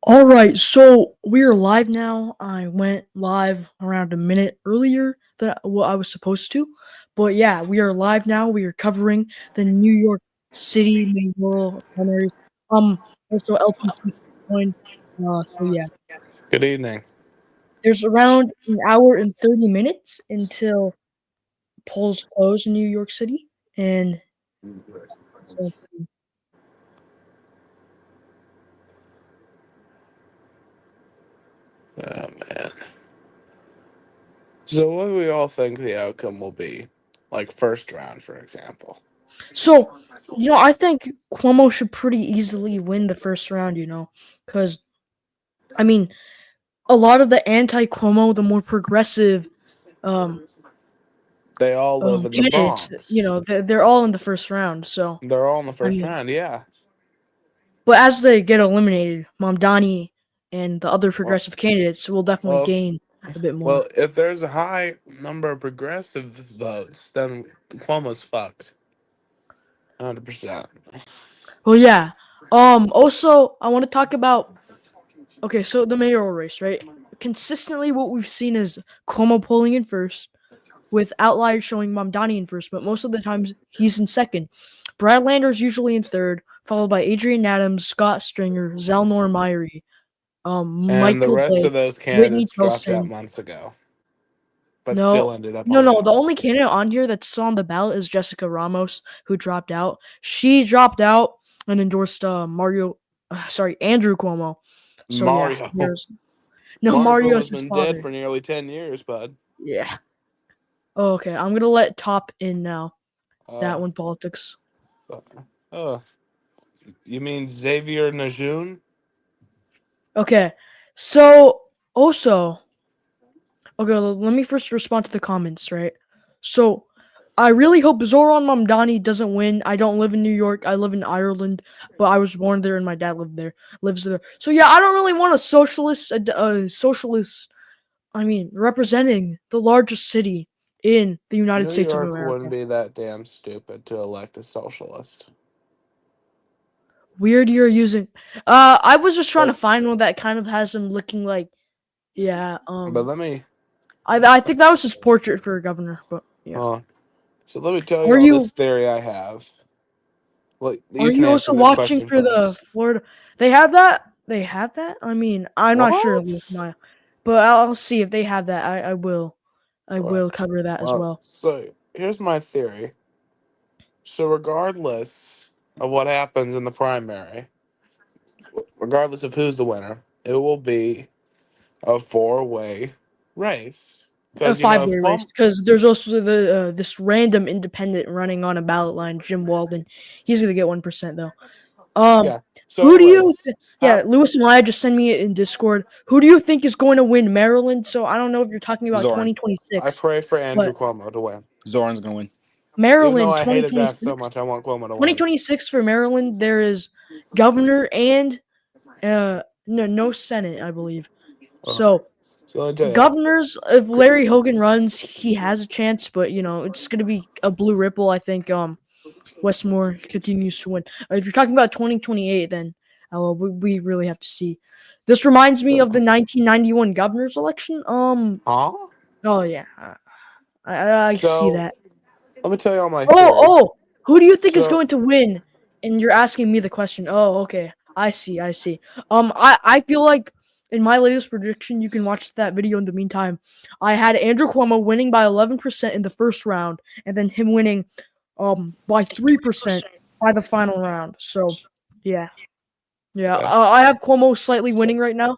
All right, so we are live now. I went live around a minute earlier than what I was supposed to, but yeah, we are live now. We are covering the New York City Mayoral Primary. Also LPG joined. So yeah, Good evening. there's around an hour and 30 minutes until polls close in New York City, and so Oh man. So what do we all think the outcome will be? Like first round, for example. so I think Cuomo should pretty easily win the first round. Because I mean a lot of the anti-Cuomo, the more progressive um, They all live in the candidates, Bronx. they're all in the first round. So They're all in the I first mean, round, yeah. but as they get eliminated, Mamdani and the other Well, progressive candidates will definitely well, gain a bit more. well, if there's a high number of progressive votes, then Cuomo's fucked. 100%. Well, yeah. Also, I want to talk about so the mayoral race, right? Consistently, what we've seen is Cuomo pulling in first, with outliers showing Mamdani in first, but most of the times he's in second. Brad Lander's usually in third, followed by Adrian Adams, Scott Stringer, Zelnor Myrie, And the Michael rest Blake, of those Whitney candidates dropped out Tilson. months ago, but still No, ended up no, on the no. The ballot. only candidate on here that's still on the ballot is Jessica Ramos, who dropped out. She dropped out and endorsed Andrew Cuomo. So yeah, Mario. there's no Mario Mario is Cuomo's his been dead father. for nearly 10 years, bud. Yeah. Oh, okay, I'm gonna let Top in now. Uh, That one politics. uh, uh, you mean Xavier Najun? Okay, so also, okay, let me first respond to the comments, right? So, I really hope Zoran Mamdani doesn't win. I don't live in New York. I live in Ireland, but I was born there and my dad lives there. So yeah, I don't really want a socialist. I mean, representing the largest city in the United New States of York America. wouldn't be that damn stupid to elect a socialist. Weird you're using. I was just trying to Like, find one that kind of has him looking like, yeah. but let me, I think that was his portrait for a governor, but yeah. uh, so let me tell you Are all this you theory I have. Well, are you can you answer also this watching question for the first. Florida? They have that. They have that. I mean, I'm not sure, Luke What? Maya, but I'll see if they have that. I will. I Well, will cover that as well, well. so here's my theory. So regardless of what happens in the primary, regardless of who's the winner, it will be a four-way race. A Because if five-way race Cuomo, because there's also the this random independent running on a ballot line, Jim Walden. He's gonna get 1% though. Um, yeah. So, who do you? anyways, Yeah, how Lewis and Maya just send me it in Discord. Who do you think is going to win Maryland? So I don't know if you're talking about Zoran. I 2026, pray for Andrew but Cuomo to win. Zoran's gonna win. Even though Maryland I hate his ass so 2026. much, I want Cuomo to win. 2026 for Maryland, there is governor and no Senate, I believe. Uh, So so let me tell you, governors, if Larry Hogan runs, he has a chance, but it's gonna be a blue ripple. I think Westmore continues to win. If you're talking about 2028, then we really have to see. This reminds me of the 1991 governor's election. huh? Oh yeah, I see So that. let me tell you all my Oh, theory. who do you think is So going to win? And you're asking me the question. Oh, okay. I see. I see. I feel like in my latest prediction, you can watch that video in the meantime. I had Andrew Cuomo winning by 11% in the first round, and then him winning by 3% by the final round. So, yeah. Yeah, yeah, I have Cuomo slightly so winning right now.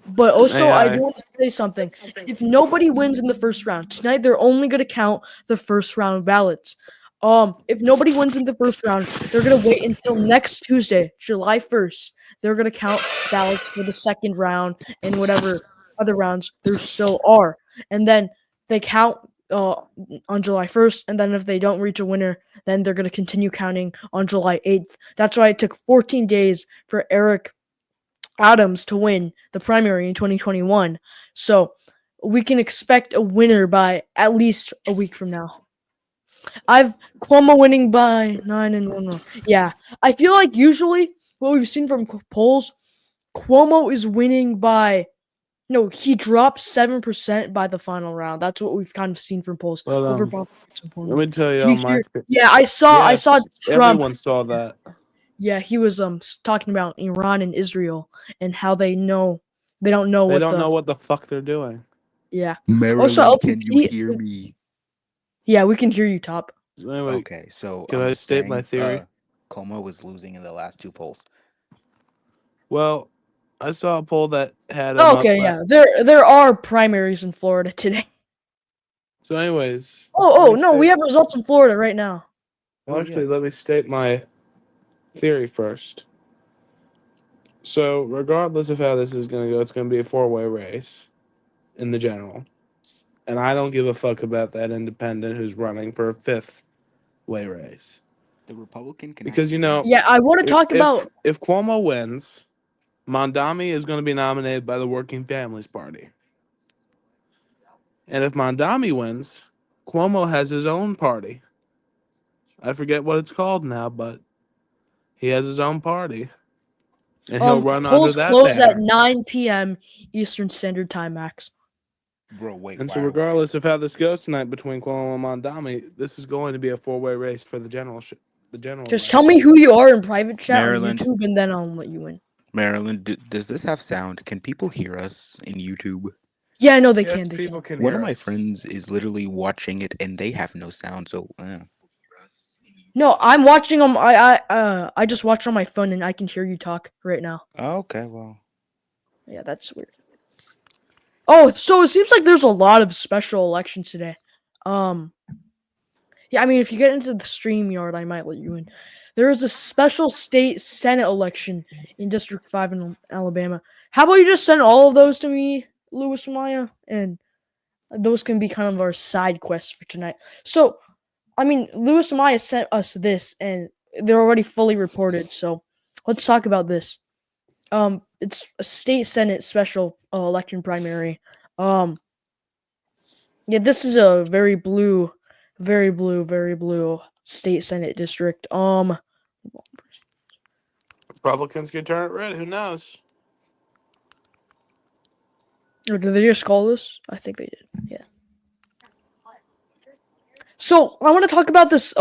But also, I do AI. want to say something. If nobody wins in the first round tonight, they're only going to count the first round ballots. If nobody wins in the first round, they're going to wait until next Tuesday, July 1st. They're going to count ballots for the second round and whatever other rounds there still are, and then they count on July 1st. And then if they don't reach a winner, then they're going to continue counting on July 8th. That's why it took 14 days for Eric Adams to win the primary in 2021. So we can expect a winner by at least a week from now. I've Cuomo winning by 9 and 1. Yeah, I feel like usually what we've seen from polls, Cuomo is winning by no, he dropped 7% by the final round. That's what we've kind of seen from polls. But Over let me tell you Did all you my hear? Yeah, I saw yes, Trump. everyone saw that. Yeah, he was talking about Iran and Israel and how they don't know They what don't the know what the fuck they're doing. yeah. Also Maryland, can you LPP, hear me? yeah, we can hear you, Top. So anyway, Okay, so can I'm I just state my saying, theory? Como was losing in the last two polls. Well, I saw a poll that had him up Okay, at. yeah. There are primaries in Florida today. So, anyways, let Oh, me no, we state. have results in Florida right now. Well, Oh yeah, actually, let me state my theory first. So, regardless of how this is going to go, it's going to be a four-way race in the general. And I don't give a fuck about that independent who's running for a fifth-way race. the Republican can Because, actually win. Yeah, I want to if talk about if Cuomo wins, Mamdani is going to be nominated by the Working Families Party. And if Mamdani wins, Cuomo has his own party. I forget what it's called now, but he has his own party. And he'll run under polls that close at banner. 9 p.m. Eastern Standard Time, Max. Bro, wait, And so, why? regardless of how this goes tonight between Cuomo and Mamdani, this is going to be a four-way race for the general Just tell election. me who you are in private chat on Maryland, YouTube, and then I'll let you in. Maryland, does this have sound? Can people hear us in YouTube? Yeah, I know they Yes, can. They people can. can One of hear my us. friends is literally watching it, and they have no sound. So, No, I'm watching them. I just watch on my phone, and I can hear you talk right now. okay, well, Yeah, that's weird. Oh, so it seems like there's a lot of special elections today. Um, yeah, I mean, if you get into the stream yard, I might let you in. There is a special state senate election in District 5 in Alabama. How about you just send all of those to me, Louis Maya, and those can be kind of our side quests for tonight. So, I mean, Louis Maya sent us this, and they're already fully reported. So, let's talk about this. It's a state senate special election primary. Um, yeah, this is a very blue state senate district. Republicans can turn it red. Who knows? Or did they just call this? I think they did. Yeah. So I want to talk about this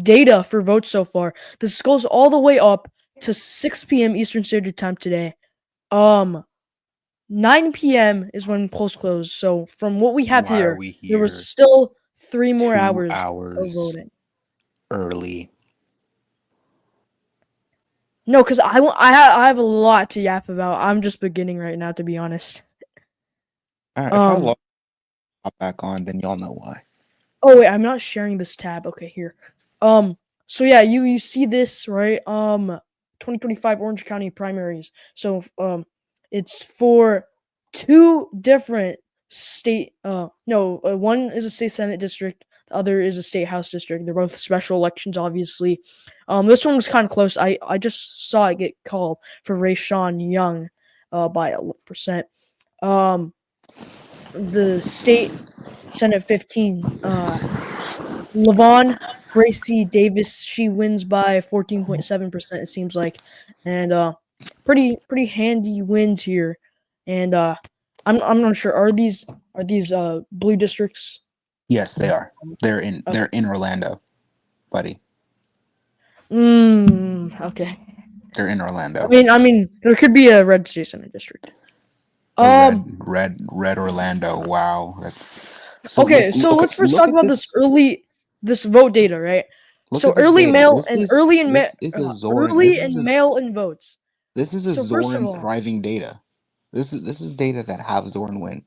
data for votes so far. This goes all the way up to 6 p.m. Eastern Standard Time today. 9 p.m. is when polls close. So from what we have why are here, we there was here still 3 more 2 hours of hours voting. early? No, because I have a lot to yap about. I'm just beginning right now, to be honest. All right, if I Um. hop back on, then y'all know why. Oh wait, I'm not sharing this tab. Okay, here. So yeah, you see this, right? 2025 Orange County primaries. So it's for two different state no, one is a state senate district, the other is a state house district. They're both special elections, obviously. This one was kind of close. I just saw it get called for Rayshawn Young by 11%. The state senate 15 Lavon Gracie Davis, she wins by 14.7%, it seems like. And pretty handy wins here. And I'm not sure, are these blue districts? Yes, they are. Okay. They're in Orlando, buddy. Okay. They're in I Orlando. mean I mean there could be a red state senate district. A Um red Orlando. Wow, that's so. okay, so Okay, let's first talk about this vote data, right? look So at this data. early and mail in votes. This is a So first of Zoran all, thriving data. This is data that have Zoran win.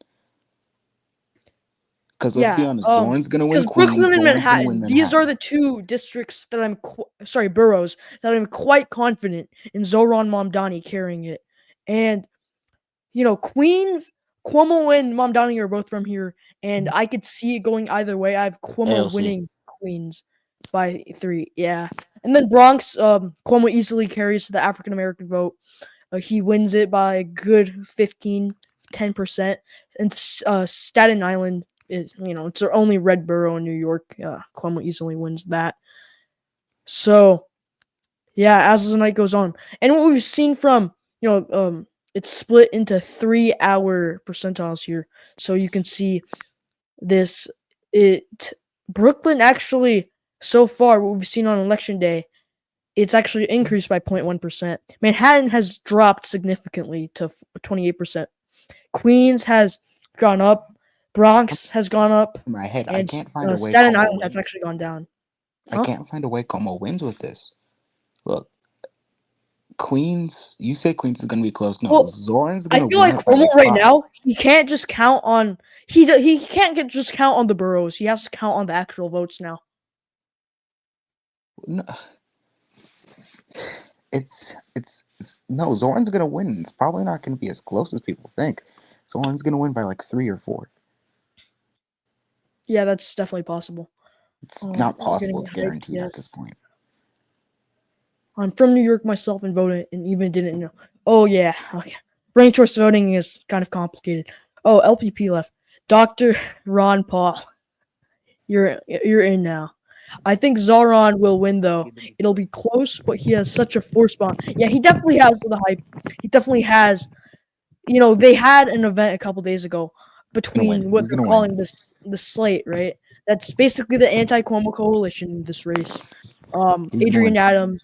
Because let's be yeah, honest, Zoran's gonna win because Queens. Brooklyn and Zoran's gonna win Manhattan, these are Manhattan. the two districts that boroughs that I'm quite confident in Zoran Mamdani carrying it. And Queens, Cuomo and Mamdani are both from here, and I could see it going either way. I have Cuomo AOC. winning Queens by 3, yeah. And then Bronx, Cuomo easily carries the African American vote. He wins it by a good 10%. And Staten Island is, it's their only red borough in New York. Cuomo easily wins that. So, yeah, as the night goes on, and what we've seen from, It's split into 3-hour percentiles here, so you can see this. It Brooklyn actually so far what we've seen on election day, it's actually increased by 0.1%. Manhattan has dropped significantly to 28%. Queens has gone up. Bronx has gone up, In my head, I and can't find a way Staten Como Island has wins. actually gone down. I Huh? can't find a way Como wins with this. Look, Queens. You say Queens is gonna be close. No, Well, Zoran's I gonna feel win like it by Cuomo like right 5. now he can't just count on he can't just count on the boroughs. He has to count on the actual votes now. No, no. Zoran's gonna win. It's probably not gonna be as close as people think. Zoran's gonna win by like 3 or 4. Yeah, that's definitely possible. It's Oh, not we're getting possible. It's a hype. guaranteed at this Yes. point. I'm from New York myself and voted and even didn't know. Oh yeah, okay. Ranked choice voting is kind of complicated. Oh, LPP left. Dr. Ron Paul, you're in now. I think Zoran will win though. It'll be close, but he has such a force bomb. Yeah, he definitely has the hype. He definitely has. You know, they had an event a couple days ago He's gonna win. between what He's they're gonna win. calling the slate, right? That's basically the anti-Cuomo coalition in this race. He's gonna Adrian win. Adams,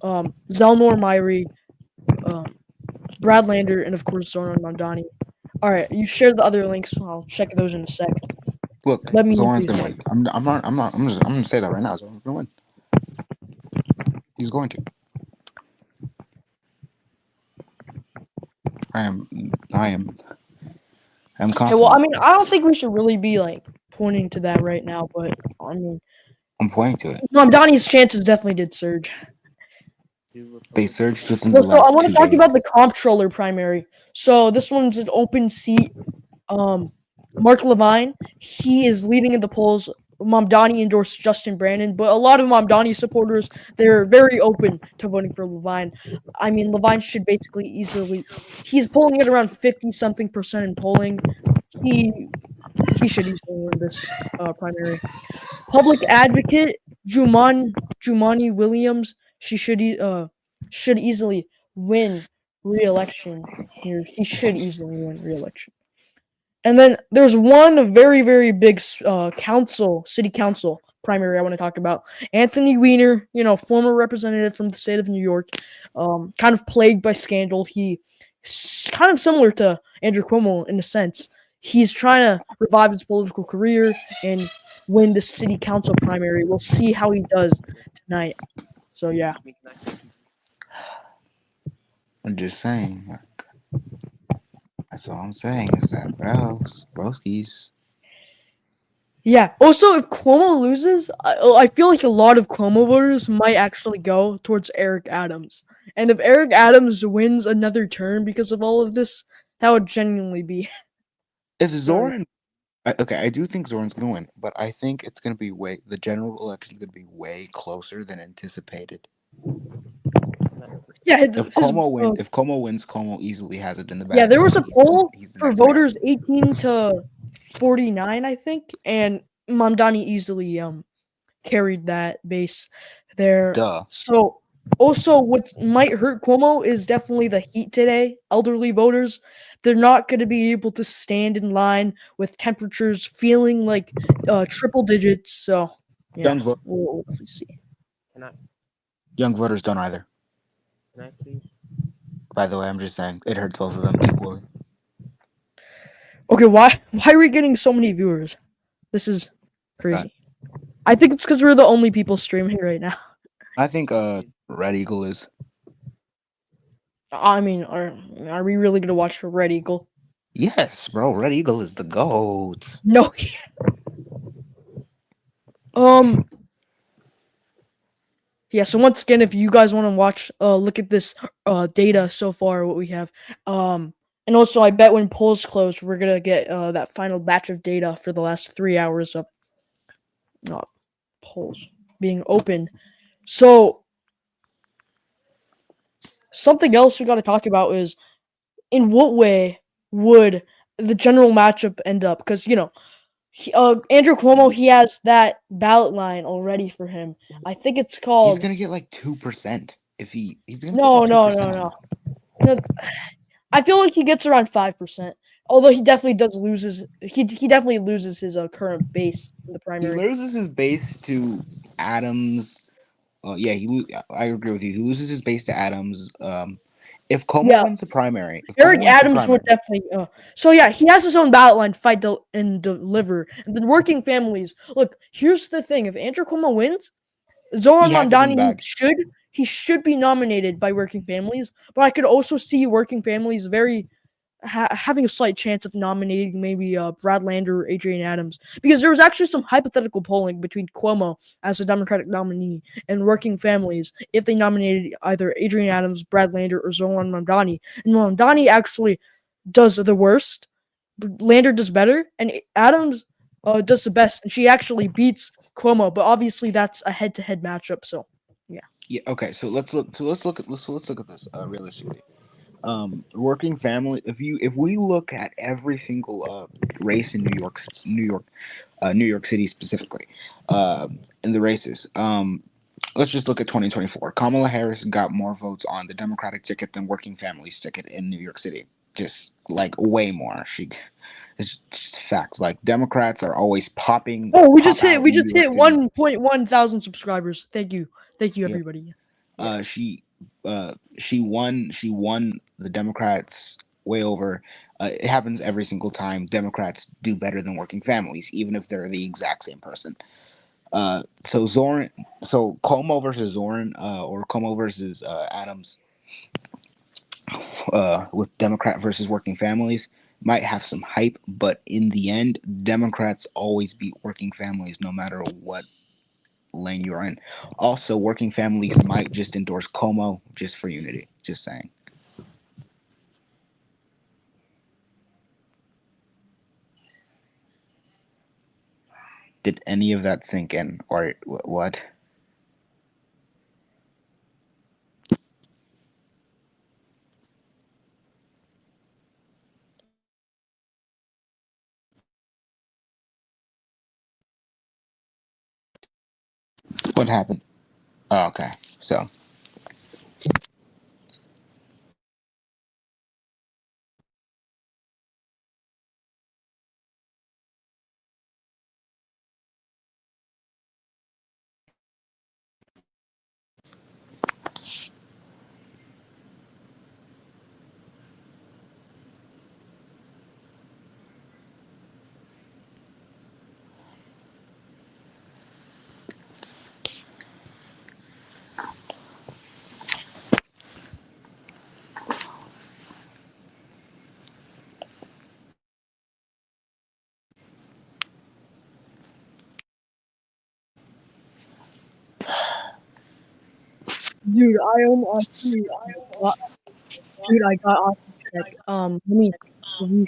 Zelnor Myrie, um, Brad Lander, and of course Zoran Mamdani. All right, you shared the other links. I'll check those in a sec. Look, Let me know Zoran's please. gonna win. I'm gonna say that right now. Zoran's gonna win. He's going to. I am. I am. I'm Hey, well, I confident. mean, I don't think we should really be like pointing to that right now, but I mean, I'm pointing to it. Mamdani's chances definitely did surge. They surged within the Well, so I last want to 2 talk days. about the comptroller primary. So this one's an open seat. Mark Levine, he is leading in the polls. Mamdani endorsed Justin Brandon, but a lot of Mamdani supporters, they're very open to voting for Levine. I mean, Levine should basically easily, he's polling at around 50 something percent in polling. He he should easily win this primary. Public advocate Jumani Williams, she should easily win re-election here. He should easily win re-election. And then there's one very, very big city council primary I want to talk about. Anthony Weiner, you know, former representative from the state of New York, kind of plagued by scandal. Kind of similar to Andrew Cuomo in a sense. He's trying to revive his political career and win the city council primary. We'll see how he does tonight. So yeah. I'm just saying. That's all I'm saying is that, broskies. Yeah. Also, if Cuomo loses, I feel like a lot of Cuomo voters might actually go towards Eric Adams. And if Eric Adams wins another term because of all of this, that would genuinely be If very. Zoran, okay, I do think Zoran's gonna win, but I think it's gonna be the general election is gonna be way closer than anticipated. Yeah, If his Como wins, Como easily has it in the yeah. bag. There was a poll He's the for next mayor. voters 18 to 49, I think, and Mamdani easily carried that base there. Duh. So also what might hurt Cuomo is definitely the heat today. Elderly voters, they're not going to be able to stand in line with temperatures feeling like triple digits. So yeah, Young vo- we'll definitely see. young voters don't either. By the way, I'm just saying it hurts both of them equally. Okay, why are we getting so many viewers? This is crazy. I think it's because we're the only people streaming right now. I think Red Eagle is. I mean, are we really gonna watch Red Eagle? Yes, bro. Red Eagle is the goat. No. um. Yeah. So once again, if you guys want to watch, look at this data so far, what we have. And also I bet when polls close, we're gonna get that final batch of data for the last 3 hours of polls being opened. So something else we got to talk about is in what way would the general matchup end up? Because Andrew Cuomo, he has that ballot line already for him. I think it's He's called gonna get like 2%. If he's gonna get no, like no, 2% no, on no, it. no. I feel like he gets around 5%. Although he definitely does loses. He definitely loses his current base in the He primary. loses his base to Adams. Yeah, I agree with you. He loses his base to Adams. If Como Yeah, wins the primary, if Como Eric wins the Adams would primary, definitely. So yeah, he has his own ballot line, fight and deliver, and then working families. Look, here's the thing: if Andrew Cuomo wins, he Zoran has it in the Mamdani bag. should be nominated by working families, but I could also see working families very having a slight chance of nominating maybe Brad Lander or Adrian Adams, because there was actually some hypothetical polling between Cuomo as a Democratic nominee and working families if they nominated either Adrian Adams, Brad Lander, or Zoran Mamdani. And Mamdani actually does the worst. Lander does better, and Adams does the best, and she actually beats Cuomo. But obviously, that's a head-to-head matchup. So, yeah. Yeah. Okay. So let's look at this realistically. Working family. If we look at every single race in New York City specifically, in the races. Let's just look at 2024. Kamala Harris got more votes on the Democratic ticket than Working Families ticket in New York City. Just like way more. It's just facts. Like Democrats are always Oh, pop out we in just New York hit City. 1.1 thousand subscribers. Thank you, Yep. everybody. Yeah. Uh, she she won the Democrats way over. It happens every single time. Democrats do better than Working Families, even if they're the exact same person. So Como versus Zoran, or Como versus Adams, with Democrat versus Working Families, might have some hype, but in the end, Democrats always beat Working Families no matter what lane you're in. Also, Working Families might just endorse Como just for unity. Just saying. Did any of that sink in, or what? What happened? Oh, okay. So Dude, I got off check. Let me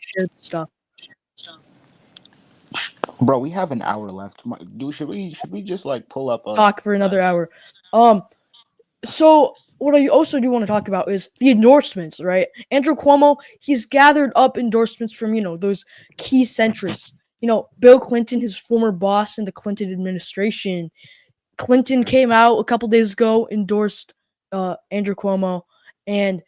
share the stuff. bro, we have an hour left. Should we just like pull up a Talk for another hour. Um, so what I also do want to talk about is the endorsements, right? Andrew Cuomo, he's gathered up endorsements from, those key centrists. Bill Clinton, his former boss in the Clinton administration. Clinton came out a couple days ago, endorsed Andrew Cuomo, and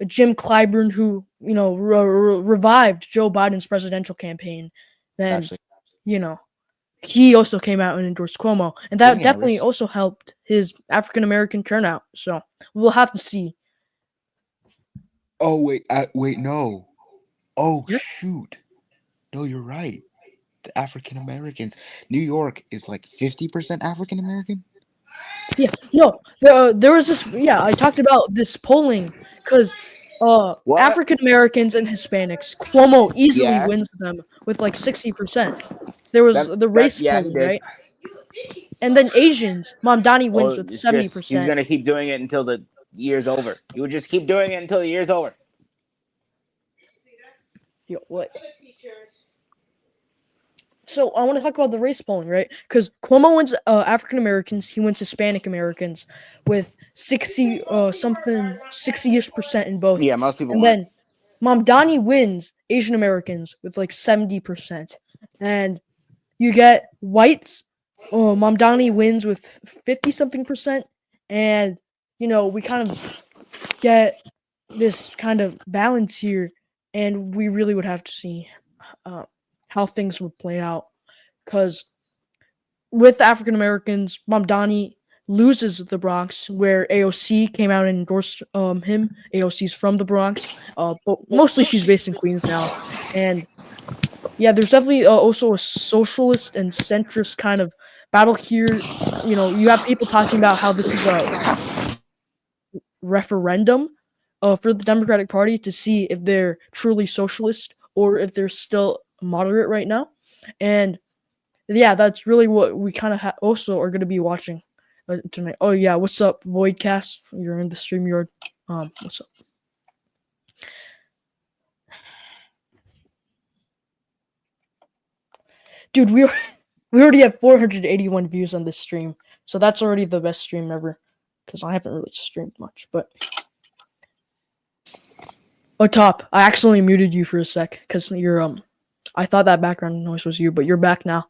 Jim Clyburn, who revived Joe Biden's presidential campaign. Then actually you know he also came out and endorsed Cuomo, and that Amy definitely Harris? also helped his African American turnout. So we'll have to see. Oh wait, no. Oh Yeah, shoot. No, you're right. The African Americans. New York is like 50% African American. yeah. No, there was this. Yeah, I talked about this polling because What? African Americans and Hispanics, Cuomo easily wins Yes. them with like 60%. There was the That race yeah, he polling, did. right? And then Asians, Mamdani Oh, wins with it's just he's 70%. gonna keep doing it until the year's over. He would just keep doing it until the year's over. Yo, what? So I want to talk about the race polling, right? Because Cuomo wins African Americans, he wins Hispanic Americans with 60-ish% in both, Yeah, most people and want. then Mamdani wins Asian Americans with like 70%, and you get whites. Mamdani wins with 50 something percent, and we kind of get this kind of balance here, and we really would have to see uh, how things would play out. Because with African Americans, Mamdani loses the Bronx, where AOC came out and endorsed him. AOC's from the Bronx, but mostly she's based in Queens now. And yeah, there's definitely also a socialist and centrist kind of battle here. You know, you have people talking about how this is a referendum for the Democratic Party to see if they're truly socialist or if they're still moderate right now. And yeah, that's really what we kind of also are going to be watching tonight. Oh yeah, what's up, Voidcast? You're in the StreamYard. What's up, dude? We already have 481 views on this stream, so that's already the best stream ever. Because I haven't really streamed much, but oh, Top, I accidentally muted you for a sec because you're I thought that background noise was you, but you're back now.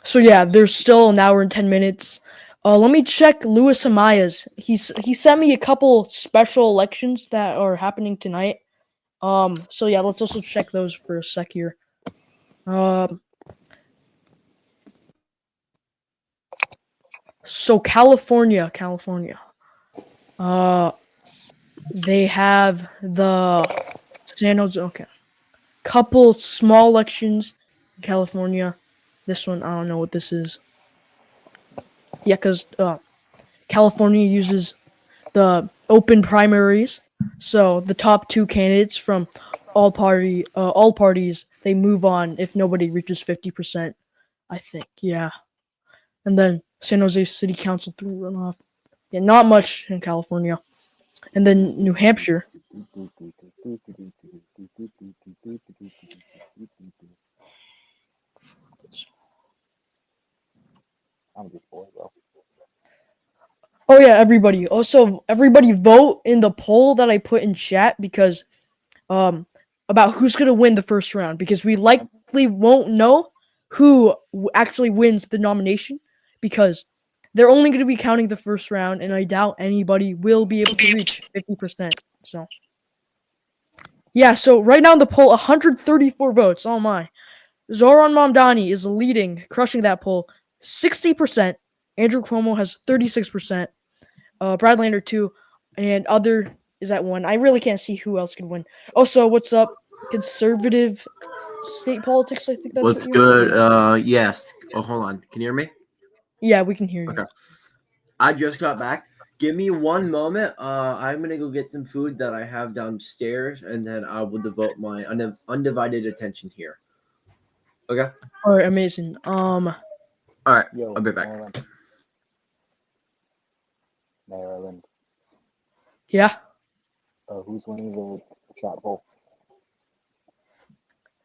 So yeah, there's still an hour and 10 minutes. Let me check Louis Amaya's. He sent me a couple special elections that are happening tonight. So yeah, let's also check those for a sec here. So California. They have the San Jose. Okay, couple small elections in California. This one, I don't know what this is. Yeah, because California uses the open primaries. So the top two candidates from all parties, they move on if nobody reaches 50%. I think, yeah. And then San Jose City Council through runoff. Yeah, not much in California. And then New Hampshire. I'm just bored, bro. Oh yeah, everybody. Also, everybody vote in the poll that I put in chat because about who's gonna win the first round because we likely won't know who actually wins the nomination because they're only going to be counting the first round, and I doubt anybody will be able to reach 50%. So yeah, so right now in the poll, 134 votes. Oh my. Zoran Mamdani is leading, crushing that poll. 60%. Andrew Cuomo has 36%. Brad Lander 2, and other is at 1. I really can't see who else could win. Also, what's up? Conservative state politics, I think that's What's what you're good? Yes. Oh, hold on. Can you hear me? Yeah, we can hear you. Okay. I just got back. Give me one moment. I'm gonna go get some food that I have downstairs, and then I will devote my undivided attention here. Okay. All right, amazing. All right. Yo, I'll be back. Maryland. Yeah. Who's winning the chat poll?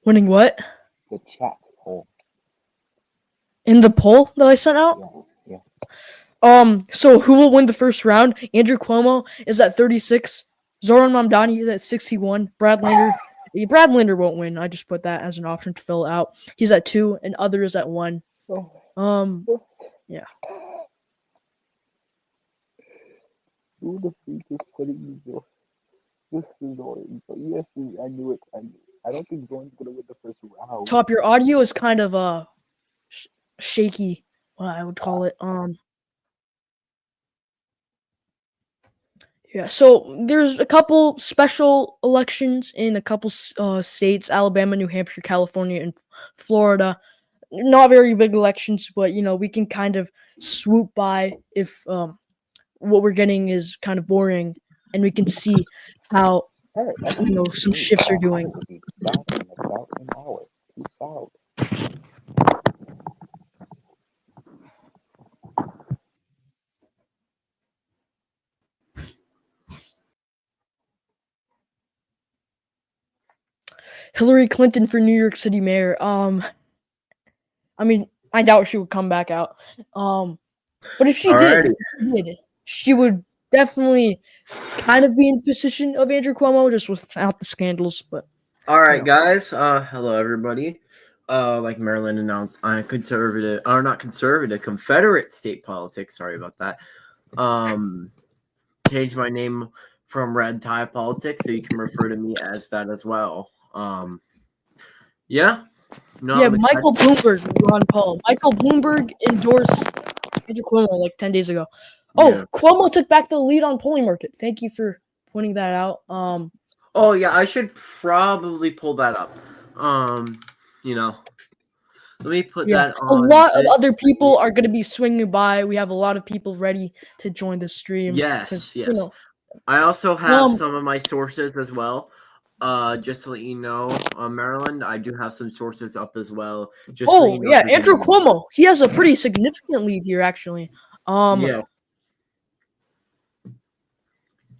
Winning what? The chat poll. In the poll that I sent out? Yeah. So who will win the first round? Andrew Cuomo is at 36. Zoran Mamdani is at 61. Brad Lander won't win. I just put that as an option to fill out. He's at 2, and other is at 1. Yeah. Who the freak is putting me through? This is annoying. But yes, I knew it. I don't think Zoran's gonna win the first round. Top, your audio is kind of shaky. What I would call it. Yeah, so there's a couple special elections in a couple states: Alabama, New Hampshire, California, and Florida. Not very big elections, but we can kind of swoop by if what we're getting is kind of boring, and we can see how some shifts are doing. Back in about an hour. Peace out. Hillary Clinton for New York City mayor. I mean, I doubt she would come back out. But if she did, she would definitely kind of be in the position of Andrew Cuomo, just without the scandals. But all right, guys. Hello, everybody. like Maryland announced Confederate state politics. Sorry about that. Changed my name from Red Tie Politics, so you can refer to me as that as well. Yeah. No, Yeah, I'm excited. Michael Bloomberg, Ron Paul. Michael Bloomberg endorsed Andrew Cuomo like 10 days ago. Oh, Yeah. Cuomo took back the lead on polling market. Thank you for pointing that out. Oh yeah, I should probably pull that up. You know, let me put Yeah, that a on. lot of this. other people are going to be swinging by. We have a lot of people ready to join the stream. Yes, You yes. know, I also have some of my sources as well. Just to let you know, Maryland, I do have some sources up as well. Just so you know, yeah, if there's Andrew any- Cuomo. He has a pretty significant lead here, actually.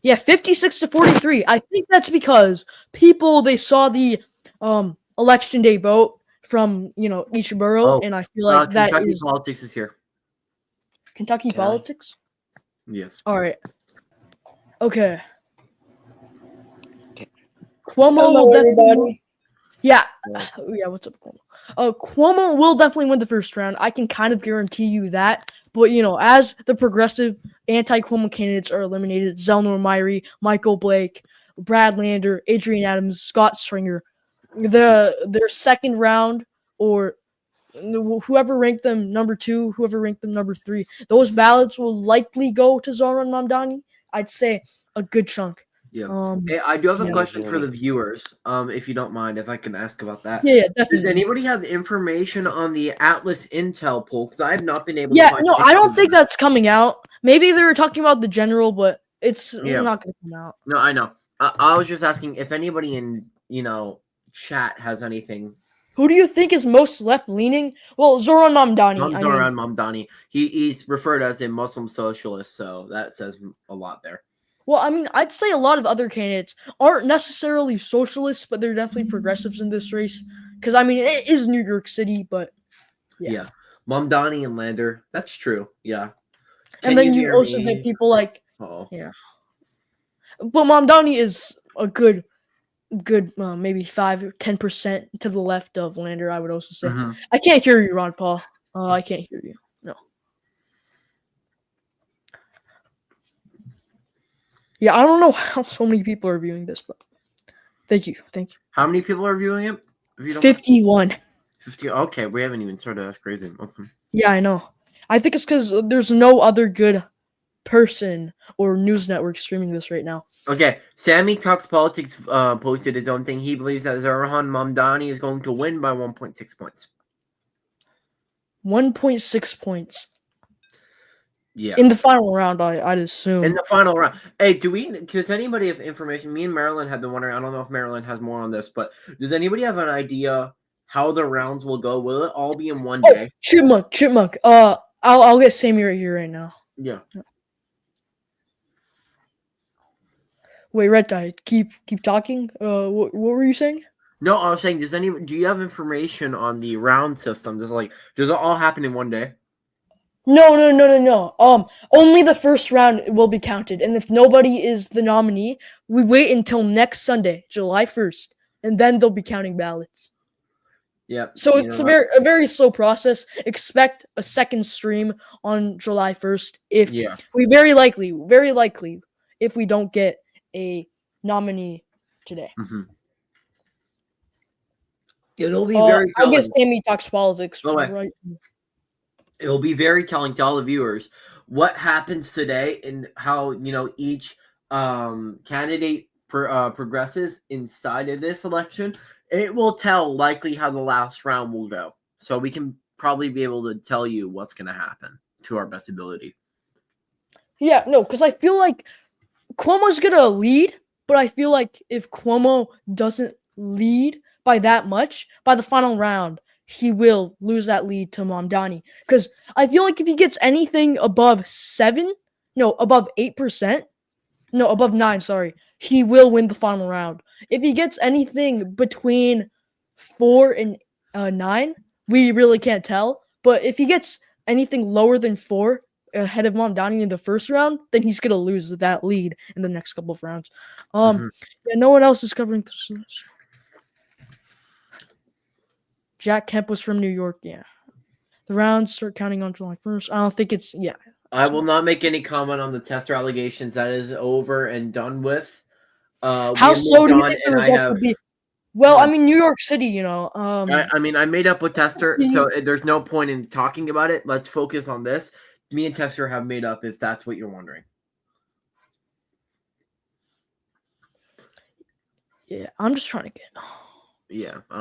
Yeah, 56 to 43. I think that's because they saw the election day vote from each borough, and I feel like that Kentucky is politics is here. Kentucky Can I? politics. Yes. All right. Okay. Okay. Cuomo Hello, will definitely. everybody. Yeah. Yeah. What's up, Cuomo? Cuomo will definitely win the first round. I can kind of guarantee you that. But as the progressive anti-Cuomo candidates are eliminated, Zelnor Myrie, Michael Blake, Brad Lander, Adrian Adams, Scott Stringer, their second round or whoever ranked them number 2, whoever ranked them number 3, those ballots will likely go to Zoran Mamdani. I'd say a good chunk. Yeah. Hey, I do have a yeah. question for the viewers. If you don't mind, if I can ask about that. Yeah, Does definitely. anybody have information on the Atlas Intel poll? Because I have not been able to Yeah, find. no, I don't think that's coming out. Maybe they were talking about the general, but it's Yeah. not going to come out. No, I know. I was just asking if anybody in chat has anything. Who do you think is most left-leaning? Well, Zoran Mamdani. Zoran Mamdani. He's referred as a Muslim socialist, so that says a lot there. Well, I'd say a lot of other candidates aren't necessarily socialists, but they're definitely progressives in this race. Because, it is New York City, but yeah. Mamdani and Lander. That's true. Yeah. And then you also get people like, yeah. But Mamdani is a good maybe 5 or 10% to the left of Lander, I would also say. Mhm. I can't hear you, Ron Paul. I can't hear you. No. Yeah, I don't know how so many people are viewing this, but thank you. How many people are viewing it? If you don't 51. 50. Okay, we haven't even started. That's crazy. Okay. Yeah, I know. I think it's because there's no other good person or news network streaming this right now. Okay, Sammy Talks Politics posted his own thing. He believes that Zoran Mamdani is going to win by 1.6 points. 1.6 points. Yeah. In the final round, I'd assume. In the final round. Hey, does anybody have information? Me and Maryland have been wondering. I don't know if Maryland has more on this, but does anybody have an idea how the rounds will go? Will it all be in one day? Chipmunk. I'll get Sammy right here right now. Yeah. Wait, Red Tide, keep talking. What were you saying? No, I was saying, do you have information on the round system? Does it all happen in one day? No. Only the first round will be counted, and if nobody is the nominee, we wait until next Sunday, July 1st, and then they'll be counting ballots. Yeah. So it's a very slow process. Expect a second stream on July 1st. We very likely, if we don't get a nominee today. Mm-hmm. It'll be very telling. I guess Sammy Talks Politics. Right. It'll be very telling to all the viewers what happens today and how each candidate progresses inside of this election. It will tell likely how the last round will go, so we can probably be able to tell you what's going to happen to our best ability. Yeah, no, because I feel like Cuomo's gonna lead, but I feel like if Cuomo doesn't lead by that much, by the final round, he will lose that lead to Mamdani. Because I feel like if he gets anything above 8%, above 9, sorry, he will win the final round. If he gets anything between 4 and 9, we really can't tell. But if he gets anything lower than 4, ahead of Mamdani in the first round, then he's gonna lose that lead in the next couple of rounds. Yeah, no one else is covering this. Jack Kemp was from New York. Yeah. The rounds start counting on July 1st. I don't think it's yeah. I will not make any comment on the tester allegations. That is over and done with. We How have so moved do you on, think the and I results will have. be? Well, I What? mean, New York City, I mean, I made up with Tester, see- so there's no point in talking about it. Let's focus on this. Me and Tester have made up, if that's what you're wondering. yeah, I'm just trying to get. Yeah, I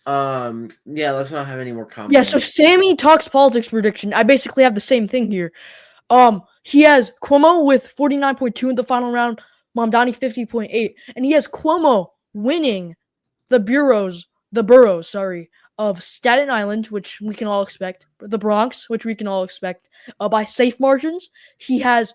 don't know. Yeah, let's not have any more comments. Yeah, so Sammy talks politics prediction. I basically have the same thing here. He has Cuomo with 49.2 in the final round, Mamdani 50.8, and he has Cuomo winning the boroughs, of Staten Island, which we can all expect, the Bronx, which we can all expect, by safe margins. He has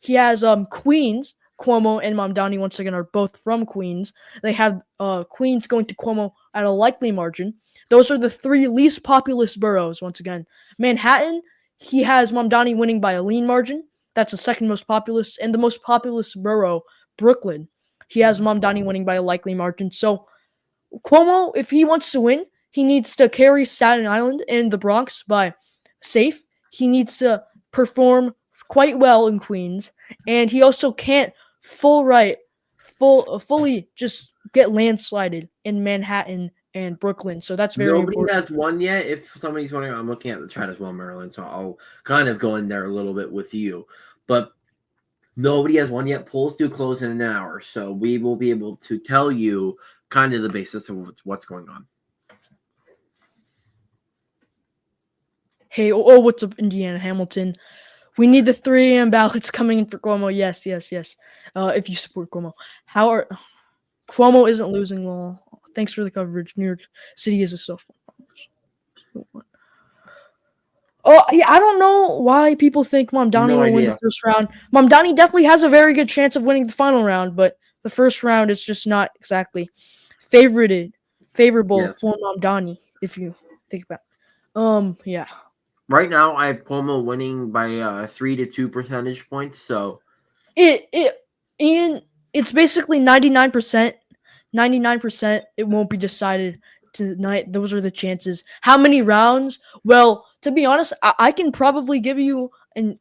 Queens. Cuomo and Mamdani once again are both from Queens. They have Queens going to Cuomo at a likely margin. Those are the three least populous boroughs. Once again, Manhattan, he has Mamdani winning by a lean margin. That's the second most populous, and the most populous borough, Brooklyn, he has Mamdani winning by a likely margin. So Cuomo, if he wants to win, he needs to carry Staten Island and the Bronx by safe. He needs to perform quite well in Queens, and he also can't fully just get landslided in Manhattan and Brooklyn. So that's very Nobody important. has won yet. If somebody's wondering, I'm looking at the chat as well, Maryland, so I'll kind of go in there a little bit with you. But nobody has won yet. Polls do close in an hour, so we will be able to tell you kind of the basis of what's going on. Hey, what's up, Indiana Hamilton? We need the 3 a.m. ballots coming in for Cuomo. Yes. If you support Cuomo. Cuomo isn't losing well. Thanks for the coverage. New York City is a social. Oh, yeah, I don't know why people think Mamdani will win the first round. Mamdani definitely has a very good chance of winning the final round, but the first round is just not exactly favorable for Mamdani, if you think about it. Yeah. Right now, I have Cuomo winning by 3 to 2 percentage points. So It's basically 99%. 99%. It won't be decided tonight. Those are the chances. How many rounds? Well, to be honest, I can probably give you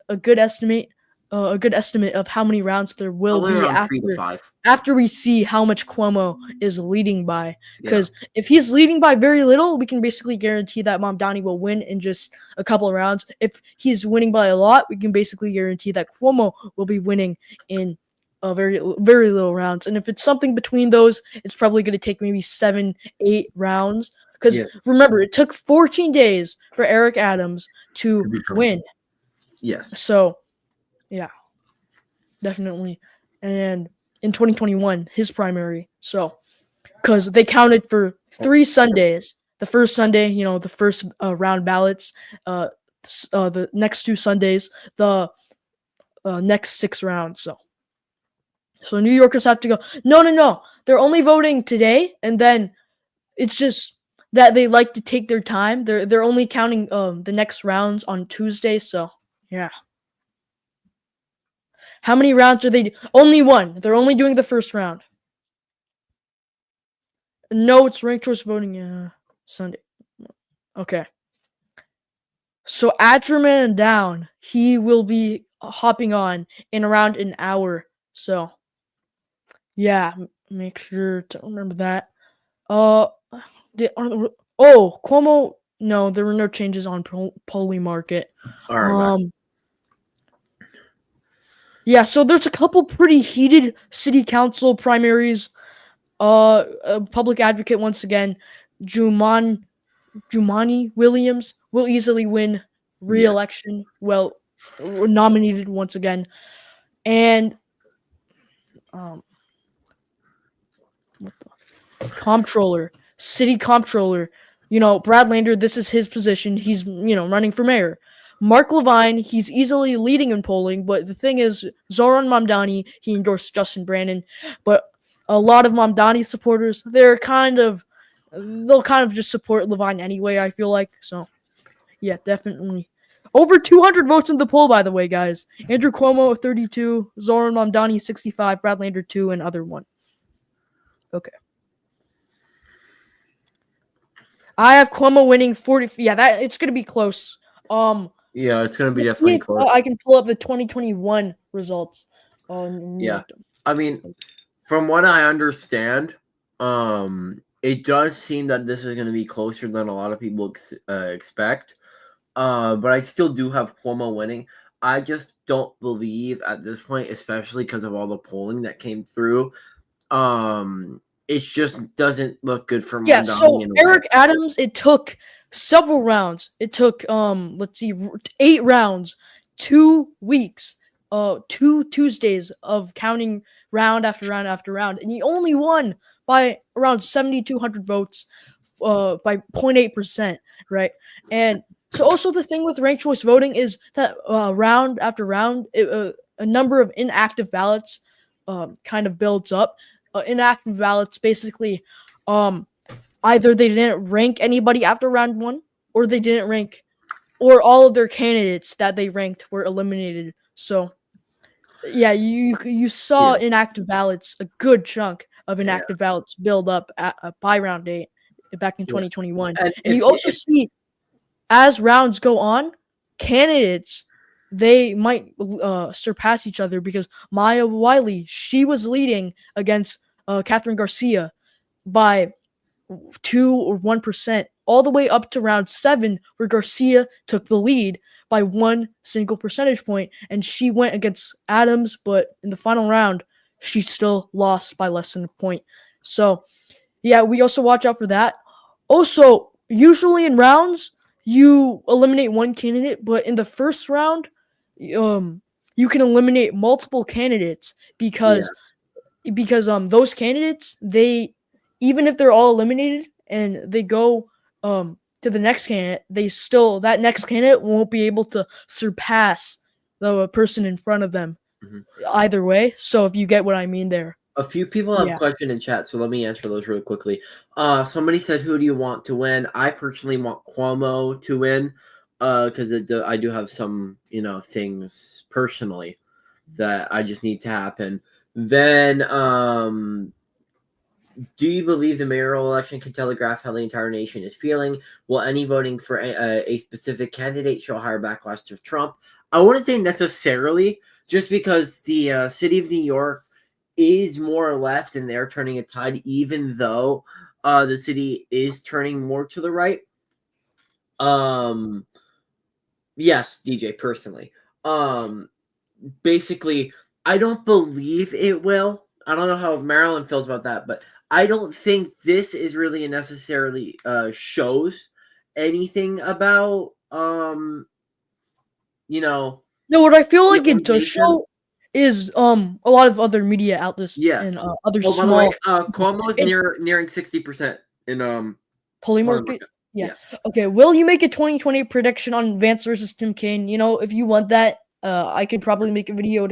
a good estimate. A good estimate of how many rounds there will probably be around 3 to 5. after we see how much Cuomo is leading by. Because if he's leading by very little, we can basically guarantee that Mamdani will win in just a couple of rounds. If he's winning by a lot, we can basically guarantee that Cuomo will be winning in very little rounds. And if it's something between those, it's probably going to take maybe 7-8 rounds. Because remember, it took 14 days for Eric Adams to win. Yes. So, yeah, definitely. And in 2021, his primary. So, because they counted for 3 Sundays. The first Sunday, the first round ballots. The next 2 Sundays, the next 6 rounds. So New Yorkers have to go. No. They're only voting today, and then it's just that they like to take their time. They're only counting the next rounds on Tuesday. So yeah. How many rounds are they? Only one. They're only doing the first round. No, it's ranked choice voting. Yeah, Sunday. Okay. So Atcherman down. He will be hopping on in around an hour. So yeah, make sure to remember that. Cuomo. No, there were no changes on polling market. All right. Yeah, so there's a couple pretty heated city council primaries. A public advocate once again, Jumani Williams will easily win re-election. Well, nominated once again, and city comptroller. Brad Lander. This is his position. He's running for mayor. Mark Levine, he's easily leading in polling, but the thing is, Zoran Mamdani, he endorsed Justin Brandon, but a lot of Mamdani supporters, they'll kind of just support Levine anyway, I feel like. So, yeah, definitely. Over 200 votes in the poll, by the way, guys. Andrew Cuomo, 32, Zoran Mamdani, 65, Brad Lander, 2, and other 1. Okay. I have Cuomo winning 40. Yeah, that it's gonna be close. Yeah, it's gonna be Let's see definitely if, close. I can pull up the 2021 results. Yeah, I mean, from what I understand, it does seem that this is gonna be closer than a lot of people expect. But I still do have Cuomo winning. I just don't believe at this point, especially because of all the polling that came through. It just doesn't look good for Yeah, Mamdani so in a way. Eric Adams, it took several rounds. It took let's see, 8 rounds, 2 weeks, 2 Tuesdays of counting round after round after round, and he only won by around 7,200 votes, by 0.8%, right? And so also the thing with ranked choice voting is that round after round, a number of inactive ballots kind of builds up. Inactive ballots basically um either they didn't rank anybody after round one, or they didn't rank, or all of their candidates that they ranked were eliminated. So yeah, you saw Yeah, inactive ballots, a good chunk of yeah, inactive ballots build up by round 8 back in yeah. 2021, And and you also see as rounds go on, candidates they might surpass each other because Maya Wiley, she was leading against Catherine Garcia by 2 or 1%, all the way up to round 7, where Garcia took the lead by one single percentage point, and she went against Adams, but in the final round, she still lost by less than a point. So, yeah, we also watch out for that. Also, usually in rounds, you eliminate one candidate, but in the first round, um, you can eliminate multiple candidates yeah. because those candidates, they, even if they're all eliminated and they go to the next candidate, they still, that next candidate won't be able to surpass the person in front of them Mhm. either way. So if you get what I mean there. A few people have Yeah. questioned in chat, so let me answer those really quickly. Somebody said, "Who do you want to win?" I personally want Cuomo to win, because I do have some, things personally that I just need to happen. Then, do you believe the mayoral election can telegraph how the entire nation is feeling? Will any voting for a specific candidate show a higher backlash to Trump? I wouldn't say necessarily, just because the city of New York is more left and they're turning a tide, even though the city is turning more to the right. Um, yes, DJ, personally. Um, Basically, I don't believe it will. I don't know how Maryland feels about that, but I don't think this is really necessarily shows anything about you know No, what I feel the like it does elimination. show is a lot of other media outlets Yes. and other Oh, by the way, small, Cuomo is it's nearing 60% in Polly polling market. market. Yeah. Yes. Okay. Will you make a 2020 prediction on Vance versus Tim Kaine? You know, if you want that, I could probably make a video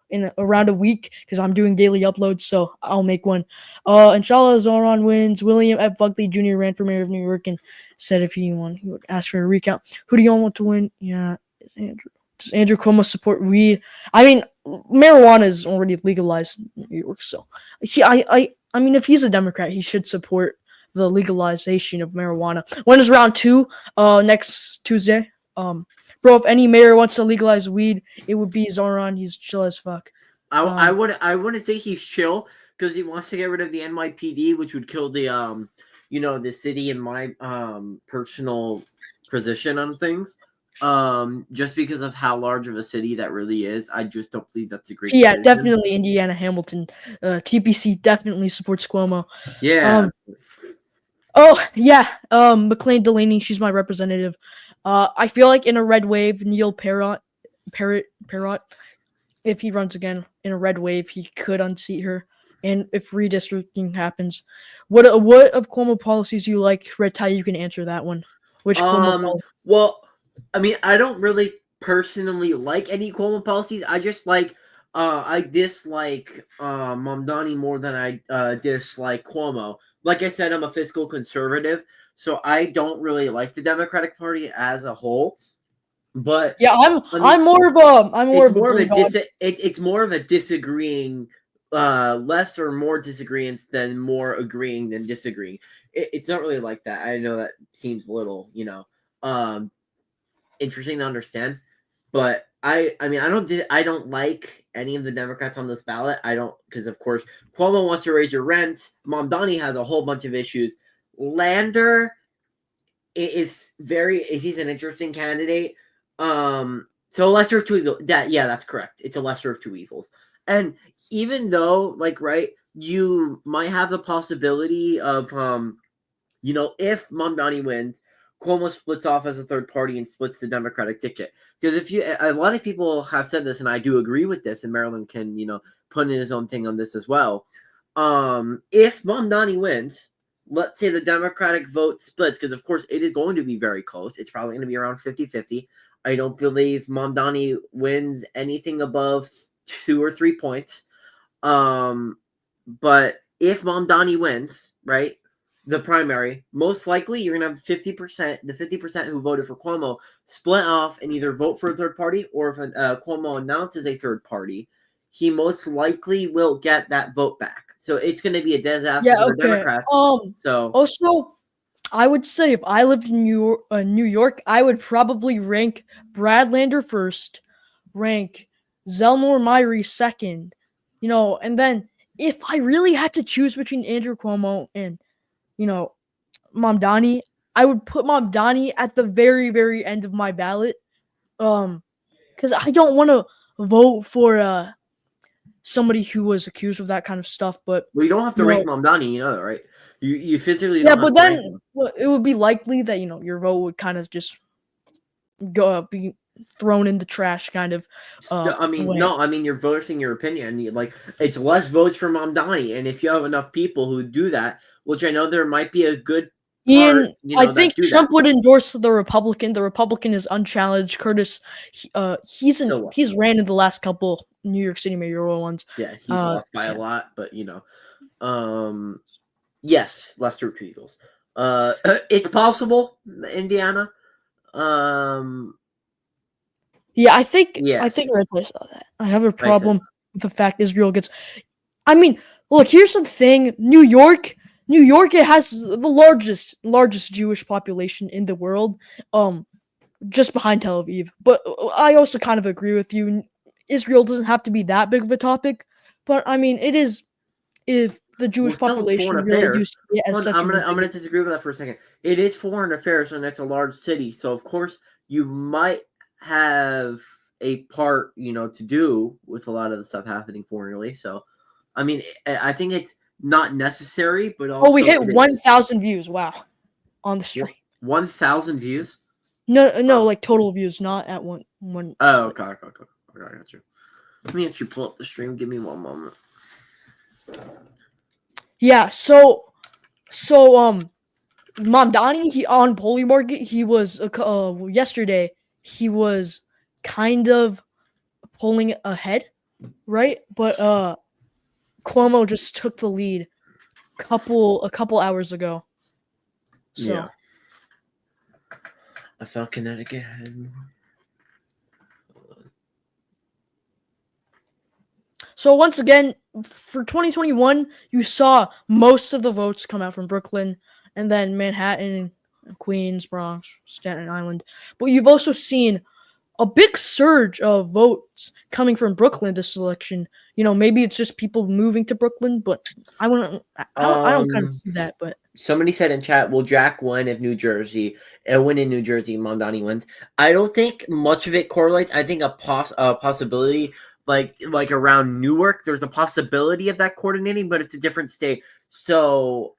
in around a week because I'm doing daily uploads, so I'll make one. Inshallah, Zoran wins. William F. Buckley Jr. ran for mayor of New York and said if he won, he would ask for a recount. Who do y'all want to win? Yeah, it's Andrew. Does Andrew Cuomo support weed? I mean, marijuana is already legalized in New York, so I mean, if he's a Democrat, he should support the legalization of marijuana. When is round 2? Next Tuesday. Bro, if any mayor wants to legalize weed, it would be Zoran. He's chill as fuck. I wouldn't say he's chill because he wants to get rid of the NYPD, which would kill the city in my personal position on things. Just because of how large of a city that really is, I just don't believe that's a great Yeah, decision. definitely Indiana Hamilton. TPC definitely supports Cuomo. Yeah. Um, oh yeah. McLean Delaney, she's my representative. I feel like in a red wave, Neil Parrott, if he runs again in a red wave, he could unseat her. And if redistricting happens, what of Cuomo policies do you like? Red tie, you can answer that one. Which Cuomo policy? Well, I mean, I don't really personally like any Cuomo policies. I just like I dislike Mamdani more than I dislike Cuomo. Like I said, I'm a fiscal conservative, so I don't really like the Democratic Party as a whole. But Yeah, I mean, I'm more of a it's more of a bulldog. it's more of a disagreeing less or more disagreements than more agreeing than disagreeing. It's not really like that. I know that seems a little, interesting to understand, but I mean, I don't like any of the Democrats on this ballot. I don't, because of course Cuomo wants to raise your rent. Mamdani has a whole bunch of issues. Lander he's an interesting candidate. So lesser of two evils. That's correct. It's a lesser of two evils. And even though, like, right, you might have the possibility of, if Mamdani wins, Cuomo splits off as a third party and splits the Democratic ticket. Because a lot of people have said this, and I do agree with this, and Maryland can, put in his own thing on this as well. If Mamdani wins, let's say the Democratic vote splits, because of course it is going to be very close. It's probably going to be around 50-50. I don't believe Mamdani wins anything above 2 or 3 points. But if Mamdani wins, right, the primary, most likely you're going to have 50%, the 50% who voted for Cuomo split off and either vote for a third party, or if Cuomo announces a third party, he most likely will get that vote back. So it's going to be a disaster for the Democrats. So also, I would say if I lived in New York, I would probably rank Brad Lander first, rank Zelmore Myrie second, and then if I really had to choose between Andrew Cuomo and, Mamdani, I would put Mamdani at the very, very end of my ballot, because I don't want to vote for somebody who was accused of that kind of stuff. But you don't have to rank Mamdani, that, right? You physically don't have to rank him. It would be likely that your vote would kind of just be thrown in the trash, kind of. You're voicing your opinion. It's less votes for Mamdani, and if you have enough people who do that, which I know there might be a good part, I think Trump would endorse the Republican. The Republican is unchallenged. Curtis, he's ran in the last couple New York City mayoral ones. Yeah, he's lost by a lot, but yes, Lester Eagles. It's possible, Indiana. Yeah, I think Red Place saw that. I have a problem with the fact Israel gets. I mean, look, here's the thing: New York, it has the largest Jewish population in the world, just behind Tel Aviv. But I also kind of agree with you. Israel doesn't have to be that big of a topic, but I mean, it is if the Jewish population really do see it as such. I'm gonna disagree with that for a second. It is foreign affairs, and it's a large city, so of course you might have a part, to do with a lot of the stuff happening foreignly. So, I mean, I think it's not necessary, but also we hit 1,000 views. Wow, on the stream. 1,000 views? No, like total views, not at one. Oh, okay. I got you. Let me actually pull up the stream. Give me one moment. Yeah. So, Mamdani, he on Poly Market, he was yesterday. He was kind of pulling ahead, right? But Cuomo just took the lead a couple hours ago. So. Yeah. I thought Connecticut had more. So once again, for 2021, you saw most of the votes come out from Brooklyn, and then Manhattan, Queens, Bronx, Staten Island. But you've also seen a big surge of votes coming from Brooklyn this election. Maybe it's just people moving to Brooklyn, but I don't kind of see that. But somebody said in chat, will Jack win if New Jersey win in New Jersey? Mamdani wins. I don't think much of it correlates. I think a possibility, like around Newark, there's a possibility of that coordinating, but it's a different state. So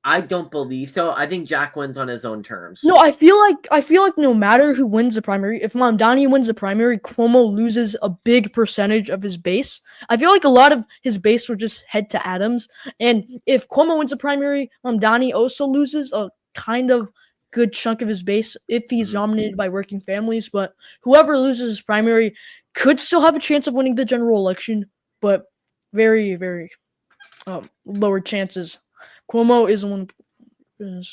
I don't believe so. I think Jack wins on his own terms. No, I feel like no matter who wins the primary, if Mamdani wins the primary, Cuomo loses a big percentage of his base. I feel like a lot of his base will just head to Adams. And if Cuomo wins the primary, Mamdani also loses a kind of good chunk of his base if he's nominated by working families. But whoever loses his primary could still have a chance of winning the general election, but very, very lower chances. Cuomo is one.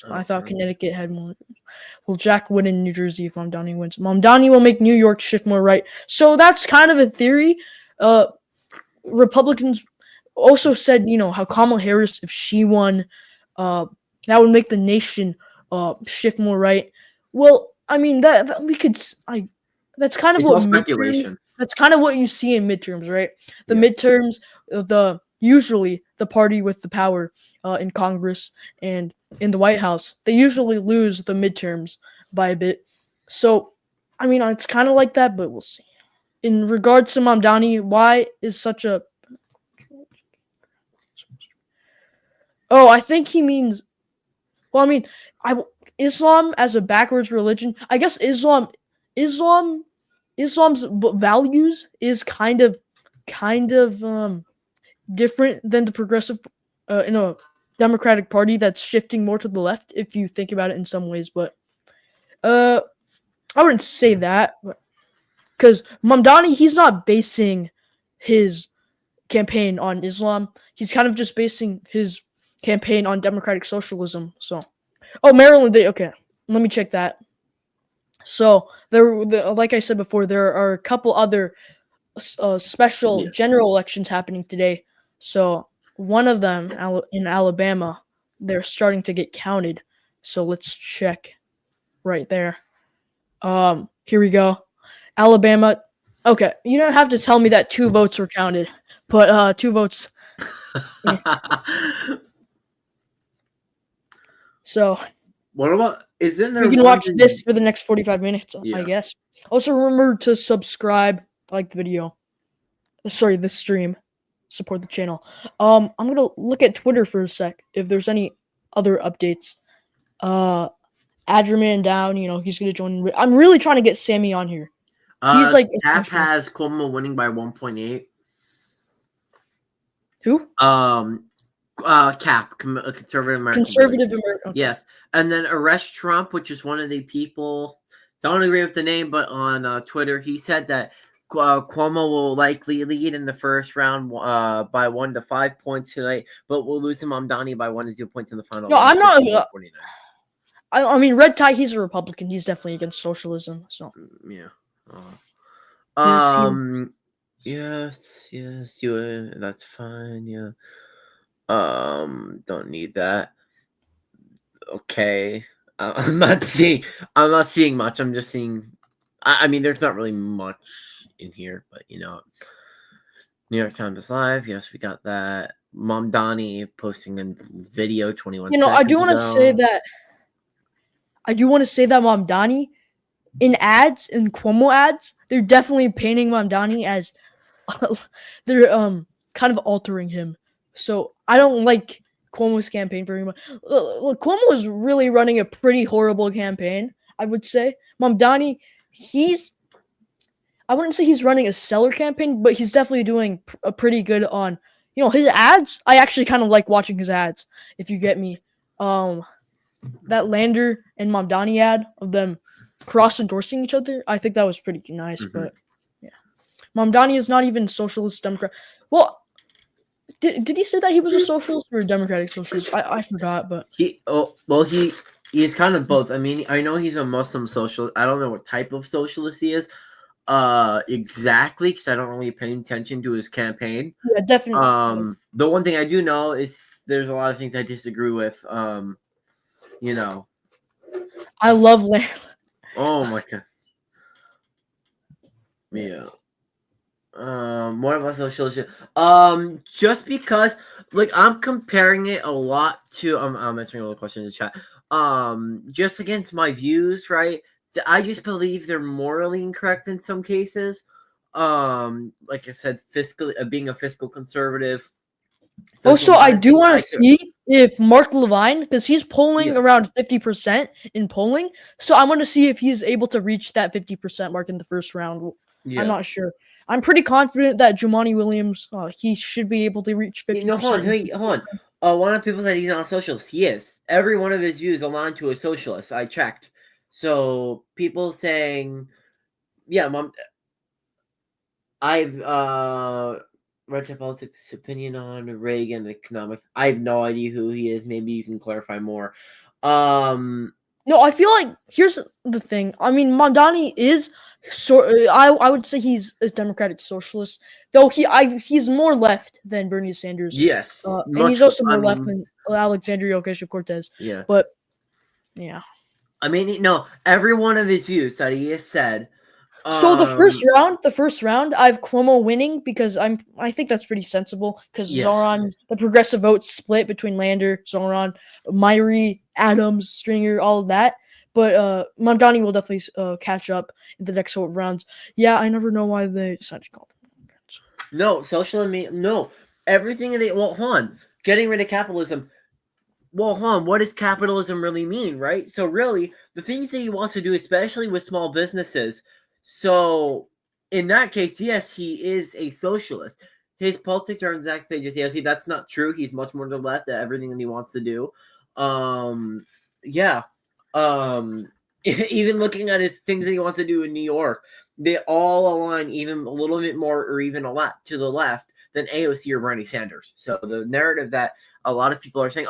I thought Connecticut had one. Will Jack win in New Jersey if Mamdani wins? Mamdani will make New York shift more right. So that's kind of a theory. Republicans, also said, how Kamala Harris, if she won, that would make the nation shift more right. Well, I mean that we could that's kind of It's what all midterms. speculation. That's kind of what you see in midterms, right? The Yeah. midterms, usually the party with the power in Congress and in the White House, they usually lose the midterms by a bit. So, I mean, it's kind of like that, but we'll see. In regards to Mamdani, why is such a... Oh, I think he means... Well, I mean, Islam as a backwards religion. I guess Islam's values is kind of different than the progressive in a Democratic Party that's shifting more to the left. If you think about it in some ways, but I wouldn't say that, because Mamdani, he's not basing his campaign on Islam. He's kind of just basing his campaign on democratic socialism. So, Maryland, okay. Let me check that. So like I said before, there are a couple other special general elections happening today. So one of them in Alabama, they're starting to get counted. So let's check right there. Here we go. Alabama. Okay, you don't have to tell me that 2 votes were counted, but 2 votes. So what about? Isn't there? We can watch this for the next 45 minutes, Yeah. I guess. Also, remember to subscribe, like the video. Sorry, the stream. Support the channel. I'm gonna look at Twitter for a sec if there's any other updates. Adgerman down. He's gonna join. I'm really trying to get Sammy on here. He's like Cap has Cuomo winning by 1.8. Who? Cap, conservative American. Conservative American. Okay. Yes, and then Arrest Trump, which is one of the people. Don't agree with the name, but on Twitter he said that Cuomo will likely lead in the first round by 1 to 5 points tonight, but will lose to Mamdani by 1 to 2 points in the final. No, I'm not. I mean, Red Tie, he's a Republican. He's definitely against socialism. So yeah. Yes, that's fine. Yeah. Don't need that. Okay. I'm not seeing much. I'm just seeing. I mean, there's not really much in here, but New York Times Live. Yes, we got that. Mamdani posting a video 21. I do want to say that. Mamdani, in ads, in Cuomo ads, they're definitely painting Mamdani as they're kind of altering him. So I don't like Cuomo's campaign very much. Look, Cuomo is really running a pretty horrible campaign, I would say. Mamdani, I wouldn't say he's running a stellar campaign, but he's definitely doing a pretty good on, his ads. I actually kind of like watching his ads, if you get me. That Lander and Mamdani ad of them cross-endorsing each other, I think that was pretty nice, but yeah. Mamdani is not even socialist Democrat. Well, did he say that he was a socialist or a democratic socialist? I forgot, but he's kind of both. I mean, I know he's a Muslim socialist. I don't know what type of socialist he is exactly, because I don't really pay attention to his campaign. Yeah, definitely. The one thing I do know is there's a lot of things I disagree with. I love land. Oh my god. Yeah. More about socialism. Just because, like, I'm comparing it a lot to. I'm answering all the questions in the chat. Just against my views, right? I just believe they're morally incorrect in some cases. Like I said, being a fiscal conservative. Also, I do want to see if Mark Levine, because he's polling around 50% in polling, so I want to see if he's able to reach that 50% mark in the first round. Yeah. I'm not sure. I'm pretty confident that Jumaane Williams, he should be able to reach 50%. Hold on. One of the people said he's not a socialist. He is. Every one of his views align to a socialist. I checked. So people saying, yeah, I've read your politics opinion on Reagan economic. I have no idea who he is. Maybe you can clarify more. No, I feel like here's the thing. I mean, Mamdani is I would say he's a democratic socialist, though he's more left than Bernie Sanders. Yes, And he's much. also I more left mean, than Alexandria Ocasio-Cortez. yeah. But yeah. I mean, no. Every one of his views that he has said. So the first round, I have Cuomo winning because I think that's pretty sensible because Yes. Zoran, the progressive votes split between Lander, Zoran, Myrie, Adams, Stringer, all of that. But Mamdani will definitely catch up in the next couple of rounds. Yeah, I never know why they decided to call them. No, socialism. No, everything in it. Well, hold on. Getting rid of capitalism. Well, hold on. What does capitalism really mean, right? So really, the things that he wants to do, especially with small businesses. So in that case, yes, he is a socialist. His politics are on the exact page as AOC. That's not true. He's much more to the left at everything that he wants to do. Yeah. Even looking at his things that he wants to do in New York, they all align even a little bit more or even a lot to the left than AOC or Bernie Sanders. So the narrative that a lot of people are saying,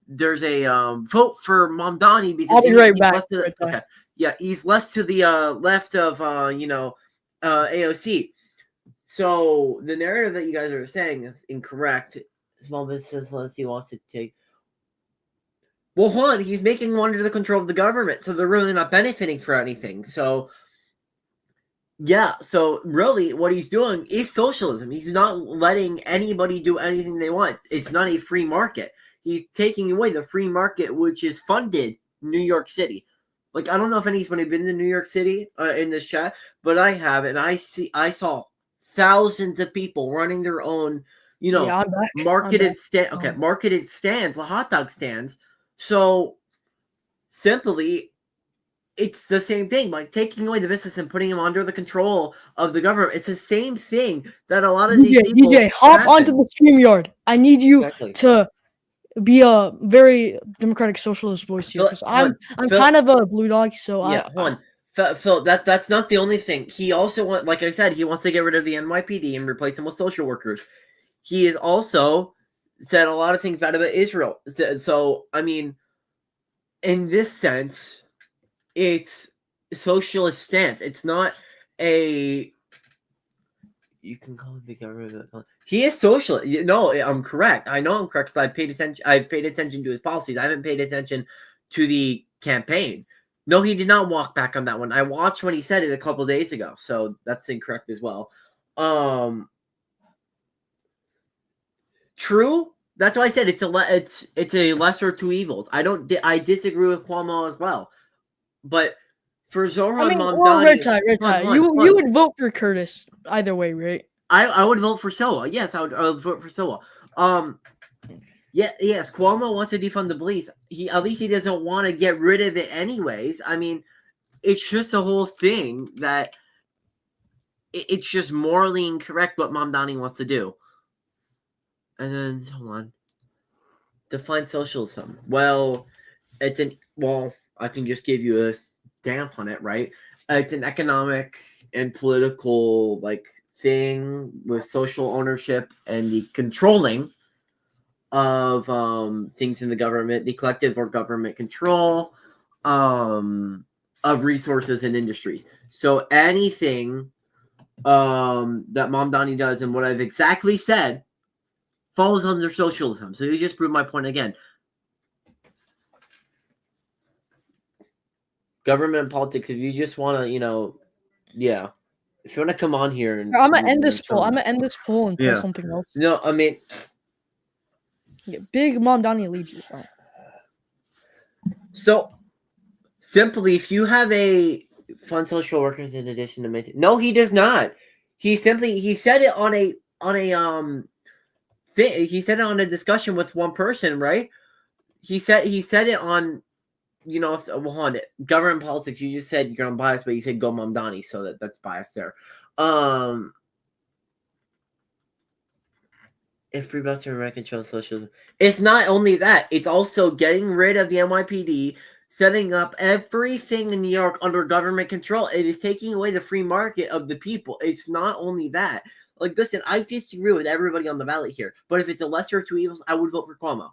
there's a vote for Mamdani because I'll be right back. less to okay, yeah, he's less to the left of AOC. So the narrative that you guys are saying is incorrect. Small business he wants to take. Well, hold on, he's making them under the control of the government, so they're really not benefiting for anything. So yeah, so really what he's doing is socialism. He's not letting anybody do anything they want. It's not a free market. He's taking away the free market, which is funded New York City. Like, I don't know if anybody been to New York City in this chat, but I have, and I saw thousands of people running their own, marketed marketed stands, the hot dog stands. So simply, it's the same thing, like taking away the business and putting them under the control of the government. It's the same thing that a lot of these people DJ, hop onto the StreamYard. I need you to be a very democratic socialist voice here because I'm kind of a blue dog. So yeah, Phil, that's not the only thing. He also like I said, he wants to get rid of the NYPD and replace them with social workers. He has also said a lot of things bad about Israel. So I mean, in this sense, it's a socialist stance. It's not a. You can call him the government. He is socialist. No, I'm correct. I know I'm correct because I paid attention. I paid attention to his policies. I haven't paid attention to the campaign. No, he did not walk back on that one. I watched when he said it a couple days ago, so that's incorrect as well. True. That's why I said it's a lesser of two evils. I disagree with Cuomo as well, but for Zoran Mamdani, you would vote for Curtis either way, right? I would vote for Soa. Yes, I would vote for Soa. Yes, Cuomo wants to defund the police. At least he doesn't want to get rid of it anyways. I mean, it's just a whole thing that it's just morally incorrect what Mamdani wants to do. And then hold on. Define socialism. Well, I can just give you a stance on it, right? It's an economic and political thing with social ownership and the controlling of things in the government, the collective or government control of resources and industries. So anything that Mamdani does and what I've exactly said falls under socialism. So you just proved my point again. Government and politics, if you just want to, if you want to come on here and I'm gonna end this poll. And play something else. No, I mean, big Mamdani leads. So simply, if you have a fund social workers in addition to maintain, no, he does not. He said it on a thing. He said it on a discussion with one person, right? He said it on. On government politics, you just said you're unbiased, but you said go Mamdani, so that's biased there. If free Buster and control socialism, it's not only that; it's also getting rid of the NYPD, setting up everything in New York under government control. It is taking away the free market of the people. It's not only that. Like, listen, I disagree with everybody on the ballot here, but if it's a lesser of two evils, I would vote for Cuomo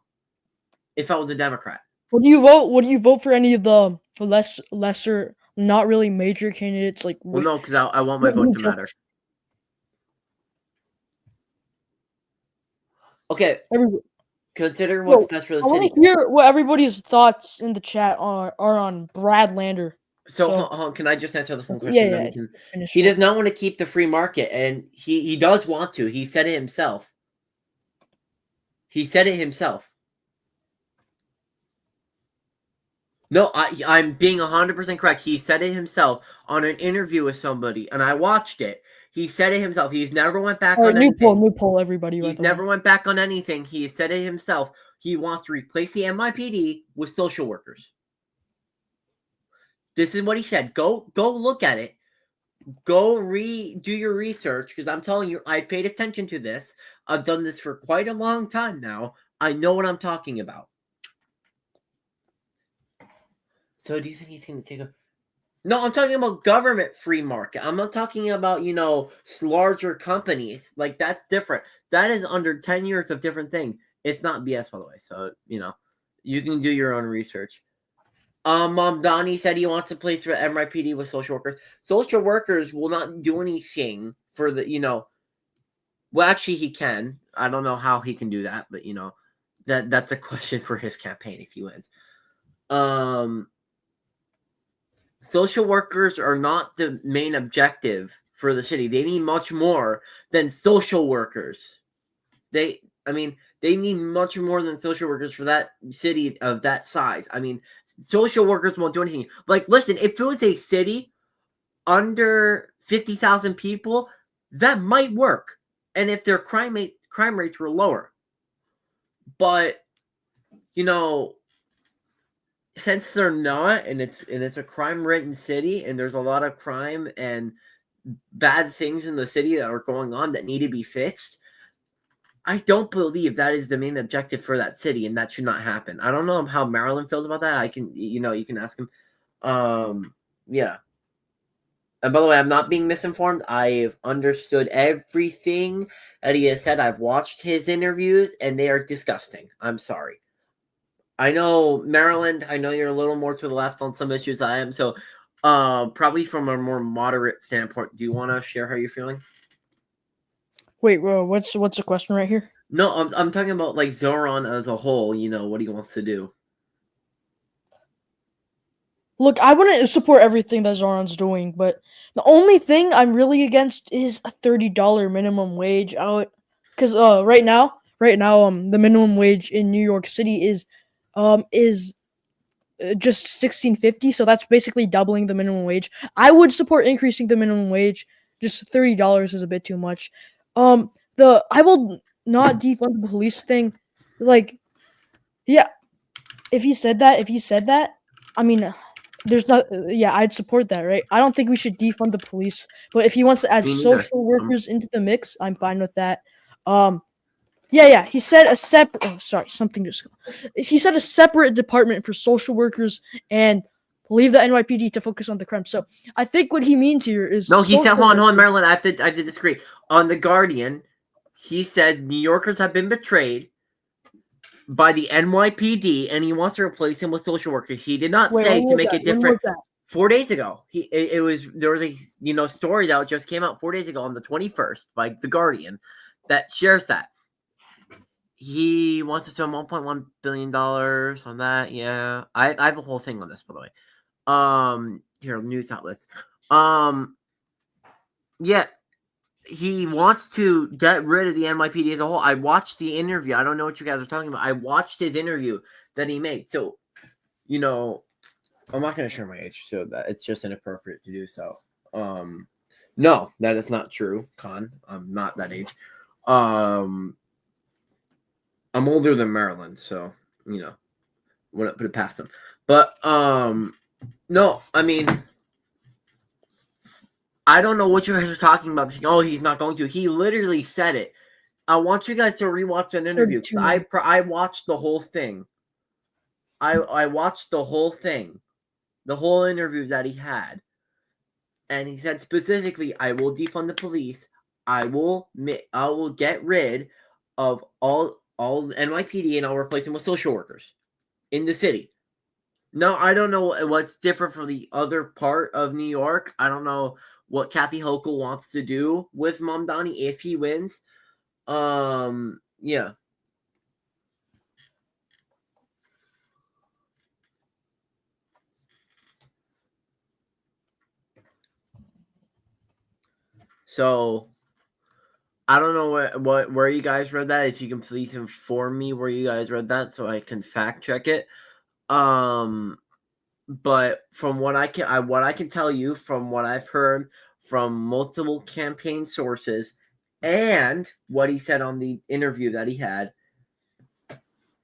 if I was a Democrat. Would you vote? Would you vote for any of the lesser not really major candidates like. Well, no, because I want my vote to matter. Okay, Everybody, consider what's best for the I want city. to hear what everybody's thoughts in the chat are on Brad Lander. So, can I just answer the one Yeah, question? Then yeah. we can. Finish He up. does not want to keep the free market, and he does want to. He said it himself. He said it himself. No, I'm being 100% correct. He said it himself on an interview with somebody, and I watched it. He said it himself. He's never went back on anything. New poll, everybody. He's never went back on anything. He said it himself. He wants to replace the NYPD with social workers. This is what he said. Go look at it. Go do your research, because I'm telling you, I paid attention to this. I've done this for quite a long time now. I know what I'm talking about. So do you think he's going to take a... No, I'm talking about government free market. I'm not talking about, larger companies. Like, that's different. That is under 10 years of different thing. It's not BS, by the way. So, you can do your own research. Mamdani said he wants to place for NYPD with social workers. Social workers will not do anything for the, well, actually he can. I don't know how he can do that, but that's a question for his campaign if he wins. Social workers are not the main objective for the city. They need much more than social workers. They need much more than social workers for that city of that size. I mean, social workers won't do anything. Like, listen, if it was a city under 50,000 people, that might work. And if their crime rates were lower. But, since they're not, and it's a crime-ridden city, and there's a lot of crime and bad things in the city that are going on that need to be fixed, I don't believe that is the main objective for that city, and that should not happen. I don't know how Maryland feels about that. You can ask him. Yeah. And by the way, I'm not being misinformed. I've understood everything that he has said. I've watched his interviews, and they are disgusting. I'm sorry. I know, Maryland, I know you're a little more to the left on some issues than I am. So, probably from a more moderate standpoint, do you want to share how you're feeling? Wait, what's the question right here? No, I'm talking about like Zoran as a whole. What he wants to do. Look, I want to support everything that Zoran's doing, but the only thing I'm really against is a $30 minimum wage out. Because right now, the minimum wage in New York City is just $16.50, so that's basically doubling the minimum wage. I would support increasing the minimum wage. Just $30 is a bit too much. I will not defund the police thing. Like, yeah, if he said that, I mean, there's not. Yeah, I'd support that, right? I don't think we should defund the police, but if he wants to add Me neither. social workers into the mix, I'm fine with that. Yeah. He said a separate. Oh, sorry, something just. He said a separate department for social workers and leave the NYPD to focus on the crime. So I think what he means here is No, he said, hold on, workers- Maryland. I have to disagree. On The Guardian, he said New Yorkers have been betrayed by the NYPD, and he wants to replace him with social workers. He did not Wait, say when to was make that? it different. When was that? 4 days ago, there was a story that just came out 4 days ago on the 21st by The Guardian that shares that he wants to spend $1.1 billion on that. Yeah, I have a whole thing on this, by the way. Here, news outlets. Yeah, he wants to get rid of the NYPD as a whole. I watched the interview. I don't know what you guys are talking about. I watched his interview that he made. So, I'm not going to share my age, so that it's just inappropriate to do so. No, that is not true, Con. I'm not that age. I'm older than Maryland, so wouldn't put it past him. But no, I mean, I don't know what you guys are talking about. Oh, he's not going to. He literally said it. I want you guys to rewatch an interview because I watched the whole thing. I watched the whole thing. The whole interview that he had, and he said specifically, "I will defund the police. I will get rid of all NYPD, and I'll replace them with social workers in the city." No, I don't know what's different from the other part of New York. I don't know what Kathy Hochul wants to do with Mamdani if he wins. Yeah. So I don't know where you guys read that. If you can please inform me where you guys read that so I can fact check it. But from what I can tell you from what I've heard from multiple campaign sources and what he said on the interview that he had,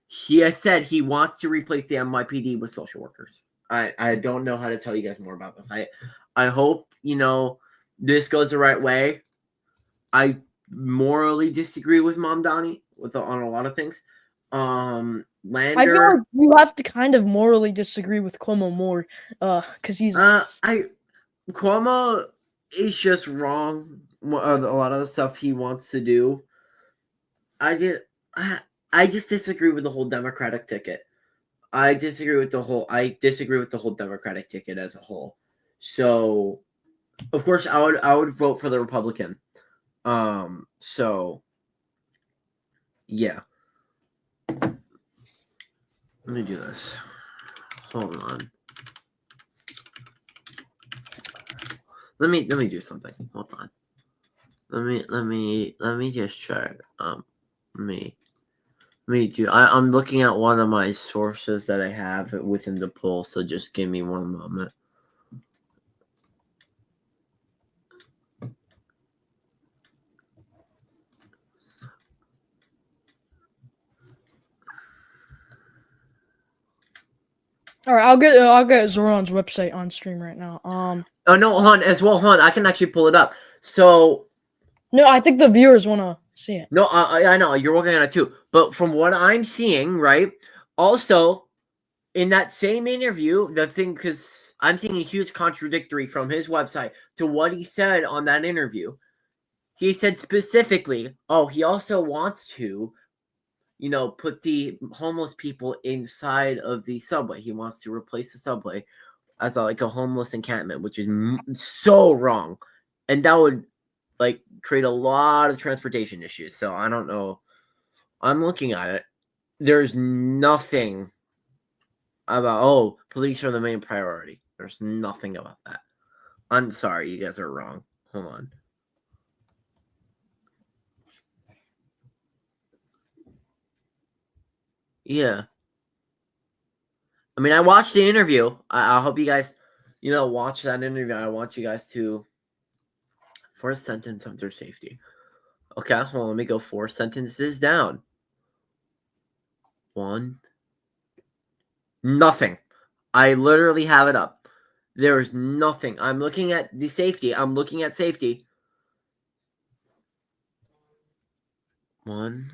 he has said he wants to replace the NYPD with social workers. I don't know how to tell you guys more about this. I hope this goes the right way. I morally disagree with Mamdani on a lot of things. I feel Lander. like you have to kind of morally disagree with Cuomo more, because he's. Cuomo is just wrong. A lot of the stuff he wants to do. I just disagree with the whole Democratic ticket. I disagree with the whole Democratic ticket as a whole. So, of course, I would vote for the Republican. So yeah. Let me do this. Hold on. Let me do something. Hold on. Let me just check. Me too. I'm looking at one of my sources that I have within the poll, so just give me one moment. All right, I'll get Zoran's website on stream right now. Oh no, hon, as well, hon. I can actually pull it up. So no, I think the viewers want to see it. no, I know you're working on it too. But from what I'm seeing, right? Also, in that same interview, the thing, because I'm seeing a huge contradictory from his website to what he said on that interview. He said specifically, oh, he also wants to, put the homeless people inside of the subway. He wants to replace the subway as like a homeless encampment, which is so wrong, and that would create a lot of transportation issues. So I don't know. I'm looking at it. There's nothing about police are the main priority. There's nothing about that. I'm sorry, you guys are wrong. Hold on. Yeah. I mean, I watched the interview. I hope you guys, watch that interview. I want you guys to first sentence of their safety. Okay, hold on, let me go 4 sentences down. 1. Nothing. I literally have it up. There is nothing. I'm looking at the safety. I'm looking at safety. 1.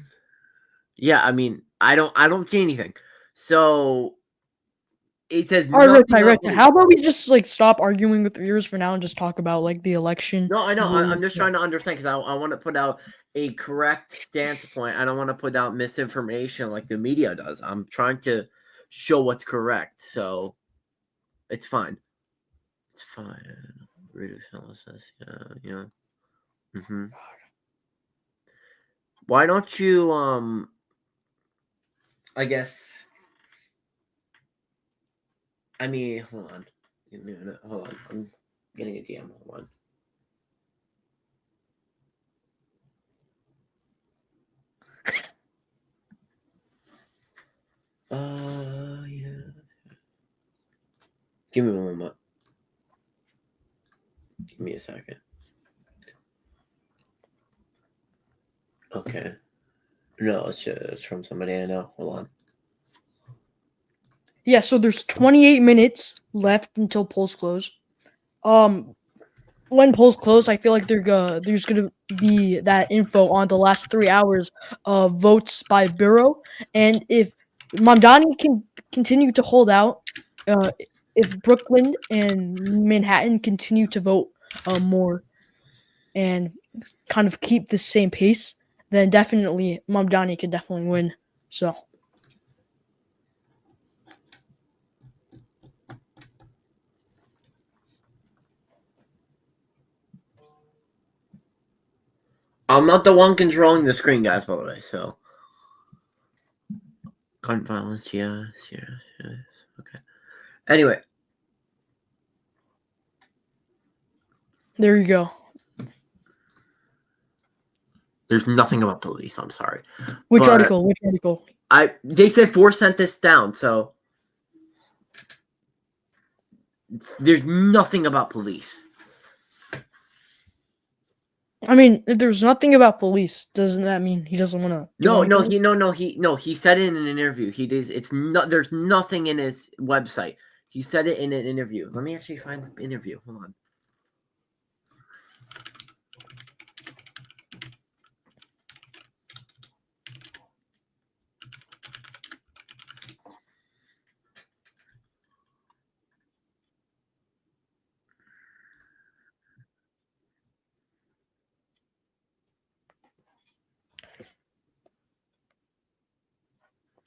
Yeah, I mean, I don't see anything. So it says All right, nothing right. about How about we just stop arguing with the viewers for now and just talk about the election? No, I know. I'm just trying to understand because I want to put out a correct stance point. I don't want to put out misinformation like the media does. I'm trying to show what's correct. So it's fine. It's fine. Reduce analysis. Yeah. Mm-hmm. Why don't you I guess hold on. Give me a minute. Hold on. I'm getting a DM. Hold on. Yeah. Give me one moment. Give me a second. Okay. No, it's from somebody I know. Hold on. Yeah, so there's 28 minutes left until polls close. When polls close, I feel like there's gonna be that info on the last 3 hours of votes by bureau, and if Mamdani can continue to hold out, if Brooklyn and Manhattan continue to vote more and kind of keep the same pace, then definitely Mamdani could definitely win. So I'm not the one controlling the screen, guys, by the way, so. Gun violence, yes. Okay. Anyway. There you go. There's nothing about police, I'm sorry. Which But article? Which article? They said 4 sent this down, so. There's nothing about police. I mean, if there's nothing about police, doesn't that mean he doesn't want to? He said it in an interview. There's nothing in his website. He said it in an interview. Let me actually find the interview. Hold on.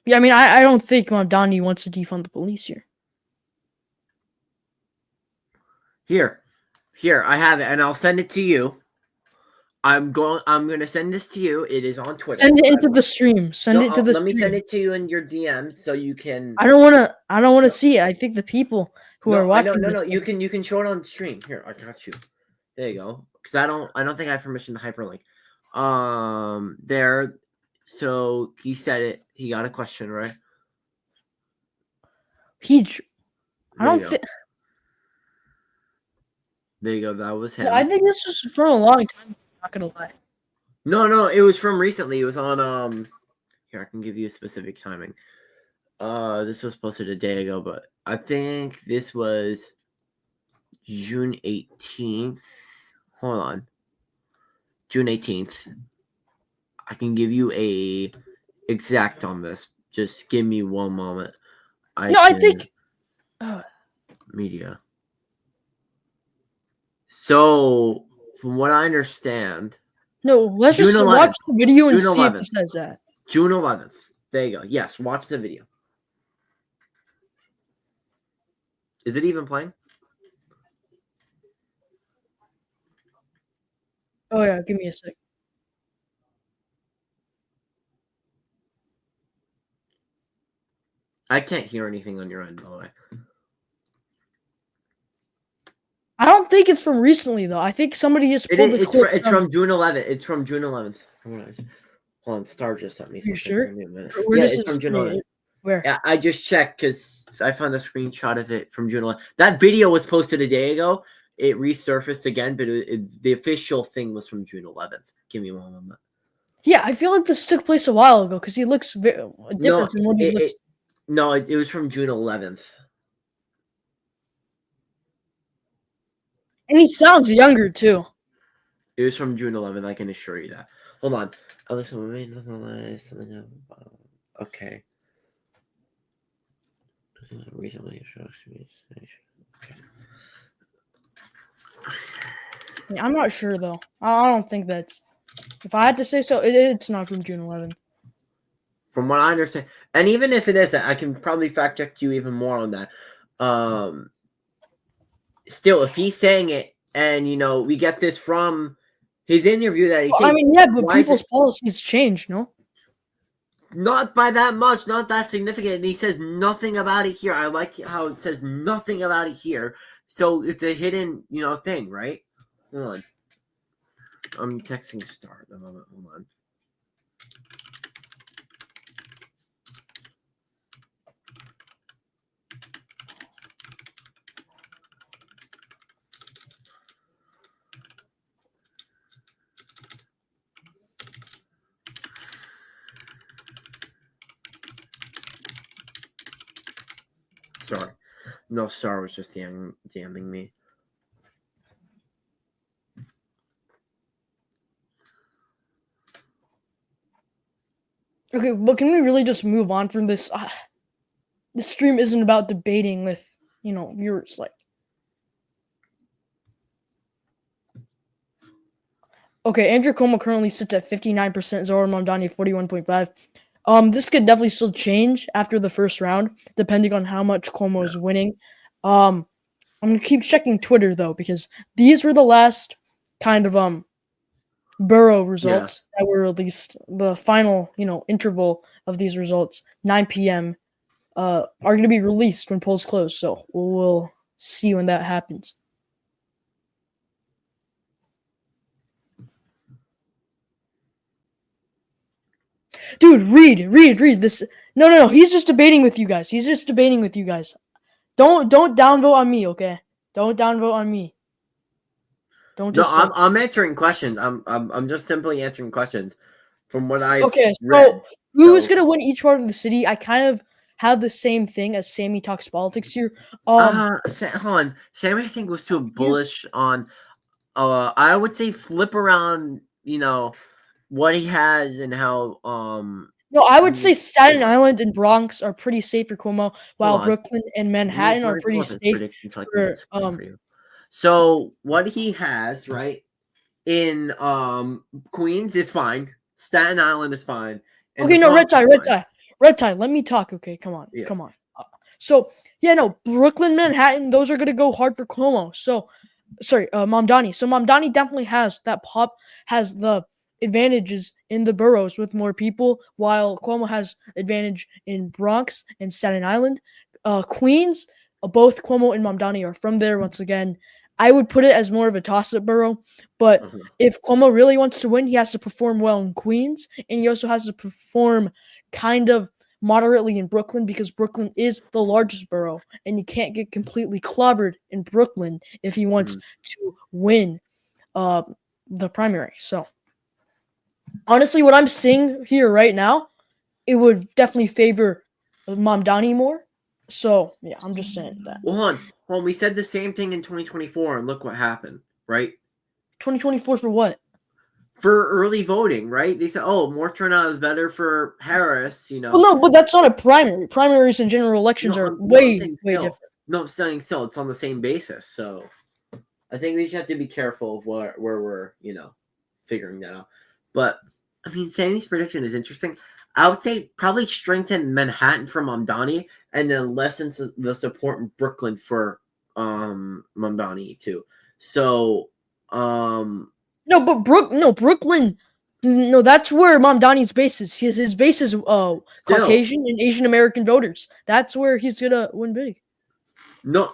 Yeah, I mean, I don't think Mamdani wants to defund the police here. Here, I have it, and I'll send it to you. I'm gonna send this to you. It is on Twitter. Send it into the stream. Let me send it to you in your DM so you can. I don't want to see it. I think the people who are watching. No. You can show it on the stream. Here, I got you. There you go. Because I don't think I have permission to hyperlink. There. So he said it. He got a question right. I don't think. There you go. That was him. I think this was for a long time. I'm not gonna lie. No. It was from recently. It was on Here, I can give you a specific timing. This was posted a day ago, but I think this was June 18th. Hold on. June 18th. I can give you a exact on this. Just give me one moment. I think media. So, from what I understand, no. Let's just watch the video and see if it says that. June 11th. There you go. Yes, watch the video. Is it even playing? Oh yeah, give me a sec. I can't hear anything on your end, by the way. I don't think it's from recently though. I think somebody just pulled the clip. It's from June 11th. It's from June 11th. Hold on, Star just sent me something. You sure? Yeah, it's from June 11th. Where? Yeah, I just checked because I found a screenshot of it from June 11th. That video was posted a day ago. It resurfaced again, but the official thing was from June 11th. Give me one moment. Yeah, I feel like this took place a while ago because he looks different from what he looks. No, it was from June 11th. And he sounds younger too. It was from June 11th. I can assure you that. Hold on. Okay. Recently, okay. Yeah, I'm not sure though. I don't think that's. If I had to say so, it's not from June 11th. From what I understand, and even if it isn't, I can probably fact check you even more on that. Still, if he's saying it, and we get this from his interview that he. Well, I mean, yeah, but people's policies change, no? Not by that much, not that significant. And he says nothing about it here. I like how it says nothing about it here. So it's a hidden, thing, right? Hold on. I'm texting Star at the moment. Hold on. Sorry. No, Star was just DMing me. Okay, but can we really just move on from this? This stream isn't about debating with, viewers. Like, okay, Andrew Cuomo currently sits at 59%, Zohar Mamdani 41.5%. This could definitely still change after the first round, depending on how much Cuomo is winning. I'm gonna keep checking Twitter though, because these were the last kind of borough Yeah. results that were released, the final, interval of these results, 9 p.m., are going to be released when polls close. So we'll see when that happens. Dude, read this. No. He's just debating with you guys. Don't downvote on me, okay? Don't downvote on me. Don't No, just say. I'm answering questions. I'm just simply answering questions from what I've Okay, read. so who's gonna win each part of the city? I kind of have the same thing as Sammy talks politics here. Hold on. Sam, I think was too bullish on. I would say flip around. What he has and how. No, I would say Staten Hold on. Island and Bronx are pretty safe for Cuomo, while Hold on. Brooklyn and Let Manhattan are me pretty pull up his safe predictions so I can get for this for you. So what he has right in Queens is fine. Staten Island is fine. And Okay, the no, Bronx is fine. red tie. Let me talk. Okay, come on. Yeah. So yeah, no, Brooklyn, Manhattan, those are gonna go hard for Cuomo. So, sorry, Mamdani. So Mamdani definitely has the advantages in the boroughs with more people, while Cuomo has advantage in Bronx and Staten Island. Queens, both Cuomo and Mamdani are from there. Once again, I would put it as more of a toss-up borough, but Uh-huh. if Cuomo really wants to win, he has to perform well in Queens, and he also has to perform kind of moderately in Brooklyn because Brooklyn is the largest borough, and you can't get completely clobbered in Brooklyn if he wants to win uh, the primary. So, honestly, what I'm seeing here right now, it would definitely favor Mamdani more. So, yeah, I'm just saying that. Well, hold on. We said the same thing in 2024, and look what happened, right? 2024 for what? For early voting, right? They said, "Oh, more turnout is better for Harris." Well, no, but that's not a primary. Primaries and general elections are I'm way, saying way still. different. No, I'm saying still. It's on the same basis, so I think we just have to be careful of where we're, figuring that out. But I mean, Sammy's prediction is interesting. I would say probably strengthen Manhattan for Mamdani, and then lessen the support in Brooklyn for Mamdani too. So No, but Brooklyn. No, that's where Mamdani's base is. His base is still Caucasian and Asian American voters. That's where he's gonna win big. no,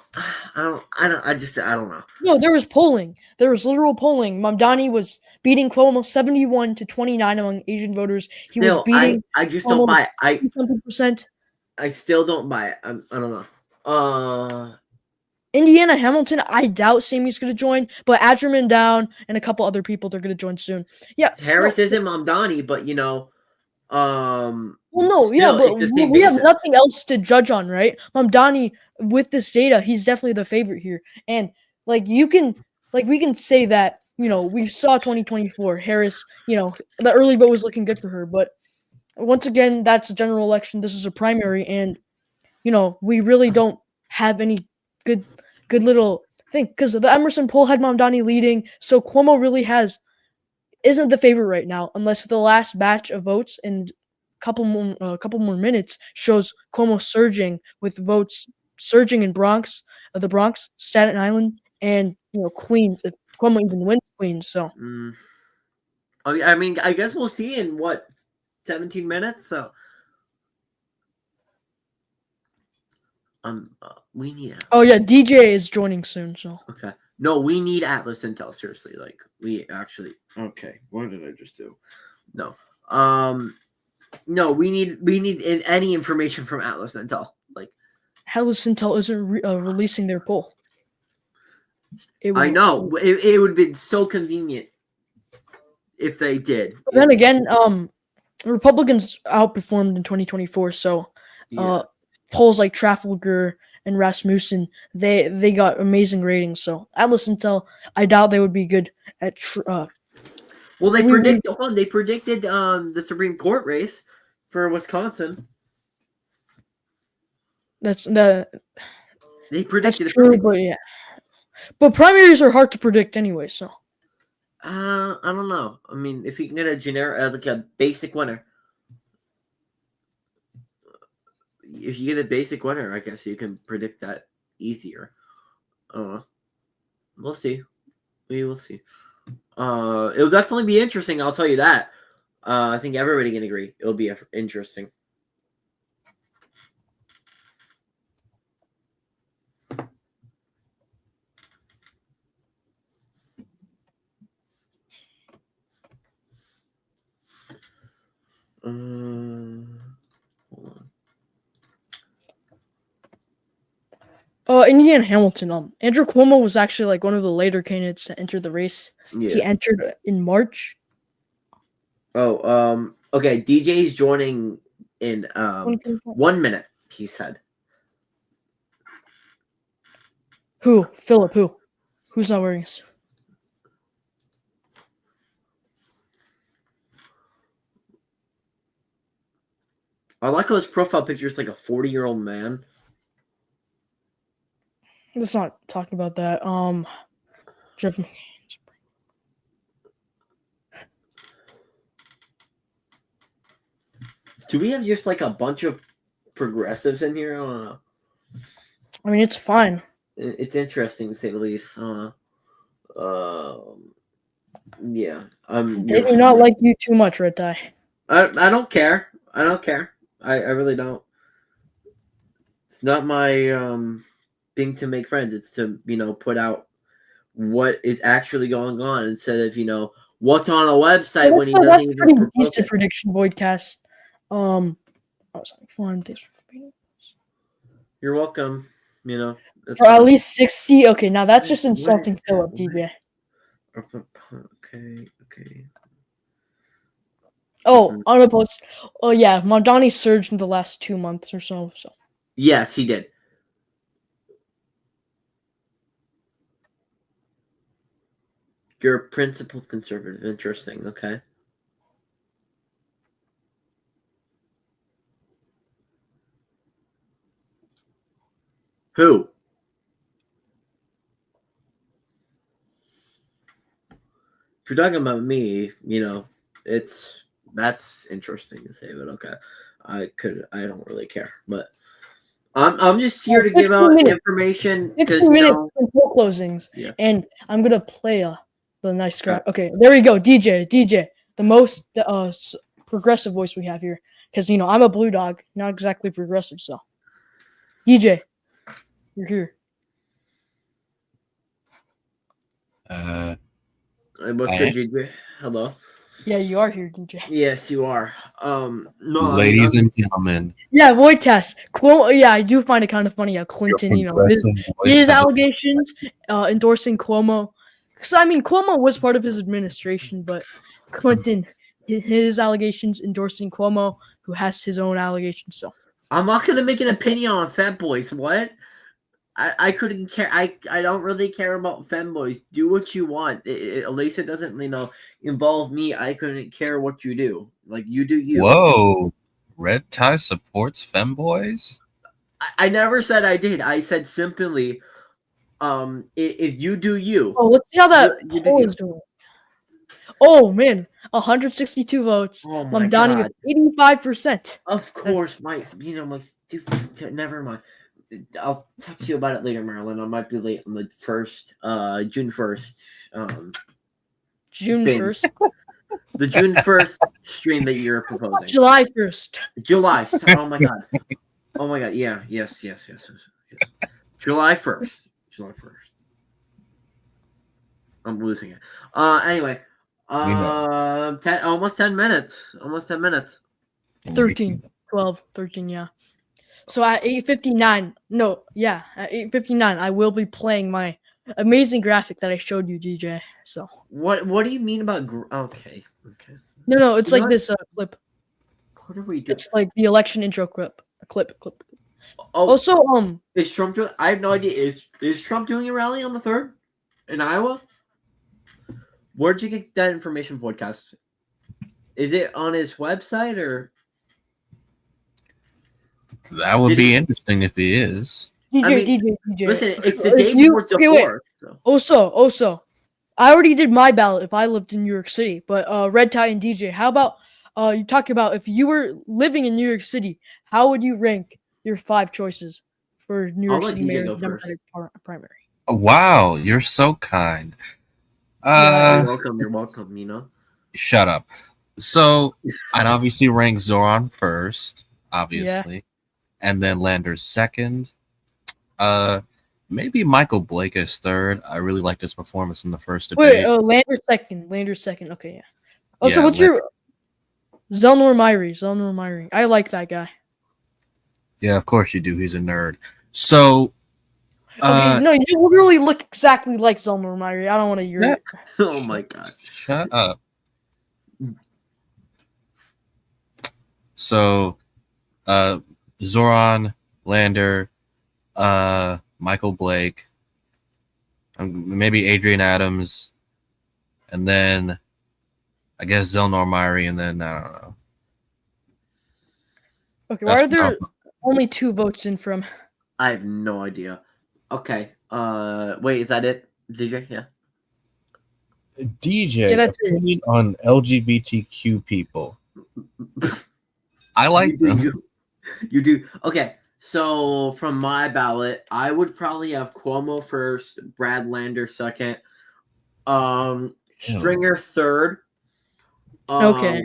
I don't know. No, there was polling. There was literal polling. Mamdani was beating Cuomo 71-29 among Asian voters. He was Still, I beating just don't Cuomo buy it. 60 something percent. I still don't buy it. I don't know. Indiana Hamilton, I doubt Sammy's gonna join, but Adgerman Down and a couple other people they're gonna join soon. Yeah, no, Harris isn't Mamdani, but well, no, yeah, still but it's the same we have basis. nothing else to judge on, right? Mamdani, with this data, he's definitely the favorite here, and we can say that we saw 2024 Harris, the early vote was looking good for her, but once again, that's a general election. This is a primary, and we really don't have any good little thing because the Emerson poll had Mamdani leading, so Cuomo really isn't the favorite right now, unless the last batch of votes in couple more minutes shows Cuomo surging with votes surging in the Bronx, Staten Island, and Queens. If Cuomo even wins Queens, so Mm. I mean, I guess we'll see in what 17 minutes. So, we need. oh yeah, DJ is joining soon. So Okay, no, we need Atlas Intel. Seriously, like we actually. Okay, what did I just do? No, no, we need any information from Atlas Intel. Like Atlas Intel isn't releasing their poll. I know it would have been so convenient if they did. But then again, Republicans outperformed in 2024, so Yeah. polls like Trafalgar and Rasmussen, they got amazing ratings. So Atlas Intel, I doubt they would be good at. Well, they we predicted the Supreme Court race for Wisconsin. that's They predicted that's true, but yeah, but primaries are hard to predict anyway. So I don't know. I mean, if you can get a generic, like a basic winner, if you get a basic winner, I guess you can predict that easier. We'll see. We will see. It'll definitely be interesting. I'll tell you that. I think everybody can agree. It'll be interesting. Hold on. Indiana Hamilton. Andrew Cuomo was actually like one of the later candidates to enter the race. Yeah. He entered in March. Oh, okay. DJ's joining in 1 minute, he said. Who? Philip, who? Who's not wearing a suit? I like how his profile picture is like a 40-year-old man. Let's not talk about that. Jeff. Do we have just like a bunch of progressives in here? I don't know. I mean, it's fine. It's interesting to say the least. Yeah. They do not like you too much, Red Tie. I don't care. I don't care. I really don't. It's not my thing to make friends. It's to put out what is actually going on instead of what's on a website when he doesn't that's even pretty propose decent it. prediction, Voidcast. I was having fun. Thanks for being. You're welcome. That's For at fine. least 60. Okay, now that's just What insulting is Philip, that? DJ. Okay. Oh, unopposed. Oh yeah, Mamdani surged in the last 2 months or so. Yes, he did. You're a principled conservative. Interesting. Okay. Who? If you're talking about me, that's interesting to say, but okay. I don't really care, but I'm just here to give out information because 15 minutes until closings. Yeah. And I'm gonna play the nice graph. Okay, there we go. DJ, the most progressive voice we have here, because I'm a blue dog, not exactly progressive. So, DJ, you're here. What's good, DJ? Hello. Yeah, you are here, DJ. Yes, you are. No, Ladies and gentlemen. Yeah, Voidcast. Cuomo. Yeah, I do find it kind of funny how Clinton, his allegations endorsing Cuomo. Because I mean, Cuomo was part of his administration, but Clinton, his allegations endorsing Cuomo, who has his own allegations. So I'm not gonna make an opinion on femboys. What? I couldn't care. I don't really care about femboys. Do what you want. At least it doesn't involve me. I couldn't care what you do. Like you do you. Whoa, Red Tie supports femboys? I never said I did. I said simply, if you do you. Oh, let's see how that poll is doing. Oh man, 162 votes. Oh my Mamdani God. with 85%. Of course, my stupid. Never mind. I'll text you about it later, Marilyn. I might be late on the June 1st. June 1st. The June 1st stream that you're proposing. July 1st. July. Oh my God. Oh my God. Yeah. Yes. July 1st. July 1st. I'm losing it. Anyway. Almost 10 minutes. Almost 10 minutes. 13, 12, 13, yeah. So at 8:59, at 8:59, I will be playing my amazing graphic that I showed you, DJ. So what do you mean about okay? No, it's like this clip. What are we doing? It's like the election intro clip. Oh, also, is Trump doing? I have no idea. Is Trump doing a rally on the 3rd in Iowa? Where'd you get that information, podcast? Is it on his website or? That would be interesting if he is. DJ. Listen, it's the day before the 4th. So. Also, I already did my ballot if I lived in New York City, but Red Tie and DJ, how about you talk about if you were living in New York City, how would you rank your 5 choices for New York City Mayoral Primary? Wow, you're so kind. Uh, You're welcome. You're welcome. You know. shut up. So I'd obviously rank Zoran first, Yeah. obviously, and then Lander second. Uh, maybe Michael Blake is third. I really liked his performance in the first Wait, debate. Lander's second. Lander's second. Okay, yeah. Oh, so Yeah, what's your Zelnor Myri? Zelnor Myri. I like that guy. yeah, of course you do. He's a nerd. So, Okay, no, you literally look exactly like Zelnor Myri. I don't want to hear Yeah. it. Oh my god. shut up. So, Zoran, Lander, Michael Blake, maybe Adrian Adams, and then I guess Zelnor Myri, and then I don't know. Okay, why are That's there only 2 votes in from? I have no idea. Okay. Wait, is that it, DJ? Yeah. DJ Yeah, that's it. opinion on LGBTQ people. I like them. You do. Okay. So from my ballot, I would probably have Cuomo first, Brad Lander second, Stringer third, Okay.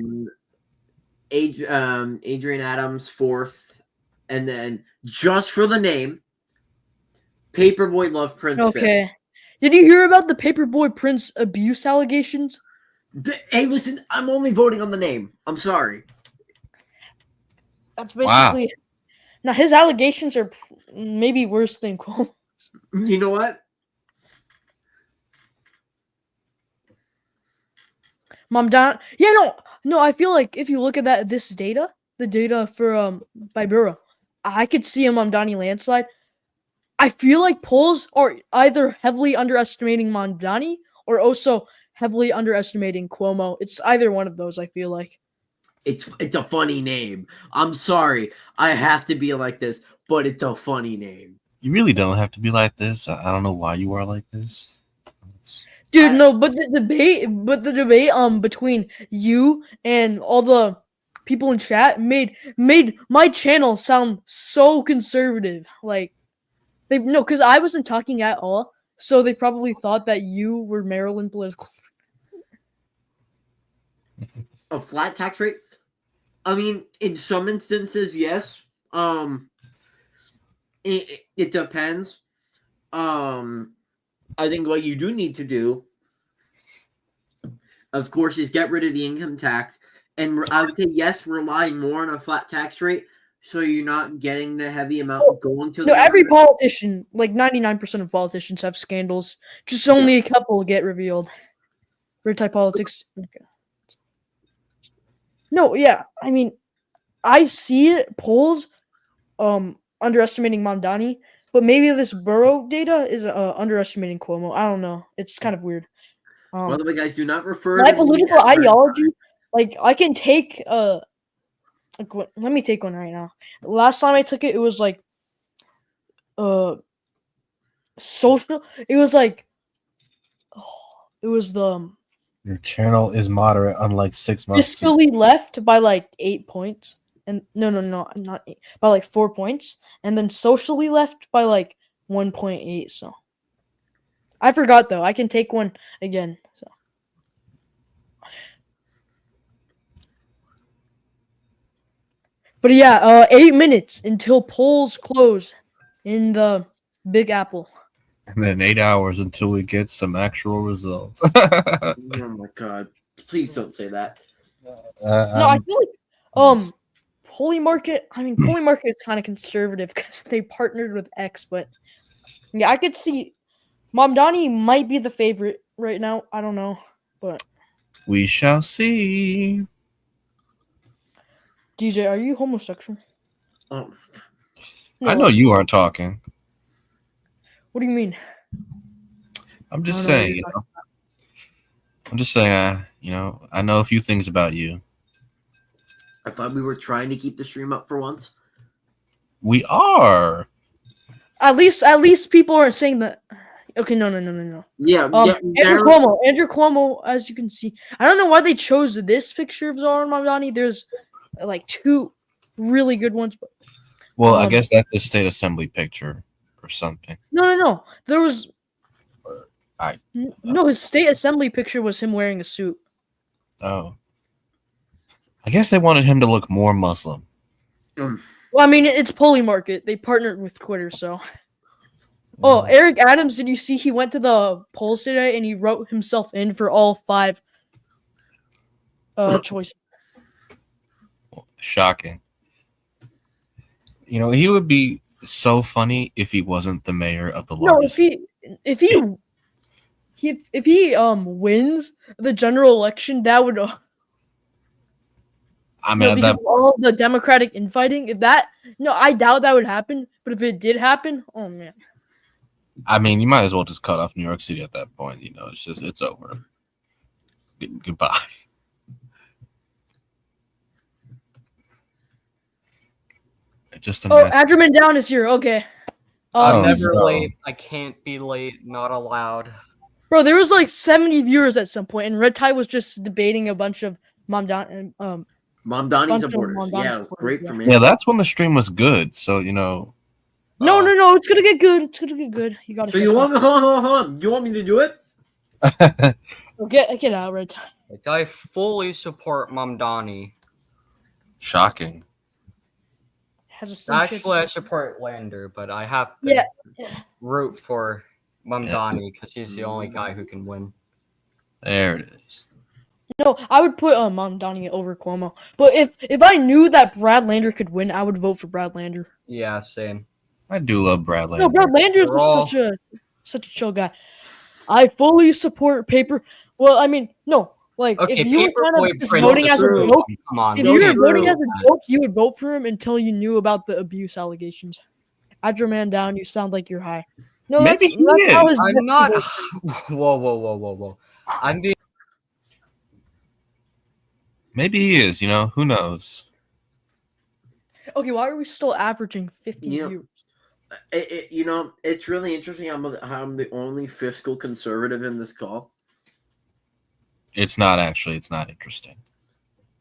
Adrian Adams fourth, and then just for the name, Paperboy Love Prince fifth. Okay. Did you hear about the Paperboy Prince abuse allegations? Hey, listen, I'm only voting on the name. I'm sorry. That's basically. Now his allegations are maybe worse than Cuomo. You know what? Mamdani. Yeah, no. I feel like if you look at this data, the data for by borough, I could see a Mamdani landslide. I feel like polls are either heavily underestimating Mamdani or also heavily underestimating Cuomo. It's either one of those. I feel like. It's a funny name. I'm sorry. I have to be like this, but it's a funny name. You really don't have to be like this. I don't know why you are like this. Dude, no, but the debate between you and all the people in chat made my channel sound so conservative. Like they no, because I wasn't talking at all, so they probably thought that you were Maryland political. A flat tax rate? I mean, in some instances, yes. It depends. I think what you do need to do, of course, is get rid of the income tax, and I would say yes, rely more on a flat tax rate, so you're not getting the heavy amount going to. No, every politician, like 99% of politicians, have scandals. Just only a couple get revealed. Red tie politics. Okay. No, yeah, I mean, I see it polls underestimating Mamdani, but maybe this borough data is underestimating Cuomo. I don't know. It's kind of weird. By the way, guys, do not refer My to me political as ideology, like I can take let me take one right now. Last time I took it, it was like social. It was like it was the Your channel is moderate, unlike 6 months ago. fiscally left by like 8 points, and no, not 8, by like 4 points, and then socially left by like 1.8. So I forgot though. I can take one again. So. But yeah, 8 minutes until polls close in the Big Apple. And then 8 hours until we get some actual results. Oh my god! Please don't say that. No, I feel like Holy Market. I mean, Holy Market is kind of conservative because they partnered with X. But yeah, I could see Mamdani might be the favorite right now. I don't know, but we shall see. DJ, are you homosexual? Oh. No, I know you aren't talking. What do you mean? I'm just saying, you know. I'm just saying, you know, I know a few things about you. I thought we were trying to keep the stream up for once. We are. At least people aren't saying that. Okay, no. Yeah, Andrew Cuomo, as you can see, I don't know why they chose this picture of Zoran Mamdani. There's like 2 really good ones. But, well, I guess that's the state assembly picture or something. No. There was. No, his state assembly picture was him wearing a suit. Oh. I guess they wanted him to look more Muslim. Well, I mean, it's Poly Market. They partnered with Twitter, so. Oh, Eric Adams, did you see he went to the polls today and he wrote himself in for all 5 choices? Shocking. You know, he would be so funny if he wasn't the mayor of the No, largest. if he wins the general election, that would I mean, because of all the Democratic infighting. I doubt that would happen. But if it did happen, oh man. you might as well just cut off New York City at that point. You know, it's over. Goodbye. Just a mess. Andrew Mamdani is here. Okay. Oh, I'm never no. late. I can't be late. Not allowed. Bro, there was like 70 viewers at some point, and Red Tie was just debating a bunch of Mamdani. Mamdani Bunch of supporters. Mamdani Yeah, it was supporters, great for yeah. me. Yeah, that's when the stream was good. So you know. No, it's gonna get good. It's gonna get good. You gotta. So you want me? Hold on. You want me to do it? Get out, Red Tie. Like, I fully support Mamdani. Shocking. Has a slim shit. Actually, I support Lander, but I have to Yeah. root for Mamdani because he's the only guy who can win. There it is. No, I would put Mamdani over Cuomo. But if I knew that Brad Lander could win, I would vote for Brad Lander. Yeah, same. I do love Bradley. No, Brad Lander We're all- is such a chill guy. I fully support paper. Well, I mean, no. Like, Okay, if you were kind Paperboy of just Prince voting is as a true. joke, Come on. if no, you were true. voting as a joke, you would vote for him until you knew about the abuse allegations. Add your man down. You sound like you're high. No, Maybe he that's how is. his I'm not. vote. Whoa. I'm being. Maybe he is. You know, who knows? Okay, why are we still averaging 50 Yeah. viewers? It's really interesting how I'm the only fiscal conservative in this call. It's not actually. It's not interesting.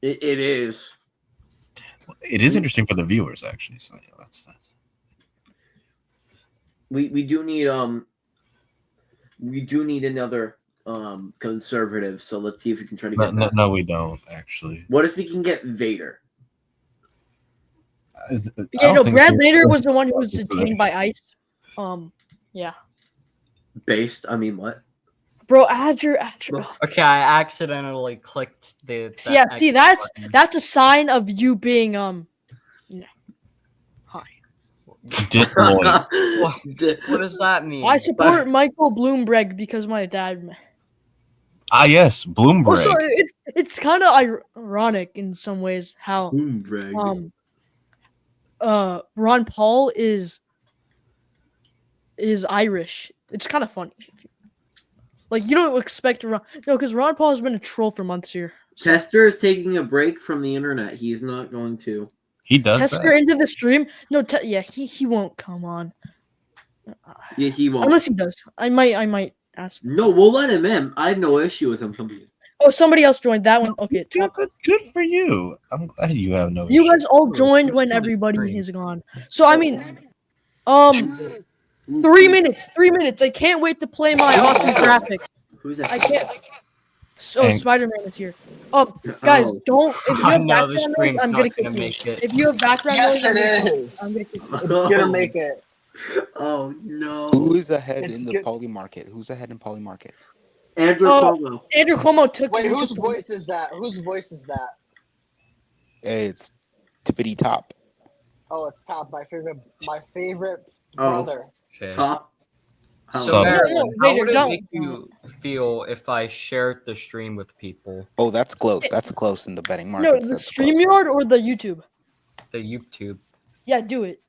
It is. It is interesting for the viewers, actually. So yeah, that's that. We do need another conservative. So let's see if we can try to get that. No, we don't actually. What if we can get Vader? Yeah, no, Brad Lander was the one who was detained by ICE. Yeah. Based? I mean, what? Bro, add your. Okay, I accidentally clicked the. Yeah, X see, button. that's a sign of you being high. Disloyal. What does that mean? I support Michael Bloomberg because my dad. Ah, yes, Bloomberg. Oh, sorry, it's kind of ironic in some ways how Ron Paul is Irish. It's kind of funny. Like, you don't expect because Ron Paul has been a troll for months here. Tester is taking a break from the internet. He's not going to. He does Tester that. into the stream. No, he won't come on. Yeah, he won't. Unless he does. I might ask. No, we'll let him in. I have no issue with him coming in. Oh, somebody else joined that one. Okay, Yeah, top. good for you. I'm glad you have no. You issue. guys all joined Let's when do this everybody stream. is gone. So I mean, 3 minutes. 3 minutes. I can't wait to play my awesome graphic. Who's that? I can't. So Hank. Spider-Man is here. Guys, Oh. don't. If you I have know the background noise, stream's I'm not gonna gonna kick you. make it. If you have background Yes, noise, it I'm is. gonna kick you. It's gonna make it. Oh no. Who is ahead It's in the good. Poly Market? Who's ahead in Poly Market? Andrew Oh. Cuomo. Andrew Cuomo took. Wait, he whose took the- voice is that? Whose voice is that? It's Tippity Top. Oh, it's Top, my favorite Oh. brother. Okay. Top. So, So- Marilyn, No, how Vader, would it don't. make you feel if I shared the stream with people? Oh, that's close. That's close in the betting No, market. the That's close. StreamYard or the YouTube. The YouTube. Yeah, do it.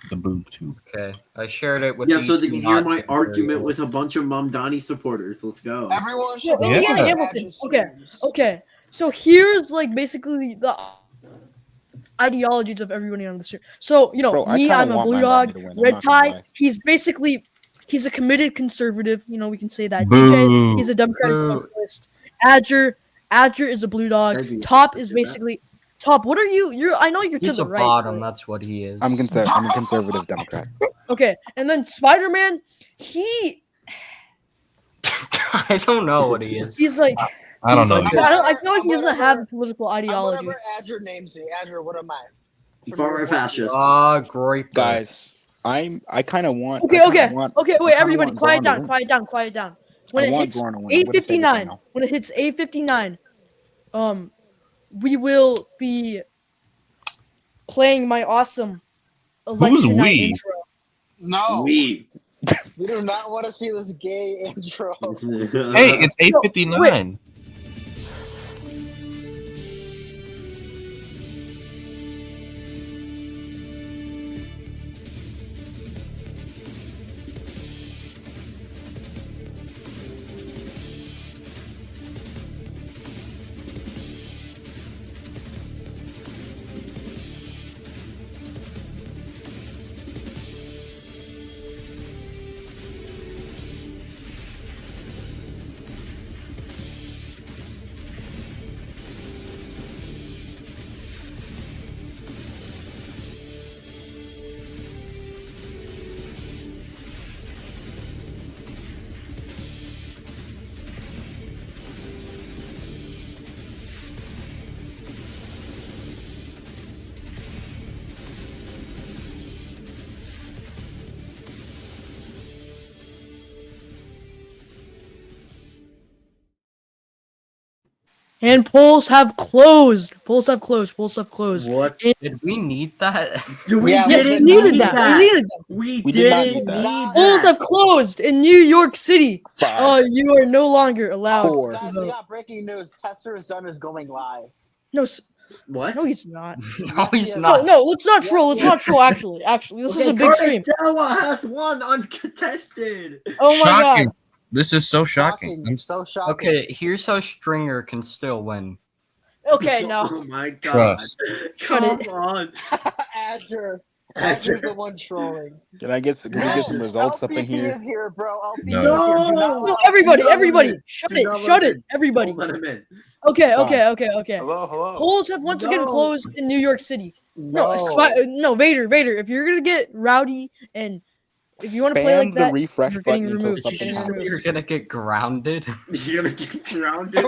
The boob tube. Okay, I shared it with. Yeah, the so they YouTube can hear not my superior. argument with a bunch of Mamdani supporters. Let's go. Everyone should Yeah, go Indiana to Hamilton. Badger's Okay, streams. Okay, so here's like basically the ideologies of everybody on the stream. So Bro, I me, kinda I'm a want blue my dog. Mamdani to win, I'm Red not gonna tie. lie. He's a committed conservative. We can say that. Boo. DJ, he's a Democratic Boo. socialist. Adger is a blue dog. Adger. Top is basically Top. What are you? I know you're He's to a the right. bottom. but- That's what he is. I'm a conservative Democrat. Okay, and then Spider-Man, he I don't know what he is. He's like, I don't know. I feel like he doesn't have a political ideology. Whatever Azure names me. Azure, what am I? Far right fascist. Great. Guys, I kind of want. Okay, I kinda okay, want- okay. I Wait, kinda everybody, want quiet Zorn to down, win. quiet down, quiet down. When I it want hits Zorn to win. I'm gonna say this right 8:59, now. when it hits 8:59, we will be playing my awesome election night we? intro. No. We. We do not want to see this gay intro. Hey, it's 8:59. And polls have closed. Polls have closed. Polls have closed. What? Did we need that? We Yeah, Yes, we we did needed not that. We needed that. We We did not didn't need that. need Polls that. have closed in New York City. 5, You are no longer allowed. 4. Guys, we got breaking news. Tester Zone is going live. No, What? no, he's not. No, he's No, not. No, let's not troll. Let's Yeah. not troll. Actually, this is a big stream. Tawa has won uncontested. Oh my Shocking. god. This is so shocking. I'm So shocking. Okay, here's how Stringer can still win. Okay, no. Oh my god. Trust. Shut Come it. on. Azure. Azure's the one trolling. Can we get some results up in LPP here? is here, bro. LPP No. is here. Do not No. No, allow- everybody, Do not everybody, let him in. shut Do it, not let shut him it, in. everybody. Don't let him in. Okay. Hello, hello. Polls have once again No. closed in New York City. No. No, Vader, if you're gonna get rowdy and if you want to play like Spam the that, refresh you're getting button until removed. Did you something just say happens. you're gonna get grounded? You're gonna get grounded.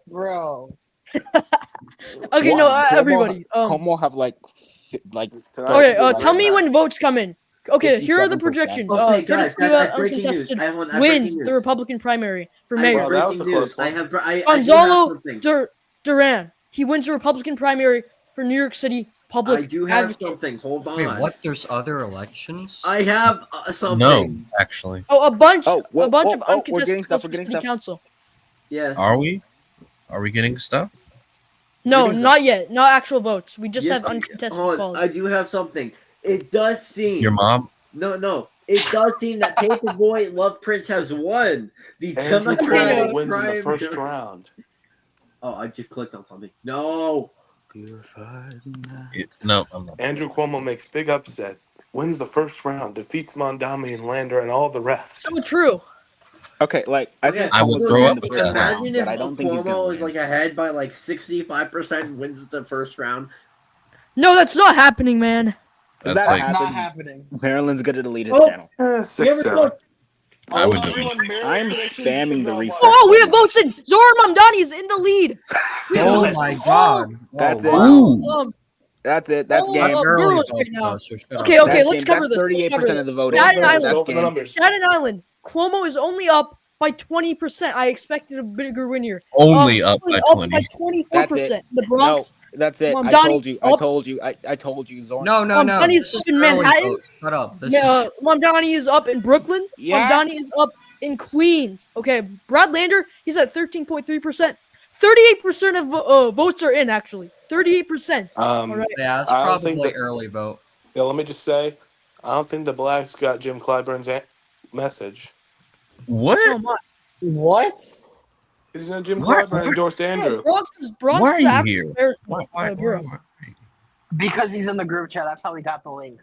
Bro. Okay, no, Cuomo- everybody. Cuomo have like Okay, Tonight- tell me when votes come in. Okay, here are the 57%. projections. Okay, Curtis guys, I Sua, have breaking news. uncontested, I have wins breaking the news. Republican primary for I mayor. have Wow, that was breaking a close news. one. I do have Gonzalo something. Duran, he wins the Republican primary for New York City public I do have advocate. something. Hold on. Wait, what? There's other elections? I have something. No, actually. Oh, a bunch Oh, whoa, of whoa, we're uncontested getting stuff, votes we're for getting city stuff. council. Yes. Are we? Are we getting stuff? No, Readings not yet. Not actual votes. We just Yes, have uncontested hold on. calls. I do have something. It does seem. Your mom? No. It does seem that Paperboy Love Prince has won the Andrew Democratic Cuomo wins in the first primary. round. Oh, I just clicked on something. No. No, I'm not. Andrew Cuomo makes big upset, wins the first round, defeats Mamdani and Lander and all the rest. So true. Okay, like I Okay, think I will Cuomo's throw gonna up win the with first that. round, Imagine if but I don't think he's gonna Cuomo win. is like ahead by like 65%, wins the first round. No, that's not happening, man. That's That like That's not happens. happening. Maryland's gonna delete his Oh. channel. You ever 6-7. thought- I would do Everyone, it. Maryland I'm predictions spamming is the on refresh. one. Oh, we have votes in. Zoran Mamdani is in the lead. We have Oh votes my in god. That's oh, it. wow. Ooh. That's it. That's all, game. I barely girls vote, right now. though, so shut Okay, up. okay, That's let's game. cover That's this. Let's 38% cover of this. the voting. Staten That's Island. Open the game. numbers. Staten Island. Cuomo is only up by 20%. I expected a bigger win here. Only up by Up 20. by 24%. The No, Bronx. that's it. I Mamdani told you. I up. told you. I told you. Zorn. No. Mamdani's This is up in early Manhattan. vote. Shut up. This is Mamdani is up in Brooklyn. Yeah. Mamdani is up in Queens. Okay, Brad Lander, he's at 13.3%. 38% of votes are in, actually. 38%. All right. yeah, it's I don't think probably that- early vote. Yeah, let me just say, I don't think the blacks got Jim Clyburn's message. What? Oh my. What? Isn't it Jim What? Clyburn endorsed Andrew? Bronx is Why are you after here? their- Why? borough. Because he's in the group chat. That's how we got the link.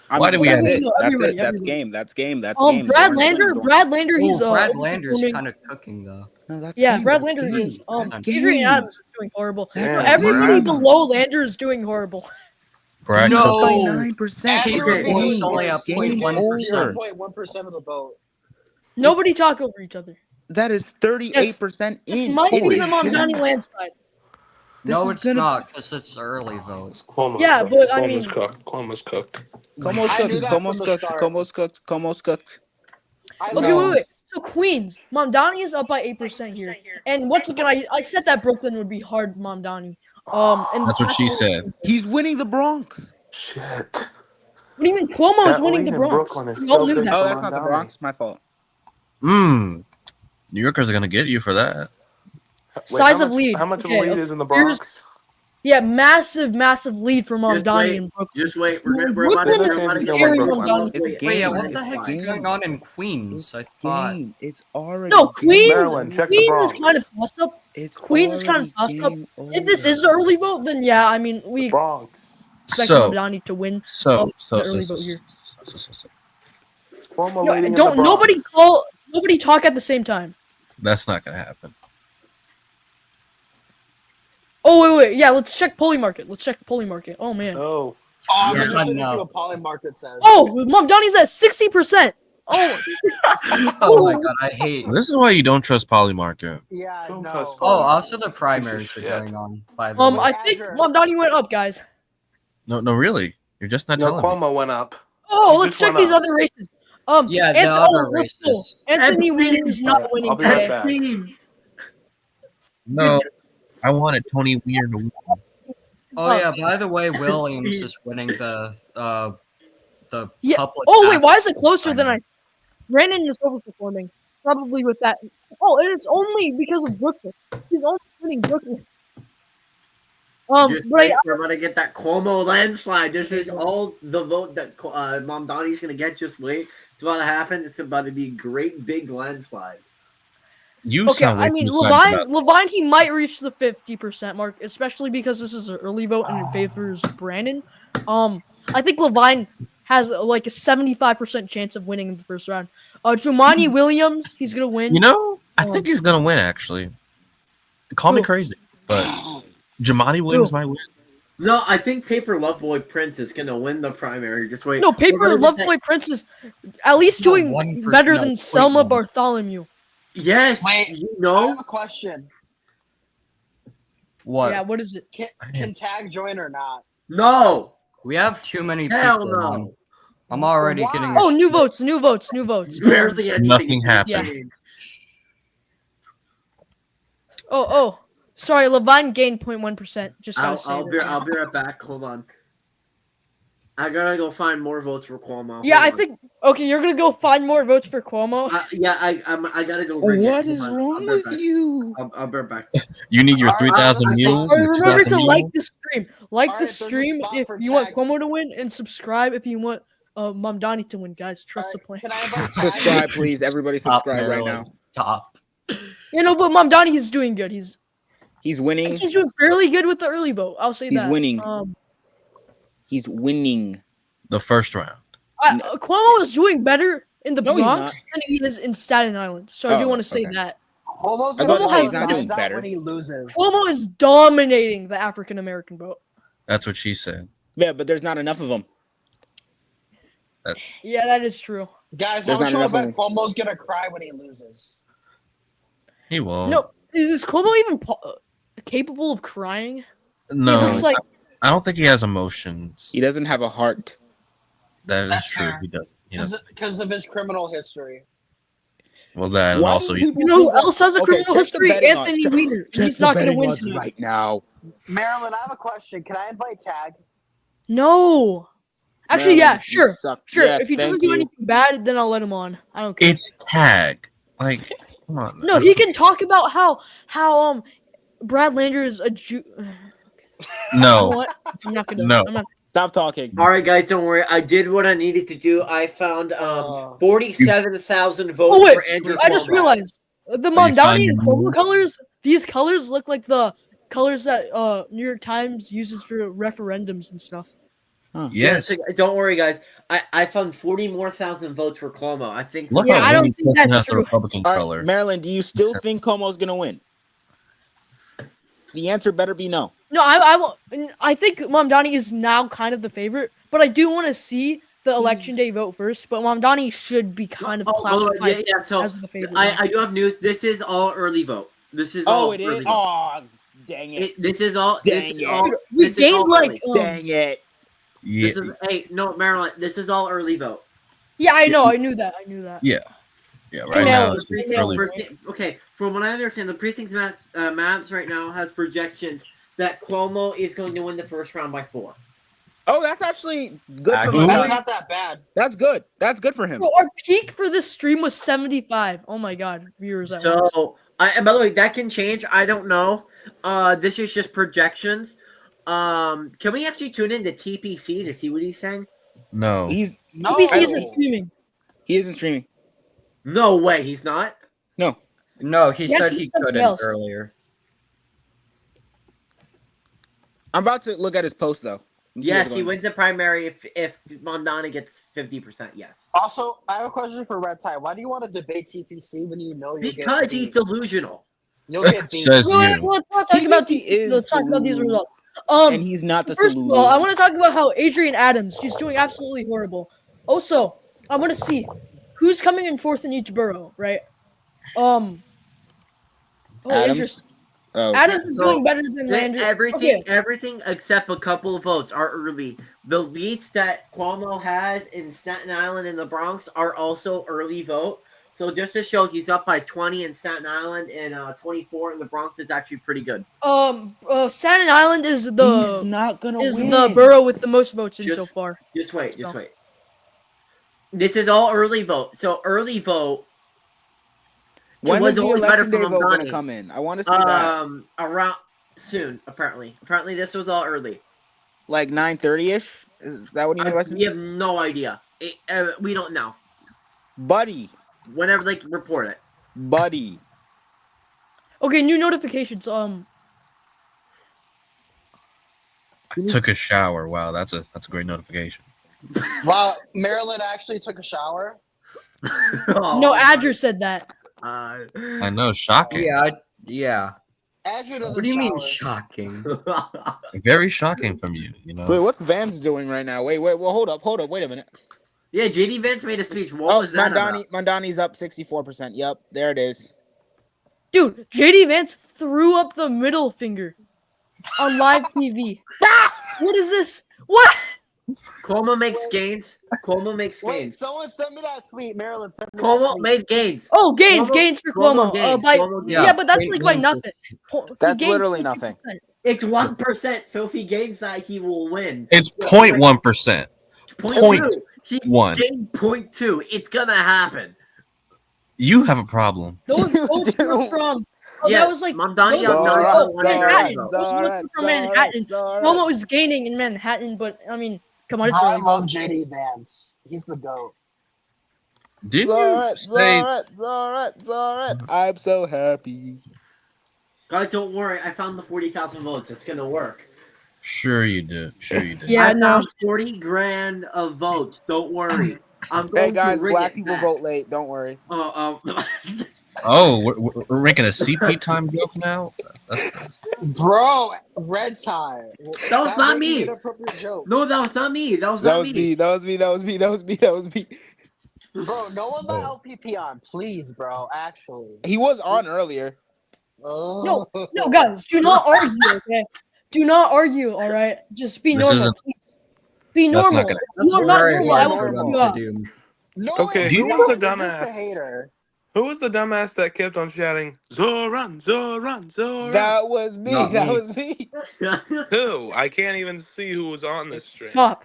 Why do we that's have- it? No, That's everybody, it. That's everybody. game. That's game. That's game. Brad Zorn's Lander, winning. Brad Lander, he's Brad Lander's overperforming. kind of cooking though. No, that's Yeah, game. Brad That's Lander game. is. That's Adrian game. Adams is doing horrible. Yeah, No, everybody Brad. below Lander is doing horrible. Brad No. Cook. By 9%. Azure Okay, would be he's the only worst. up He would get 0.1%. 0.1% of the vote. Nobody talk over each other. That is 38% This in. might be Holy the shit. Mamdani landslide. No, is it's gonna- not, because it's early vote. It's Cuomo's Yeah, cooked. but I Cuomo's mean- cooked. Cuomo's cooked. Como's I knew cooked. that Como's from the cooked. start. Como's cooked. Como's cooked. I Okay, know. wait. So Queens, Mamdani is up by 8% here. And once again, I said that Brooklyn would be hard Mamdani. And That's what she said. He's winning the Bronx. Shit. What do you mean Cuomo is That winning lead the in Bronx? Brooklyn is We all so knew big that. Oh, for that's not the Mamdani. Bronx. My fault. New Yorkers are gonna get you for that. Wait, Size how of much- lead. How much Okay, of a lead is in the here's- Bronx? Yeah, massive lead for Just Mamdani wait. in Brooklyn. Just wait. We're Brooklyn about to is we're about to get scary Brooklyn. Mamdani. It's Wait, game. Wait, yeah, what It's the heck's game. going on in Queens? It's I thought. game. It's already No, game. Queens. Maryland, check the Queens Bronx. is kind of tossed up. It's Queens is kind of already tossed up. game If this over. is the early vote, then yeah, I mean we Bronx. expect So, Mamdani to win. so, the early vote here. Cuomo No, leading in the don't Bronx. nobody talk at the same time. That's not gonna happen. Oh wait, yeah, let's check Poly Market. Oh man. Oh. Oh, I'm Yeah, interested to no. see what Poly Market says. Oh, Mamdani's at 60%. Oh, Oh my god, I hate. This is why you don't trust Polymarket. Yeah, Don't no. trust Oh, also the Piece of primaries are shit. going on. By the I way, think Azure. Mamdani went up, guys. No, really. You're just not No, telling me. Cuomo went up. Oh, He let's just check went these up. other races. Yeah, the Anthony, other let's go. races. Anthony Weiner is not Alright, winning I'll be right today. back. No, I wanted Tony Weir to win. Oh yeah, by the way, Williams is winning the Yeah. public. Oh wait, why is it access closer than primary. Brandon is overperforming. Probably with that. Oh, and it's only because of Brooklyn. He's only winning Brooklyn. Just but wait. We're about to get that Cuomo landslide. This is all the vote that Mamdani's gonna get. Just wait. It's about to happen. It's about to be a great big landslide. You okay, sound way I mean too excited about Levine, he might reach the 50% mark, especially because this is an early vote and it favors Brandon. I think Levine has like a 75% chance of winning in the first round. Jumaane Williams, he's gonna win. You know, I think he's gonna win. Actually, call me Who? crazy, but Jumaane Williams might win. No, I think Paper Loveboy Prince is gonna win the primary. Just wait. No, We're Paper gonna get that- Loveboy Prince is at least No, doing 1%, better no, than Selma 0.1. Bartholomew. Yes. Wait, You I know. have a question. What? Yeah, what is it? Can Tag join or not? No. We have too many Hell people no. on. I'm already Why? getting. Oh, new votes. Barely anything. Nothing happened. changed. Oh. Sorry, Levine gained 0.1%. Just gotta say I'll that. be right back. Hold on. I gotta go find more votes for Cuomo. Yeah, Hold I on. think. Okay, you're gonna go find more votes for Cuomo. I gotta go. ring it. What Hold is on. I'll wrong be right with back. you? I'll be right back. You need your Alright, 3,000 alright, mules. Or your remember 2,000 to like mules. the stream. Like Alright, the there's a stream spot if for you want Tag. Cuomo to win, and subscribe if you want Mamdani to win, guys. Trust the plan. Can I invite Tag? Subscribe, please. Everybody Stop, subscribe right now. Maryland. Stop. You know, but Mamdani, he's doing good. He's I winning. think he's doing fairly good with the early vote. I'll say He's that. winning. He's winning. The first round. Cuomo is doing better in the No, he's Bronx not. than he is in Staten Island. So I do Oh, want to say okay. that. Cuomo's I gonna thought blow he's his not eyes doing out better. when he loses. Cuomo is dominating the African American vote. That's what she said. Yeah, but there's not enough of them. Yeah, that is true. Guys, There's how much not I enough bet of Cuomo's gonna cry when he loses? He won't. No, is Cuomo even capable of crying? No, He looks like I don't think he has emotions. He doesn't have a heart. That is That's true. fair. He doesn't. He doesn't. Because of his criminal history. Well, that and Why also do he, people you know who think that- else has a Okay, criminal check the history? betting odds. Anthony Check- Weiner. check He's the not going to betting win odds tonight. right now. Marilyn, I have a question. Can I invite Tag? No. Actually, yeah, Maryland, you sure. suck. Sure. Yes, if he doesn't thank do you. anything bad, then I'll let him on. I don't care. it's tag. Like, come on. No, he can talk about how Brad Lander is a Jew. You know No, what? I'm not gonna. No. I'm not. Stop talking. All right, guys, don't worry. I did what I needed to do. I found 47,000 votes Oh wait, for Andrew I just Cuomo. realized the you Mamdani finding and Cuomo rules? colors. These colors look like the colors that New York Times uses for referendums and stuff. yes. So don't worry, guys. I found 40 more thousand votes for Cuomo. I think. Look Yeah, how I don't Vinny think Clinton that's has the true. Republican All right, color. Maryland, do you still think Cuomo's gonna win? The answer better be no. No, I think Mamdani is now kind of the favorite, but I do want to see the election day vote first, but Mamdani should be kind of classified So as the favorite. I do have news. This is all early vote. This is Oh, all it early is. vote. Oh, dang it! This is all. This Dang is it. all. We This is all gained like early. Dang it! Yeah, This is no Maryland. This is all early vote. yeah, I know, I knew that. yeah. Right mail now it. it's They it's mail early. it. Okay, from what I understand, the precincts maps right now has projections that Cuomo is going to win the first round by 4. Oh, that's actually good for Actually, That's Mamdani. not that bad. That's good. That's good for him. Bro, our peak for this stream was 75. Oh my god, viewers at once. So, and by the way, that can change. I don't know. This is just projections. Can we actually tune in to TPC to see what he's saying? No, He's No. TBC isn't streaming. he isn't streaming. No way, he's not. No. No, he Yeah, said he's he something couldn't else. earlier. I'm about to look at his post though. and see Yes, what's he going wins the primary if Mamdani gets 50%. Yes, Also, I have a question for Red Tie. Why do you want to debate TPC when you know you'll because get he's beat? delusional. You'll get beat. Says Let's you. not talk about TBC is let's talk about these Delulu, results. on. And he's not the First of Salulu. all, I want to talk about how Adrian Adams, she's doing absolutely horrible. Also, I want to see who's coming in fourth in each borough, right? Oh, Adams? interesting. Oh. Adams is So, doing better than Landry. Everything except a couple of votes are early. The leads that Cuomo has in Staten Island and the Bronx are also early vote. So just to show he's up by 20 in Staten Island and 24 in the Bronx is actually pretty good. Staten Island is He's the not gonna win. the borough with the most votes in Just- so far. Just wait, So. This is all early vote. So early vote. When was is the always better election day for vote gonna Mamdani. come in? I want to see that. Around soon, apparently. Apparently this was all early. Like 9:30ish. Is that what you mean by We have no idea. We don't know. Buddy? Whenever they report it. Buddy. Okay, new notifications. I took a shower. Wow, that's a great notification. Wow, Maryland actually took a shower. No, Adger said that. I know, shocking. Yeah. Andrew doesn't What do you mean shower. shocking? Very shocking from you. You know. Wait, what's Vance doing right now? Wait, well, hold up, wait a minute. Yeah, JD Vance made a speech. What Oh, was that about? Mamdani's up 64%. Yep, there it is. Dude, JD Vance threw up the middle finger on live TV. What is this? What? Cuomo makes gains. Cuomo makes Wait, gains. someone send me that tweet, Maryland. Send me that Cuomo tweet. made gains. Oh, gains Cuomo for Cuomo. gains. By, Cuomo yeah, gains. but that's like by 0.1%. nothing. He That's gained literally 50%. nothing. It's 1%. So if he gains that, he will win. It's 0.1%. 0.2. He 1. gained 0.2. It's gonna happen. You have a problem. Those votes were from. Oh, Yeah, that was like Mamdani those got were Zara, from Zara, Manhattan. Zara, Those votes were from Manhattan. Cuomo is gaining in Manhattan, but I mean, come on, it's Bro, I early. love JD Vance. He's the GOAT. Didn't you say? Zoret. I'm so happy. Guys, don't worry. I found the 40,000 votes. It's gonna work. Sure you did. Sure you did. Yeah, I no. found 40 grand of votes. Don't worry. I'm going Hey guys, to rig black it people back. vote late. Don't worry. Oh, we're making a CP time joke now. That's Bro, Red Tie. That was Stop not making me. inappropriate jokes. No, that was not me. That was That not was me. me. That was me. Bro, no one let LPP on, please, bro. Actually. He was on earlier. No, guys, do not argue, okay? Do not argue, all right? Just be This normal. isn't- Please. Be That's normal. not gonna- If you are not very normal, I hard will for pick them you to up. do. No, Okay, who who was was the Just a dumbass? hater. Who was the dumbass that kept on shouting, Zoran, Zoran, Zoran? That was me. Not That me. was me. Who? I can't even see who was on this stream. Top.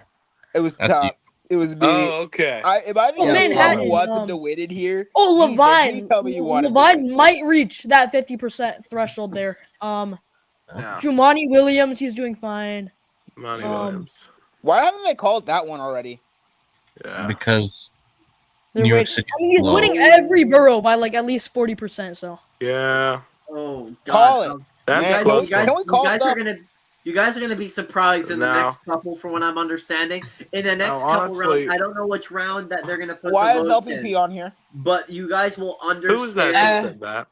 It was That's top. It was me. Oh, okay. If I think Oh, anyone Manhattan, who wasn't the win here. Oh, please Levine. tell me you want Levine might reach that 50% threshold there. Yeah. Jumani Williams, he's doing fine. Monty Um, Williams. Why haven't they called that one already? Yeah. because They're New York waiting. City I mean, he's low. winning every borough by like at least 40%. So Yeah. Oh God! Call it. That's Man, a close can one. we call you guys stuff? are gonna be surprised in the No. next couple, from what I'm understanding. In the next No, couple honestly- rounds, I don't know which round that they're gonna put Why the is votes LPP in, on here? but you guys will Who was that understand. who said that?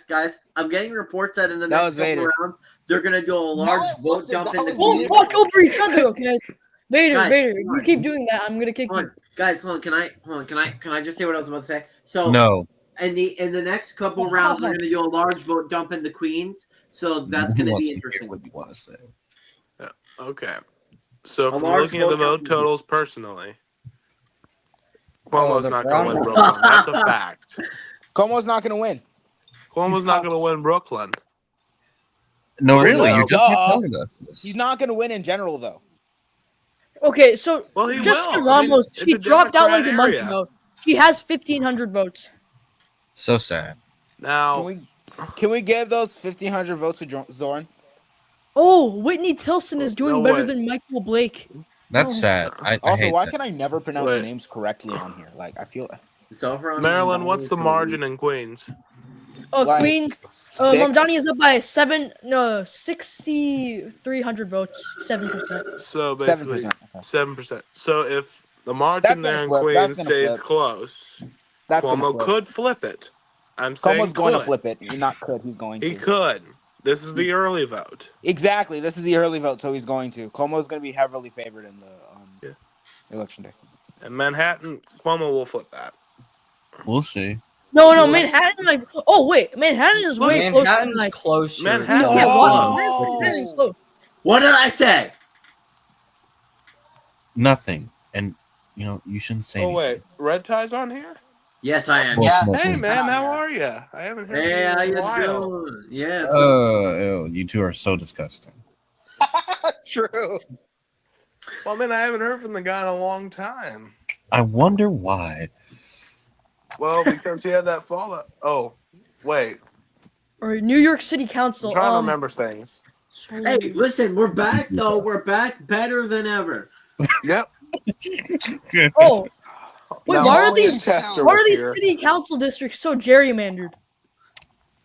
Guys, I'm getting reports that in the That next was couple Vader. rounds they're gonna do a large it vote wasn't. jump That in the was don't Vader. talk over each other, okay? Vader, Guys, Vader, come if you on. keep doing that, I'm gonna kick Hold you. on, guys, hold on. Can I just say what I was about to say? So No. in the next couple rounds, we're gonna do a large vote dump in the queens. So that's Who gonna wants be to hear interesting. what you want to say? Okay. So A from large looking at the vote vote dump. totals personally, Oh, Cuomo's the not going to win Brown- Brooklyn. That's a fact. Cuomo's not gonna win. Cuomo's not going to win Brooklyn. No, Well, really? no. You just were Duh. telling us this. He's not gonna win in general though. Okay, so Well, he Jessica will. I mean, Ramos, it's she a dropped out like Democrat a month area. ago. She has 1,500 votes. So sad. Now, Can we give those 1,500 votes to Zoran? Oh, Whitney Tilson is doing no better way. than Michael Blake. That's Oh. sad. I Also, hate why that. can I never pronounce Wait. names correctly on here? Like I feel So for Maryland, what's the margin in Queens? Like, Queens, 6. Mamdani is up by 6,300 votes, 7%. So basically 7%. Okay. 7%. So if the That's margin gonna there in flip. That's Queens gonna stays flip. close, That's gonna Cuomo flip. could flip it. I'm Cuomo's saying going to could. flip it. Not could. He's going He to. could. This is the early vote. Exactly. This is the early vote, so he's going to. Cuomo's going to be heavily favored in the election day. And Manhattan, Cuomo will flip that. We'll see. No, Manhattan, like, oh, wait, Manhattan is way closer than, Manhattan's like, closer. Manhattan- yeah, No. what? Manhattan's close. What did I say? Nothing. And, you shouldn't say Oh, anything. wait. Red Tie's on here? Yes, I am. Well, Yeah. no, Hey, He's man, not how here. are you? I haven't heard Hey, how from you in you a while. doing? Yeah. it's good. You two are so disgusting. True. Well, man, I haven't heard from the guy in a long time. I wonder why. Well, because he had that fallout. Oh, wait. Or New York City I'm Council. trying to remember things. Hey, listen, we're back though. We're back better than ever. Yep. Oh, wait, Now, why are only these? Chester Why was are these here. city council districts so gerrymandered?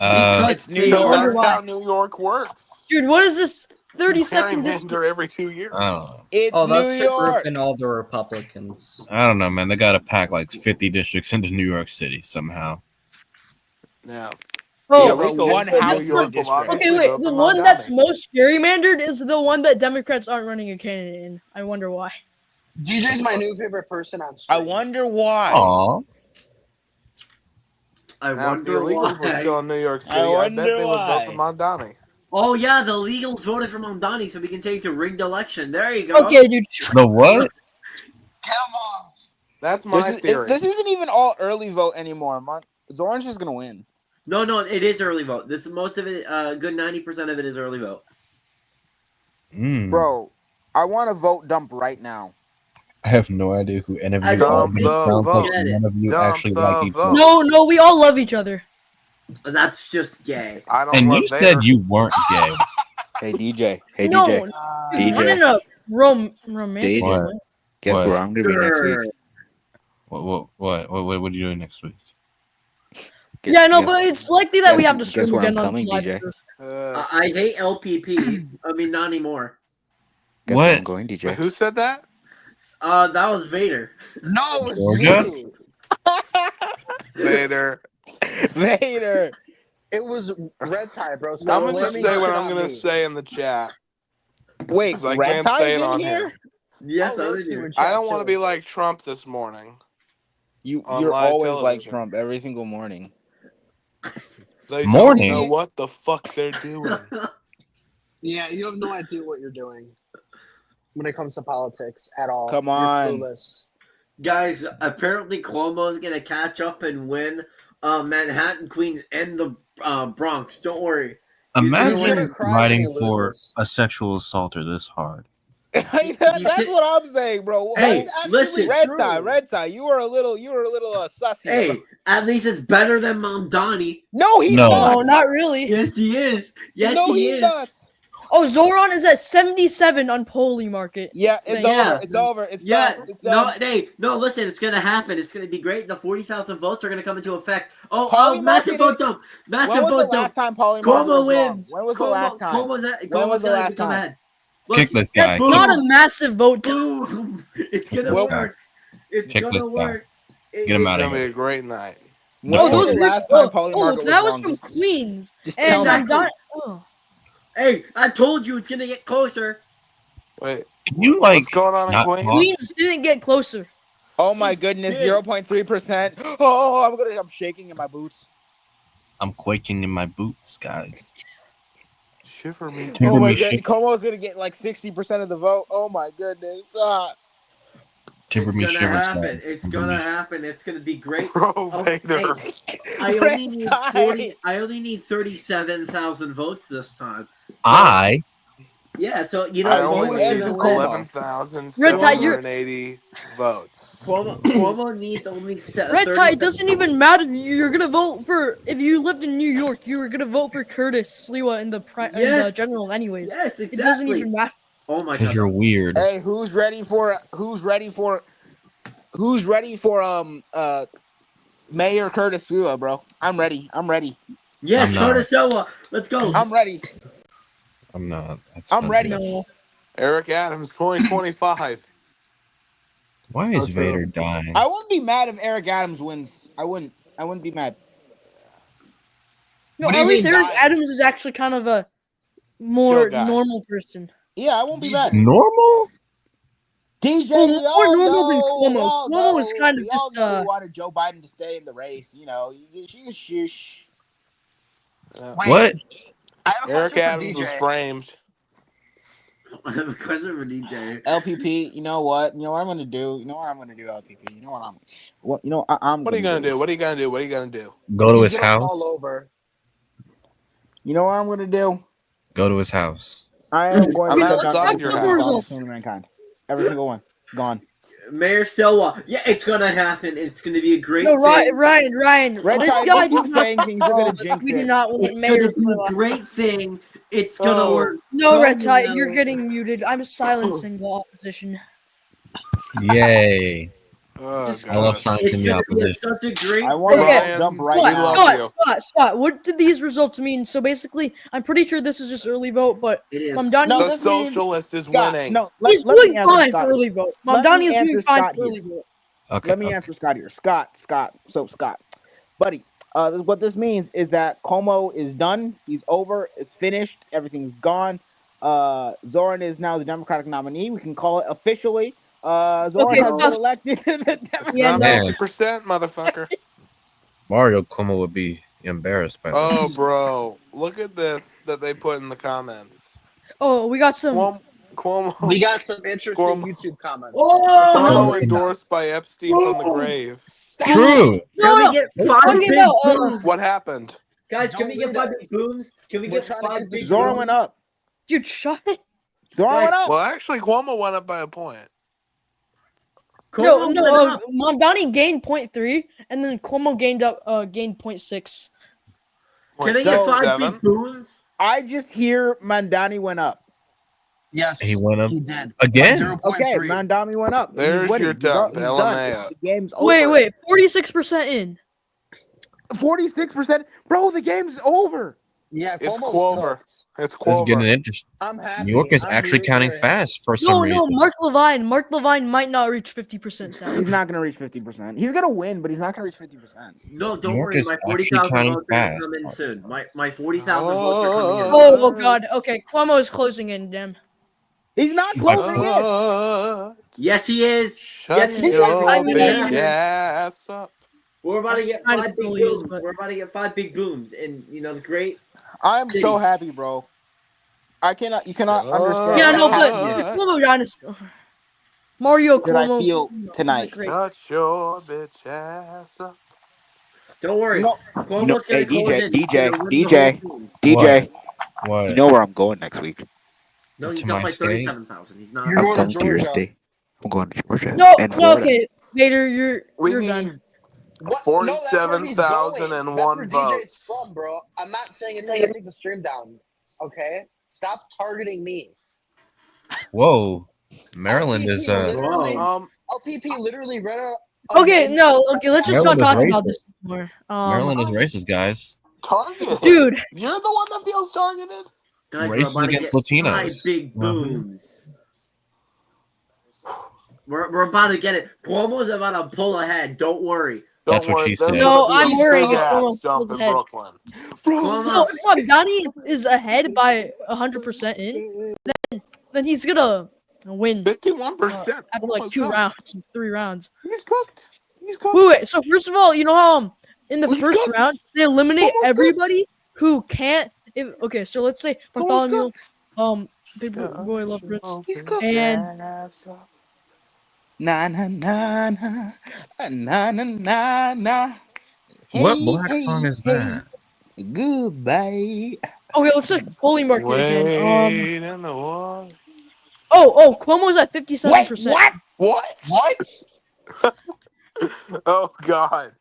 Uh, It's New they Because York. are- that's why. how New York works. Dude, what is this You 32nd district? gerrymander every 2 years. I don't know. It's Oh, that's New the group York. and all the Republicans. I don't know, man. They got to pack like 50 districts into New York City somehow. Now, Oh, Yeah, bro, one in house New York district. will obviously okay, wait. vote The for one that's Mamdani. most gerrymandered is the one that Democrats aren't running a candidate in. I wonder why. DJ's my new favorite person on I stream. wonder why. Aw. I Now, if the wonder illegals were why. still in New York City, I I bet wonder they would vote for why. Mamdani. Oh yeah, the legals voted for Mamdani, so we can take to rigged election. There you go. Okay, dude. The what? Come on. That's my theory. This isn't even all early vote anymore. Zoran's just going to win. No, it is early vote. This is most of it. Good 90% of it is early vote. Bro, I want to vote dump right now. I have no idea who any of I you don't are, Dump but it the sounds like vote. none of you Dump actually the like each vote. other. No, we all love each other. That's just gay. I don't And love you Vader. said you weren't gay. Hey, DJ. Hey, No, DJ. dude, DJ. not in a romantic DJ. way. Guess What? where I'm going to be next week? What are you doing next week? Yeah, no, Guess- but it's likely that we guess- have to guess stream where I'm again on coming, July DJ? 1st. I hate LPP. I mean, not anymore. Guess where What? I'm going, Wait, DJ? who said that? That was Vader. No, it's Georgia? you. Vader. Vader. It was Red Tie, bro. I'm Stop going to just blaming say what shit I'm on going to me. say in the chat. Wait, 'Cause I Red can't Tie's say it in on here? here. Yes, I'll I was roast you here. in chat, I don't want to too. be like Trump this morning. On You're live always like television. Trump every single morning. They Morning? don't know what the fuck they're doing. Yeah, you have no idea what you're doing when it comes to politics at all. Come You're on. clueless. Guys, apparently Cuomo's gonna catch up and win Manhattan, Queens, and the Bronx. Don't worry. gonna Imagine cry when writing he for loses. a sexual assaulter this hard. That's He's- what I'm saying, bro. Hey, That's listen. actually true. Red Tie, you were a little sussy. Hey, bro. at least it's better than Mamdani. No, he's No. No, not. not really. Yes, he is. Yes, no, he he's is. not. Oh, Zoran is at 77 on Poly Market. Yeah, it's Yeah. over. It's over. It's Yeah, done. It's no, done. hey, no, listen, it's gonna happen. It's gonna be great. The 40,000 votes are gonna come into effect. Oh, Poly massive market vote is- dump. When Massive was the vote dump. last time Poly Market Cuomo was wrong? wins. When was the last time? Cuomo's When was the gonna last become time? ahead. Look, Kick this guy. That's Boom. not a massive vote. boom. It's gonna this guy. work. It's Kick gonna this guy. work. Get him It's out going of to be here. a great night. When Oh, was those the were last time Poly Market that was was wrong? from Queens. Just And tell me. Exactly. Oh. Hey, I told you it's gonna get closer. Wait, Can you like What's going on in not Queens? talk? Queens didn't get closer. Oh my goodness, Yeah. 0.3%. Oh, I'm shaking in my boots. I'm quaking in my boots, guys. Shiver me. Timber Oh my me goodness, shake. Cuomo's gonna get like 60% of the vote. Oh my goodness. Timber It's me gonna shivers. happen. guys. It's Timber gonna me- happen. It's gonna be great. Bro, Oh, Vader. hey, I only need Red 40. tie. I only need 37,000 votes this time. So, yeah. So you I know only Cuomo's and need gonna Cuomo. win. 11,780 votes. Cuomo needs only Red 30. Tie, it doesn't even matter. You're gonna vote for if you lived in New York. You were gonna vote for Curtis Sliwa in the Yes. general, anyways. Yes, It doesn't exactly. even matter. Oh my Because god. you're weird. Hey, who's ready for Mayor Curtis Sliwa, bro? I'm ready. Yes, I'm not. Curtis Silva. Let's go. I'm ready. I'm not. That's I'm ready. No. Eric Adams, 2025. Why is Vader dying? I wouldn't be mad if Eric Adams wins. I wouldn't be mad. No, What do at you least mean Eric dying? Adams is actually kind of a more guy. normal person. Yeah, I won't be DJ. mad. Normal? DJ, Well, we more all normal than know. We Cuomo. all Cuomo is know. kind of We all just know who wanted Joe Biden to stay in the race. You know, you shush. Yeah. Wait, What? I have a Eric question Adams for was DJ. framed. I have a question for DJ. LPP, you know what? You know what I'm gonna do? You know what I'm gonna do, LPP? You know what I'm What are you gonna do? What are you gonna do? What are you gonna do? Go to He's his gonna house. fall over. You know what I'm gonna do? Go to his house. I am going I'm to let's shut down outside every your single house. Dawn of Human Mankind. Every single one. Gone. Mayor Silva. Yeah, it's gonna happen. It's gonna be a great no. thing. Ryan. Red This Tide, guy you does keep not saying stop things that are all gonna of us. jinx We do it. not want It's Mayor gonna be a Sliwa. great thing. It's gonna Oh. work. No, Red so Tie, well. you're getting muted. I'm silencing the opposition. Yay. Oh Just- I love god. silencing It's the gonna be opposition. such a great I want to Okay. Ryan, jump right we now. love Scott, what did these results mean? So basically, I'm pretty sure this is just early vote, but It is. Mamdani, No, The this means socialist is Scott. winning. No, he's let me doing answer fine Scott. for early vote. Let Mamdani me is doing answer fine Scott for here. early vote. Okay. Let me answer Scott here. Scott. So Scott, buddy. What this means is that Cuomo is done. He's over. It's finished. Everything's gone. Zoran is now the Democratic nominee. We can call it officially. Zoran Okay, has stop. been elected to the It's Democratic. Yeah, not no. 50%, motherfucker. Mario Cuomo would be embarrassed by Oh, this. bro. Look at this that they put in the comments. Oh, we got some. Cuomo, We got some interesting Cuomo, YouTube comments. Oh! Cuomo endorsed by Epstein from the Oh! grave. Stop. True. Can we No, get We're 5 talking big about, booms? What happened? Guys, Don't can we get read 5 it. big booms? Can we We're get trying to 5 get the big Zoran booms? went up. dude, shut it. Zoran went up. Well, actually, Cuomo went up by a point. No, Cuomo went up. Mamdani gained 0.3, and then Cuomo gained 0.6. Can I So- get 5 big 7. booms? I just hear Mamdani went up. Yes, He went up He did. again. 0.3. Okay, Mamdani went up. There's He's winning. your dump, He's done. LMAO. The game's over. Wait, 46% in. 46%. Bro, the game's over. Yeah, It's Cuomo's Quover. cooked. It's This is getting Quover. interesting. I'm happy. New York is I'm actually here counting for him. fast for some No, reason. Mark Levine might not reach 50% sound. He's not gonna reach 50%. He's gonna win, but he's not gonna reach 50%. No, don't New York worry. is My actually 40,000 counting votes are going to fast. come in soon. My 40,000 votes are coming in. Oh God. Okay, Cuomo is closing in. Damn. He's not closing in. Yes, he is. Shut Yes, he is. your I mean- bitch ass up. We're about to get Kind of 5 big cool he is, booms. but- We're about to get 5 big booms. And, you know, the great. I'm City. so happy, bro. You cannot understand Yeah, no, how but happy the Cuomo dynasty. Mario that I Cuomo. feel no, tonight. great. Shut your bitch ass up. Don't worry. No, Cuomo's hey, going to close DJ, in. He's DJ, gonna win the DJ. whole thing. DJ, What? you know where I'm going next week. No, he's To up my by state? 37,000. He's not. You're I'm going coming to to your Georgia. state. I'm going to Georgia. No, and no, Florida. okay, Vader, you're We done. need What? No, that's where he's going. 47,001 That's where votes. DJ's from, bro. I'm not saying anything to take the stream down. Okay? Stop targeting me. Whoa. Maryland LPP is literally, Um, LPP literally read a Okay, name- no, okay, let's just not Maryland is talk about racist. this more. Maryland is racist, guys. targeted. Dude, You're the one that feels targeted. Guys, we're Races about to against get Latinos. 5 big Mhm. booms. We're about to get it. Cuomo's about to pull ahead. Don't worry. Don't That's what worry, she there's said. gonna No, be a I'm worried big if ass Cuomo dump pulls in ahead. Brooklyn. Cuomo. no, if Mamdani is ahead by 100% in, then he's gonna win 51%. after like 2 rounds, 3 rounds. He's cooked. He's cooked. Wait. So first of all, you know how in the He's first cooked. round they eliminate Almost everybody who can't. Okay, so let's say Almost Bartholomew, cooked. Big Boy Love Prince, He's cooked. and Na na na na na na na na. What Hey, black hey, song is hey. that? Goodbye. okay, let's say Holy Market again. Wait in the wall. Cuomo's at 57%. What? Oh God.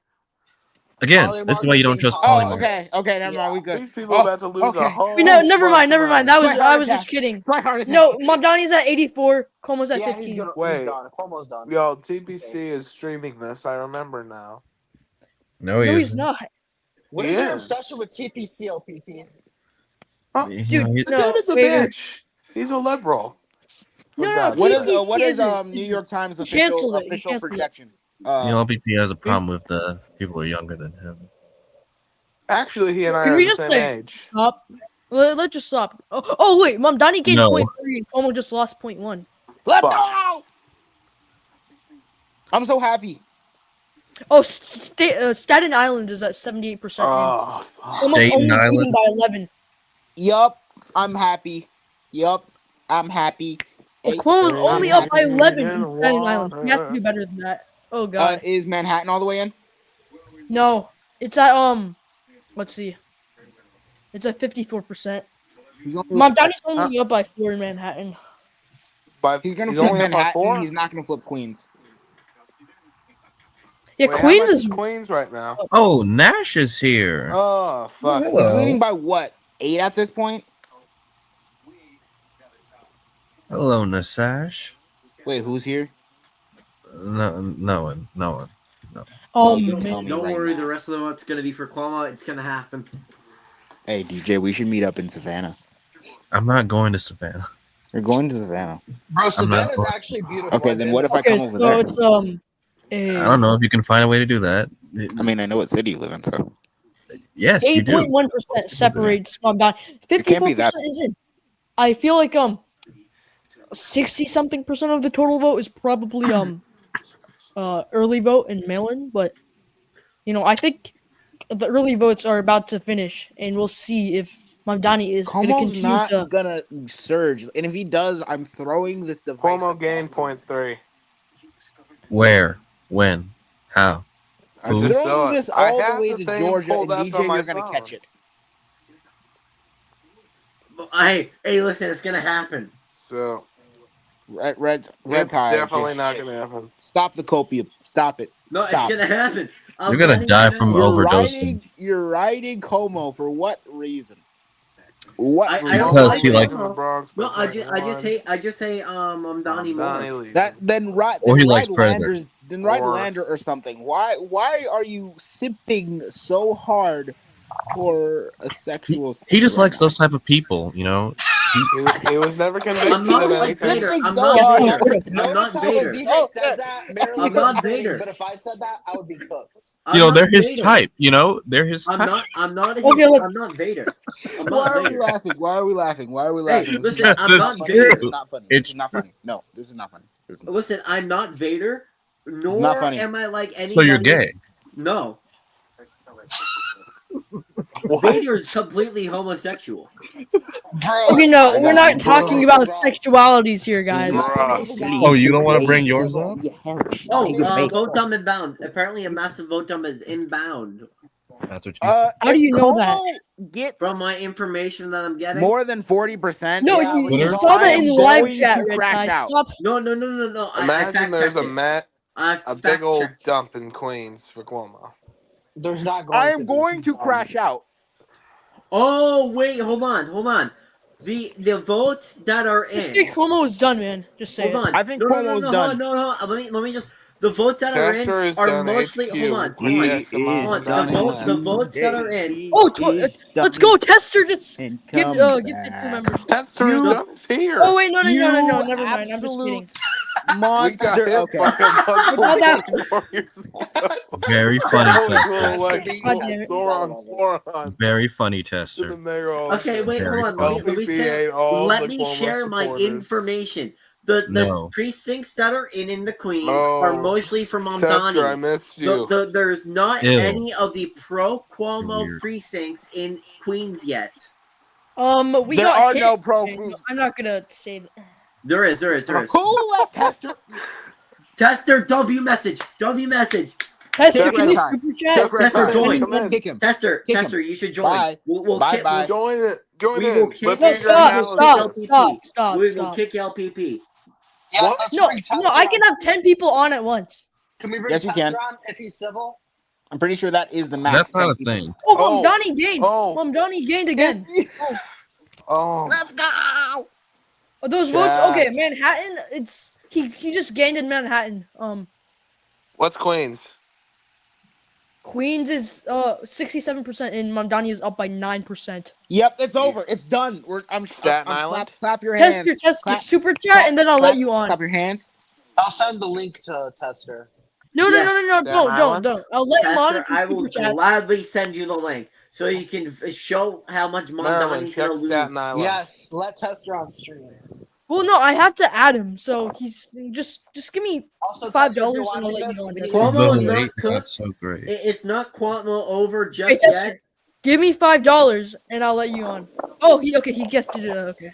Again, Polly this is why you don't Market trust being Polly Oh, Market. okay, never mind. We good. These people are about to lose a okay. whole. Wait, no, never mind. bunch of money. That was Slight I heart was attack. just kidding. Slight heart attack. No, Mamdani's at 84. Cuomo's at Yeah, 15. Wait. he's done. Cuomo's done. Yo, TBC is streaming this. I remember now. No, he No, he's isn't. not. What He is your is. obsession with TPC, LPP? Dude, The no, dude is a Vader. bitch. He's a liberal. No, What TPC is isn't. New York Times He official canceled it. He canceled it. projection? LPP has a problem with the people who are younger than him. Actually, he and I Can are we the just same like age. stop? Let's just stop. Oh wait, Mamdani gained No. 0.3 and Cuomo just lost 0.1. Let's Fuck. go! I'm so happy. Oh, Staten Island is at 78%. Oh, fuck. Almost Staten only Island? leading by 11. Yup, I'm happy. Yup, I'm happy. Hey, Cuomo's only up by 11 in in Staten Island. He has to water. do better than that. Oh god. is Manhattan all the way in? No, it's at let's see. It's at 54%. He's only, Mamdani's only up by 4 in Manhattan. he's gonna He's flip only up by Manhattan. 4? He's not gonna flip Queens. Yeah, Wait, how Queens much is Queens right now. Oh, Nash is here. Oh fuck. Hello. He's leading by what? 8 at this point? Hello, Nasash. Wait, who's here? No one. oh you man. tell me Don't right worry, now. the rest of what's gonna be for Cuomo. It's gonna happen. Hey, DJ, we should meet up in Savannah. I'm not going to Savannah. We're going to Savannah. Bro, not- Savannah's actually beautiful. Okay, then what if I Okay, come over so there? it's I don't know if you can find a way to do that. I mean, I know what city you live in, so Yes, you do. 8.1% separates Mamdani. It can't be 54% that. isn't. I feel like 60 something percent of the total vote is probably early vote and mail-in, but I think the early votes are about to finish, and we'll see if Mamdani is going to Cuomo's continue not to. gonna surge, and if he does, I'm throwing this device. Cuomo gained 0.3. Where? When? How? I'm Who? Just throwing this I all the have way the to thing Georgia, and pulled up DJ, on my you're gonna phone. catch it. Hey, listen, it's gonna happen. So Red it's tide. definitely not gonna happen. Stop the copium. Stop it. No, Stop. it's gonna happen. You're gonna die from You're overdosing. You're riding Como for what reason? What I reason? don't Because like he it. likes- in the Bronx. No, I just say Mamdani more. leaves. Then ride Or he likes Landers. Then ride Or- Lander or something. Why are you sipping so hard for a sexual? He just right likes now? those type of people, you know. He was never convicted I'm not of like anything. Vader. I'm So not hard. Vader. I'm Notice not how when Vader. DJ Oh, says that, Marilyn I'm not doesn't say Vader. anything, but if I said that, I would be cooked. I'm You know, not they're his Vader. type. You know, they're his I'm type. not. I'm not. Okay, I'm let's- not Vader. I'm Why not are we Vader. laughing? Why are we laughing? Why are we Hey, laughing? listen, I'm That's not true. This Vader. is not funny. It's This is not funny. No, this is not funny. This is not. Listen, I'm not Vader. Nor not funny. am I like anybody. So you're gay. No, What? Vader is completely homosexual. Bro, Okay, no, I we're got not you, talking bro. about sexualities here, guys. Bruh. Oh, you don't want to bring yours up? Oh, vote dumb inbound. Apparently, a massive vote dumb is inbound. That's what you said. How do you know that? Get From my information that I'm getting. more than 40%. No, Yeah, you Twitter? saw that in the live going chat, to Red crash Tie. out. Stop. No. I Imagine fact there's checked it. I a fact big old checked. dump in Queens for Cuomo. there's not going I to am be. going to crash out. Oh wait, hold on. The votes that are Just in. say Cuomo is done, man. Just say Hold it. on. I think no, Cuomo's done. No. Let me just. The votes that are in Chester is are done. mostly. HQ. Hold on. He Yes, is Mamdani done. left. The votes that are in. He Oh, is let's done go, Tester. Just and give come the two back. members. Chester is You- done. Is here. Oh wait, no, You never mind. I'm just kidding. We Monster. got him Okay. fucking Without that- 24 years ago. Very funny, Oh, Tester. like, God damn it. Sauron Very funny, to the Tester. mayoral. Okay, wait, Very hold on. funny. Let me LPP ain't all let the me Cuomo share my supporters. information. The No. precincts that are in the Queens Oh, are mostly for Tester, I Mamdani. missed you. There's not Ew. any of the pro Cuomo Weird. precincts in Queens yet. We There got are hit. no pro. Okay, no, I'm not gonna say that. There is. Who let Tester? Tester, don't view message. Tester, Kick can red you time. super chat? Kick red Tester, time. join. Come in. Kick him. Tester, Kick him. Tester, you should join. Bye. We'll Bye, kick. bye. Join it. Join We in. will kick. Let's No, figure it stop, out. stop. We will Stop. kick LPP. Yes, What? let's No, bring Tester no, I on. can have 10 people on at once. Can we bring Yes, you Tester can. on if he's civil? I'm pretty sure that is the max. That's not a 10 people. thing. Oh, Oh, Mamdani gained. oh. Mamdani gained again. Oh, Let's go. Oh, those votes. Okay, Manhattan. He just gained in Manhattan. what's Queens? Queens is 67% and Mamdani is up by 9%. Yep, it's over. It's done. I'm Staten Island? Clap your hands. Tester, Clap- super chat, and then I'll let you on. Clap your hands. I'll send the link to Tester. No, Yes, don't. I'll let him on. Tester, I will gladly send you the link so you can show how much Maryland, Mamdani's check gonna lose. Staten Island. Yes, let Tester on stream. Well, no, I have to add him, so he's just give me Also, $5 Tester, if you're and I'll watching let this, you on. we need Tester. Cuomo The is not late cooked. That's so great. It's not Cuomo over just Hey, Tester, yet. give me $5 and I'll let you on. Oh, he gifted it. Okay,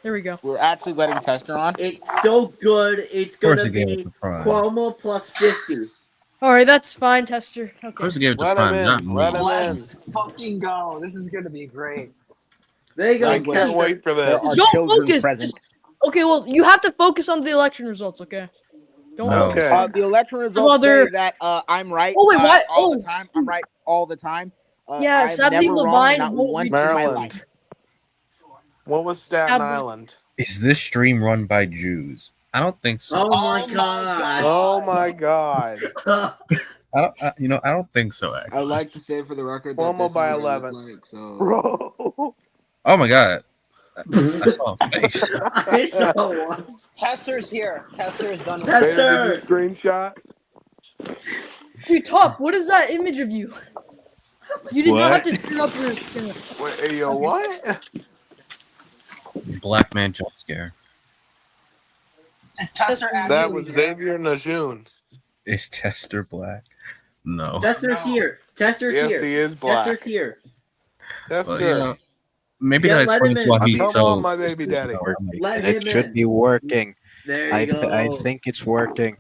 there we go. We're actually letting Tester on. It's so good. It's Of course gonna he gave it be to Prime. Cuomo plus 50. All right, that's fine, Tester. Of Okay. course he gave it to Let him Prime, not in. me. Let him in. Let's fucking go. This is going to be great. There you go. I can't Tester. wait for There this. are Don't children focus. present. Okay, well, you have to focus on the election results. Okay. Don't No. focus. Okay. on- The election results other- say that I'm right. Oh, wait, what? All Oh. the time. I'm right all the time. Yeah, I'm sadly, never wrong, Levine not won't once be in my Maryland. life. What was Staten Sadly. Island? Is this stream run by Jews? I don't think so. Oh my Oh my god. Oh my God. I don't think so. Actually. I'd like to say for the record that Cuomo this is by what I look 11. like, so Bro. Oh my god, I saw a face. I saw one. Tester's here. Tester is done. Tester. Vader, did you screenshot? Dude, Top, what is that image of you? You did not have What? to turn up your camera. Wait, hey, yo, what? Black man jump scare. Is Tester That actually was here? Xavier Najun. Is Tester black? No. Tester's here. Tester's Yes, here. he is black. Tester's here. Tester. Well, maybe Yeah, that let him explains in. why I'm he's Come so. on, my baby daddy. Let It him should in. be working. There I you go. think it's working.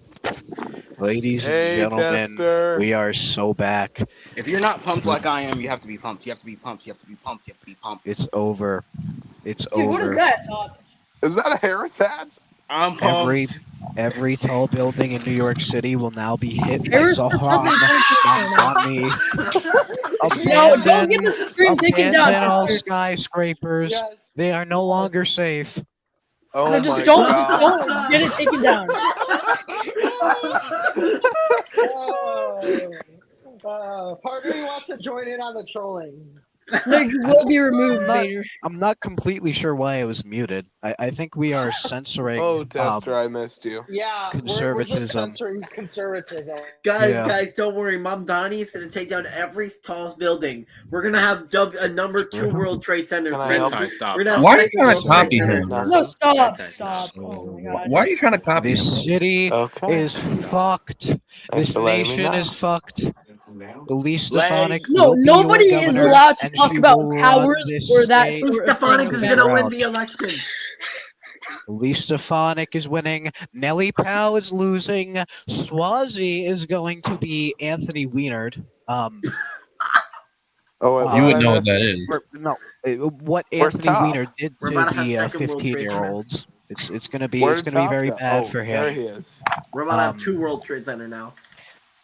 Ladies Hey, and gentlemen, Tester. we are so back. if you're not pumped like I am, you have to be pumped. You have to be pumped. You have to be pumped. You have to be pumped. It's over. It's Dude, what over. is that, Top? Is that a hair attach? I'm pumped. Every tall building in New York City will now be hit by Harris for Sahan president 2024. Mamdani. No, don't get the screen taken down. Abandon all Tester. skyscrapers. Yes. They are no longer safe. Oh No, my just God. don't get it taken down. Partner wants to join in on the trolling. No, you will be removed, Vader. I'm not completely sure why I was muted. I think we are censoring. Oh, Tester, I missed you. Yeah, we're just Conservatism. censoring conservatism. Yeah. Guys, don't worry. Mamdani is gonna take down every tallest building. We're gonna have a number 2 World Trade Center. Can I help you? Stop. We're gonna have Why are you second trying to World Trade copy Center. him? No, stop. Fantastic. Stop. Oh my god. Why are you trying to copy This him? city Okay. is fucked. Thanks This for letting me nation know. is fucked. Elise Leg. Stefanik. No, will be nobody your is governor, allowed to and talk she about will run towers this or that state sort of Stefanik thing. is Okay? gonna win route. the election. Elise Stefanik is winning. Nellie Powell is losing. Swazi is going to be Anthony Wienerd. Oh, wait, You would what know I what that missed? is. What Where's Anthony Top? Weiner did We're to about to have the second World Trade 15-year-olds. It's gonna be Where'd it's gonna be Top very go? bad Oh, for there him. he is. We're about to have Um, 2 World Trade Center now.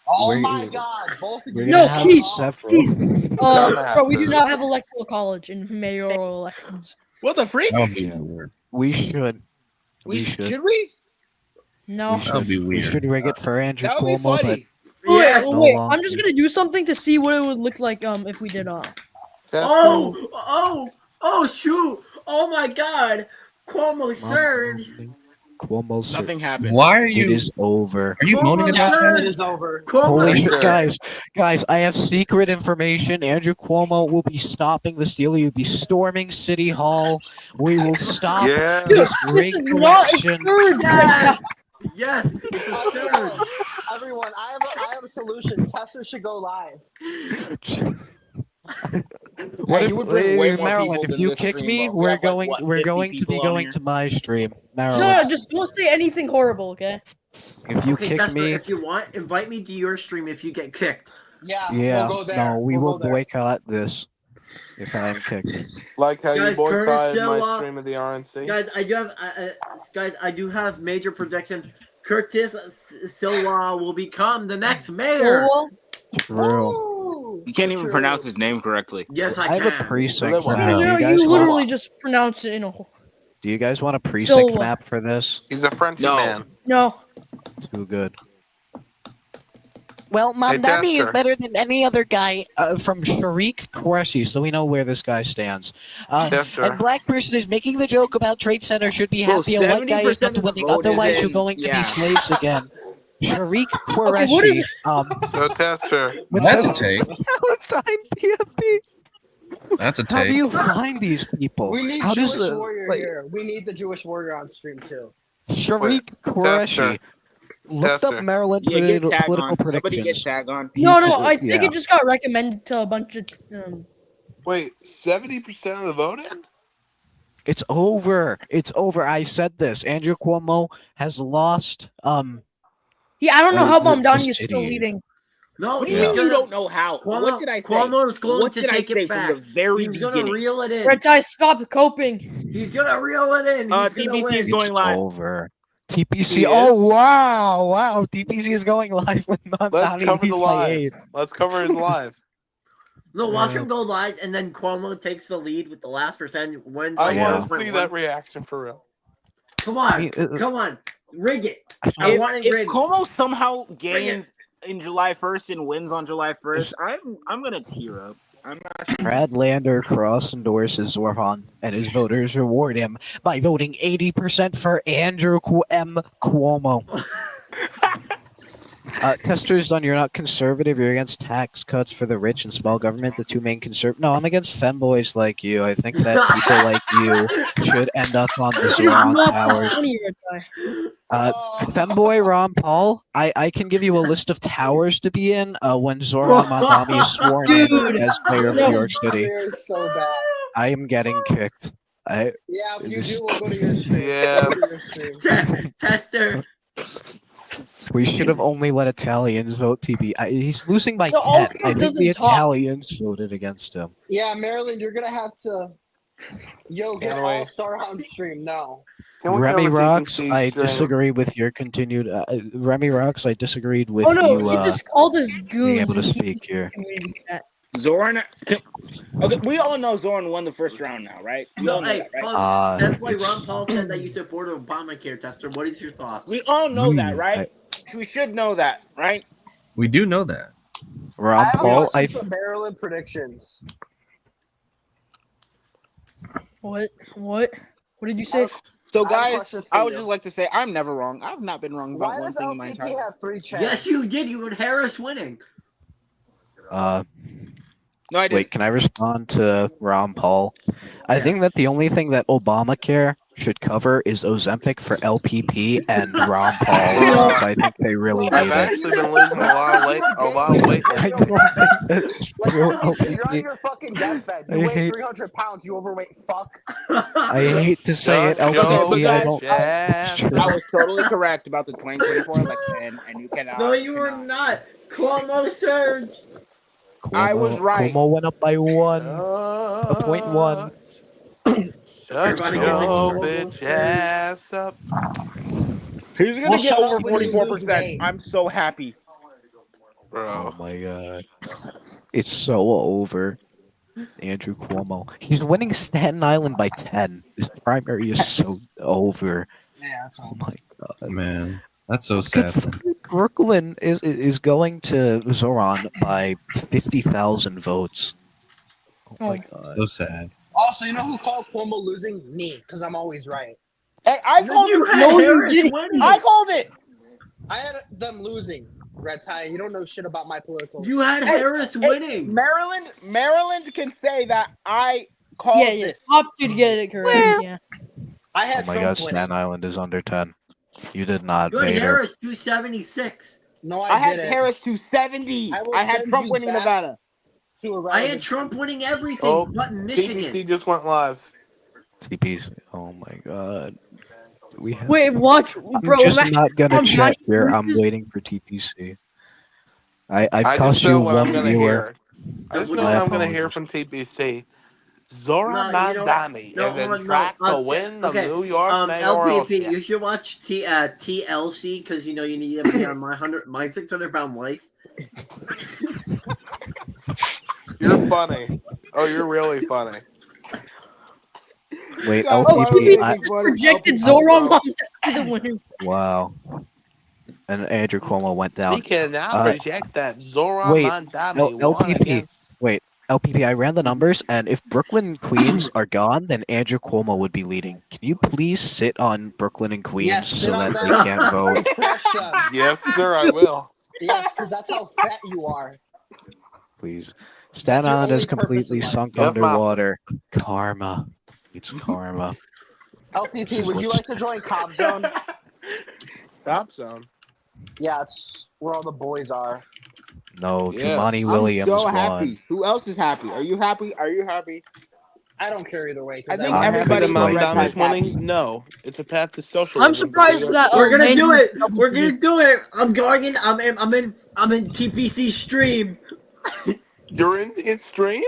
Oh We're- my god, both of We're you. No, gonna have Keith, several. Bro, we do Dumbasses. not have electoral college in mayoral elections. What the freak? That would be Yeah. weird. We should. We should. Should we? No. We That would be should. We weird. should rig it for Andrew That would be Cuomo, but funny. Yeah. no Wait, longer. I'm just gonna do something to see what it would look like if we did Tester. Oh, shoot! Oh my God! Cuomo surged. Cuomo's. Nothing happened. Why are It you? is over. Are you moaning about Yes, that? it is over. Holy That's shit, good. guys! I have secret information. Andrew Cuomo will be stopping this deal. He will be storming City Hall. We will stop Yeah. Dude, this this rigged is not a election. scourge right now. Yes, it's a scourge. Everyone, I have a solution. Tester should go live. What Hey, if you would bring way more Maryland? people If than you this kick stream, me, bro. We have, like, what, we're 50 going to be people on going here? to my stream, No, Maryland. just don't say anything horrible, okay? If you Okay, kick Tester, me, if you want, invite me to your stream if you get kicked. Yeah, yeah, we'll go there. no, we We'll will go there. boycott this if I am kicked. Like how you Guys, Curtis boycotted my Silla- stream of the RNC. Guys, I do have major prediction. Curtis Silva will become the next mayor. Solo? True. Ooh, You can't so even true. pronounce his name correctly. Yes, I I have a can. precinct So then map. what? Do No, you guys you want? literally just pronounce it in a. Do you guys want a precinct Silva. map for this? He's a Frenchy No. man. No. Too good. Well, Hey, Mamdani is Tester. better than any other guy from Sharik Qureshi, so we know where this guy stands. Tester. And black person is making the joke about Trade Center should be Bro, happy a white guy is 70% not of the winning, vote is otherwise you're in- going to yeah. be slaves again. Sharik Okay, what is Qureshi. So Tester. That's a take. Palestine PFP. That's a How do take. you find these people? We need How Jewish does warrior like, here. We need the Jewish warrior on stream too. Sharik Qureshi? Looked up Tester. Maryland Yeah, get tag political on. Somebody get predictions. tag on. No, I think yeah. it just got recommended to a bunch of. Wait, 70% of the vote in? It's over. It's over. I said this. Andrew Cuomo has lost. Yeah, I don't know how the Mamdani is still city. leading. No, What do he's you mean you gonna. don't know how? Cuomo- What did I say? Cuomo's going What to did I take say it back. from the very He's gonna beginning? reel it in. Red Tie, stop coping. He's gonna reel it in. He's gonna TBC win. is going It's live. over. TPC. He Oh is? wow. TPC is going live with Let's Mamdani cover the leads by live. 8. Let's cover his live. No, watch Yeah. him go live, and then Cuomo takes the lead with the last percent. Wins. I by Yeah. want to see 1.1. that reaction for real. Come on, I mean, come on, rig it. I If, want it if rigged. Cuomo somehow Bring it. gains in July 1st and wins on July 1st, I'm gonna tear up. I'm not sure. Brad Lander cross endorses Zoran, and his voters reward him by voting 80% for Andrew Cuomo. Testers on you're not conservative, you're against tax cuts for the rich and small government, the two main No, I'm against femboys like you. I think that people like you should end up on the It is Zoran not towers. funny, Red Tie. Femboy Ron Paul, I can give you a list of towers to be in when Zoran Mamdani is sworn in Dude, as mayor of no. New York City. They're so bad. I am getting kicked. Yeah, if you do, we'll go to your stream. Yeah. We'll go to your stream. Tester. We should have only let Italians vote TB. He's losing by So 10. Oscar I think doesn't the talk. Italians voted against him. Yeah, Maryland, you're gonna have to. Yo, get Anyway. All-Star on stream now. Can we Remy cover Rocks, TPC I stream? disagree with your continued. Remy Rocks, I disagreed with Oh no, you he just called us being goons. able to in speak TPC here. community chat. Zoran. Okay, we all know Zoran won the first round now, right? We all know that, right? That's why it's- Ron Paul said that you support Obamacare, Tester. What is your thoughts? We all know that, Mm, right? We should know that, right? We do know that. Ron I have Paul, a question for Maryland predictions. What? What did you say? So, I have guys, questions for I would you. just like to say I'm never wrong. I've not been wrong about Why one does thing in my entire LPP life. have 3 chats? Yes, you did. You had Harris winning. No, I didn't. wait, can I respond to Ron Paul? I think that the only thing that Obamacare should cover is Ozempic for LPP and Ron Paul, since I think they really I've need it. actually been losing a lot of weight I lately. don't think that's Like, true. you're on LPP. your fucking deathbed. I You weigh hate- 300 pounds. You overweight fuck. I hate to say it, Just LPP. your I don't. bitch It's true. I was totally correct about the 2024 election, and you cannot. No, you were cannot. not. Cuomo surge. I was right. Cuomo went up by 1. A 0.1. Shut Everybody your get bitch ass up. He's gonna Well, get shut over up when you lose 44%. weight. I'm so happy. Oh Bro. my god. It's so over. Andrew Cuomo. He's winning Staten Island by 10. This primary is so over. Yeah, that's Oh my god. Man, that's so Good sad. for- Brooklyn is going to Zoran by 50,000 votes. Oh my god. So sad. Also, you know who called Cuomo losing? Me, because I'm always right. Hey, I called You it. had No, you Harris didn't. winning. I called it. I had them losing. Red Tie, you don't know shit about my political. You had Harris winning. Maryland can say that I called Yeah, this. Top did get it correct. Yeah. I Oh had my Trump God, winning. Staten Island is under 10. You did not, You had Vader. Harris 276. No, I had didn't. Harris to 70. I will I had send Trump you winning back Nevada. to a I had relevant- Trump winning everything Oh, but Michigan. TBC just went live. TPs. Oh my God. We have. Wait, watch, bro. I'm just imagine not gonna Mamdani check here. I'm loses. waiting for TPC. I've I just cost know you what one I'm gonna viewer. hear. I just know My what I'm gonna hear apologies. from TBC. Zora No, you know- Mamdani no, is in hold on, track no, to win the okay, New York Mayoral. LPP, you should watch TLC because you know you need to be on my 600-pound life. You're funny. Oh, you're really funny. Wait, Guys, Oh, why LPP. would TB they I, make fun of projected LPP, Zoran bro? Mamdani to the winner. wow. And Andrew Cuomo went We down. cannot project that Zora Wait, Mamdani won LPP. against. Wait, LPP. I ran the numbers, and if Brooklyn and Queens are gone, then Andrew Cuomo would be leading. Can you please sit on Brooklyn and Queens Yes, so sit on that them. they can't vote? and crush them. Yes, sir, I will. Yes, because that's how fat you are. Please. Staten your Island is only purpose completely in life. sunk Yes, Mom. underwater. Karma. It's karma. LPP, This is would you what's- like to join Cobb Zone? Stop zone. Yeah, it's where all the boys are. No, Yes. Jumaane I'm Williams I'm so won. happy. Who else is happy? Are you happy? Are you happy? I don't care either way. 'cause I think want I'm happy that everybody everybody in to Red Mamdani's Tie's happy. winning. No, it's a path to socialism. I'm for surprised New York that City. We're gonna do Landry it. double We're did. gonna do it. I'm going in. I'm in TPC stream. You're in his stream?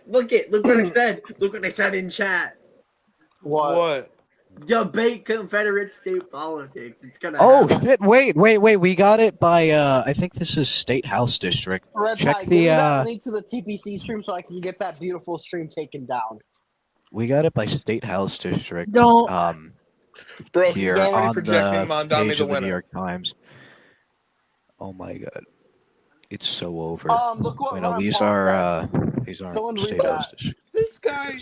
Look what I said. Look what I said in chat. What? Debate Confederate state politics. It's gonna Oh happen. shit! Wait! We got it by I think this is State House District. Red Check Tie, the, give me that link to the TPC stream so I can get that beautiful stream taken down. We got it by State House District. Don't. Bro, he's Here already on projecting the Mamdani page the of the New winner. York Times. Oh my God! It's so over. Look what Wait, no, Ron these Paul are said. these aren't Someone read State House that. District. This guy.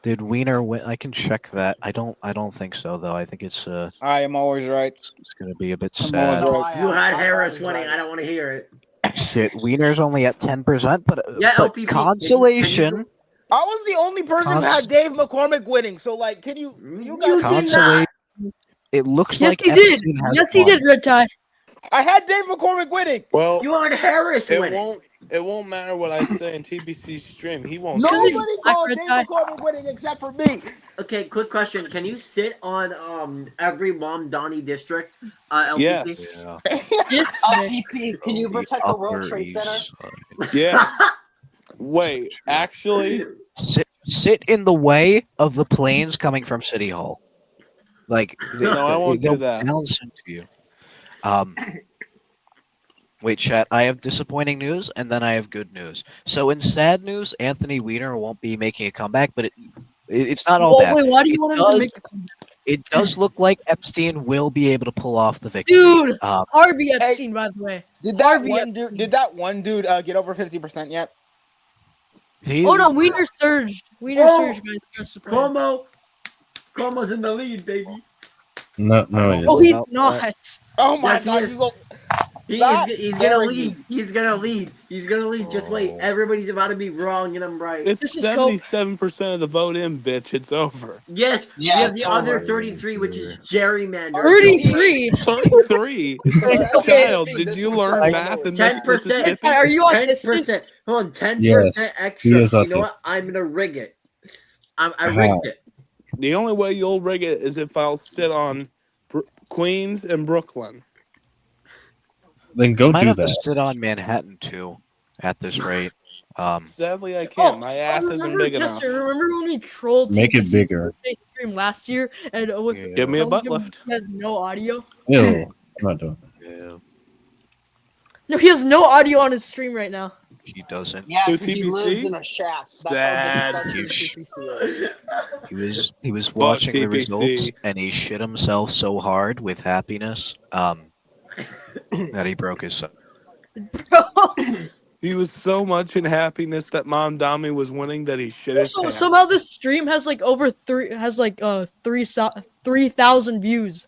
Did Wiener win? I can check that. I don't think so though. I think it's I am always right. it's gonna be a bit I'm sad. always No, right. You had I'm Harris always winning. right. I don't want to hear it. Shit, Wiener's only at 10%, but Yeah, but LPP. consolation. I was the only person who had Dave McCormick winning. So like, can you You guys? did Consolation. not. It looks Yes, like he did. Epstein has Yes, he won. did, Red Tie. I had Dave McCormick winning. Well, You had Harris winning. it won't matter what I say in TBC's stream. He won't. No. Nobody Black called Red Dave Tie. McCormick winning except for me. Okay, quick question. Can you sit on every Mamdani district? LPP? Yes. Yeah. LPP, can you The protect the World Upper Trade East Center? Side. Yeah. Wait, actually, Sit in the way of the planes coming from City Hall. Like No, I won't they'll do that. bounce into you. Wait, chat. I have disappointing news, and then I have good news. So in sad news, Anthony Weiner won't be making a comeback, but it's not all bad. Wait, why do you want him to does- make a comeback? It does look like Epstein will be able to pull off the victory. Dude, Um, Harvey Epstein, by the way. Did that Harvey one dude? Did that one dude get over 50% yet? he- Oh no, Wiener surged. Wiener Oh! surged, guys. Just to play. Cuomo's in the lead, baby. No, Oh, it he's About not. Oh my Yes, he God! is. You go. He's Stop gonna scaring lead. me. He's gonna lead. He's gonna lead. Just wait. Oh. Everybody's about to be wrong and I'm right. it's This is Coke. 77% of the vote in, bitch. It's over. Yes, Yeah, we have the it's other over. 33, which is gerrymandered. 33. 33. Okay. Child, did you learn math in this 10%. Mississippi? Are you autistic? 10%. Hold on, 10% Yes, extra. he is You know what? autistic. I'm gonna rig it. I How? rigged it. The only way you'll rig it is if I'll sit on Queens and Brooklyn. Then go might do have to that. sit on Manhattan too, at this rate. Sadly, I can't. My ass isn't remember big enough. Jester, remember when we trolled Make it TPC's bigger. birthday stream last year and Yeah. Give me a butt telling him lift. he has no audio? Ew, I'm not doing that. Yeah, No, he has no audio on his stream right now. he doesn't. Yeah, Do because he TPC? lives in a shack. That's Sad. how disgusting TPC is. He was Fuck watching the TPC. results and he shit himself so hard with happiness that he broke his. Bro. He was so much in happiness that Mamdani was winning that he shit his Also, pants. somehow this stream has like over 3,000 views.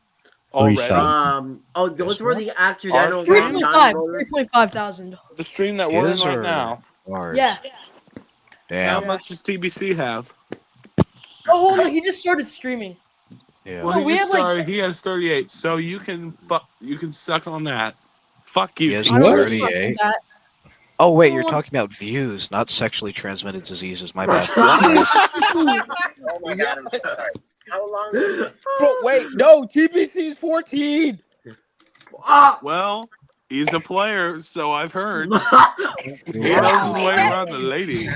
Already? Those were the Our accidental stream? Mamdani voters. 3.5 thousand. The stream that we're in His right or now. ours? Yeah. How Damn. much does TBC have? Oh, hold on, he just started streaming. Yeah. Well, No, we have like. sorry, he has 38, so you can suck on that. Fuck you, He has I don't wanna TBC. suck on 38. that. Oh wait, I you're don't talking about views, not sexually transmitted diseases. My bad. Oh my god, I'm sorry. How long? Bro, wait, no, TBC is 14. Well, he's a player, so I've heard. He Wow. knows his way around the lady.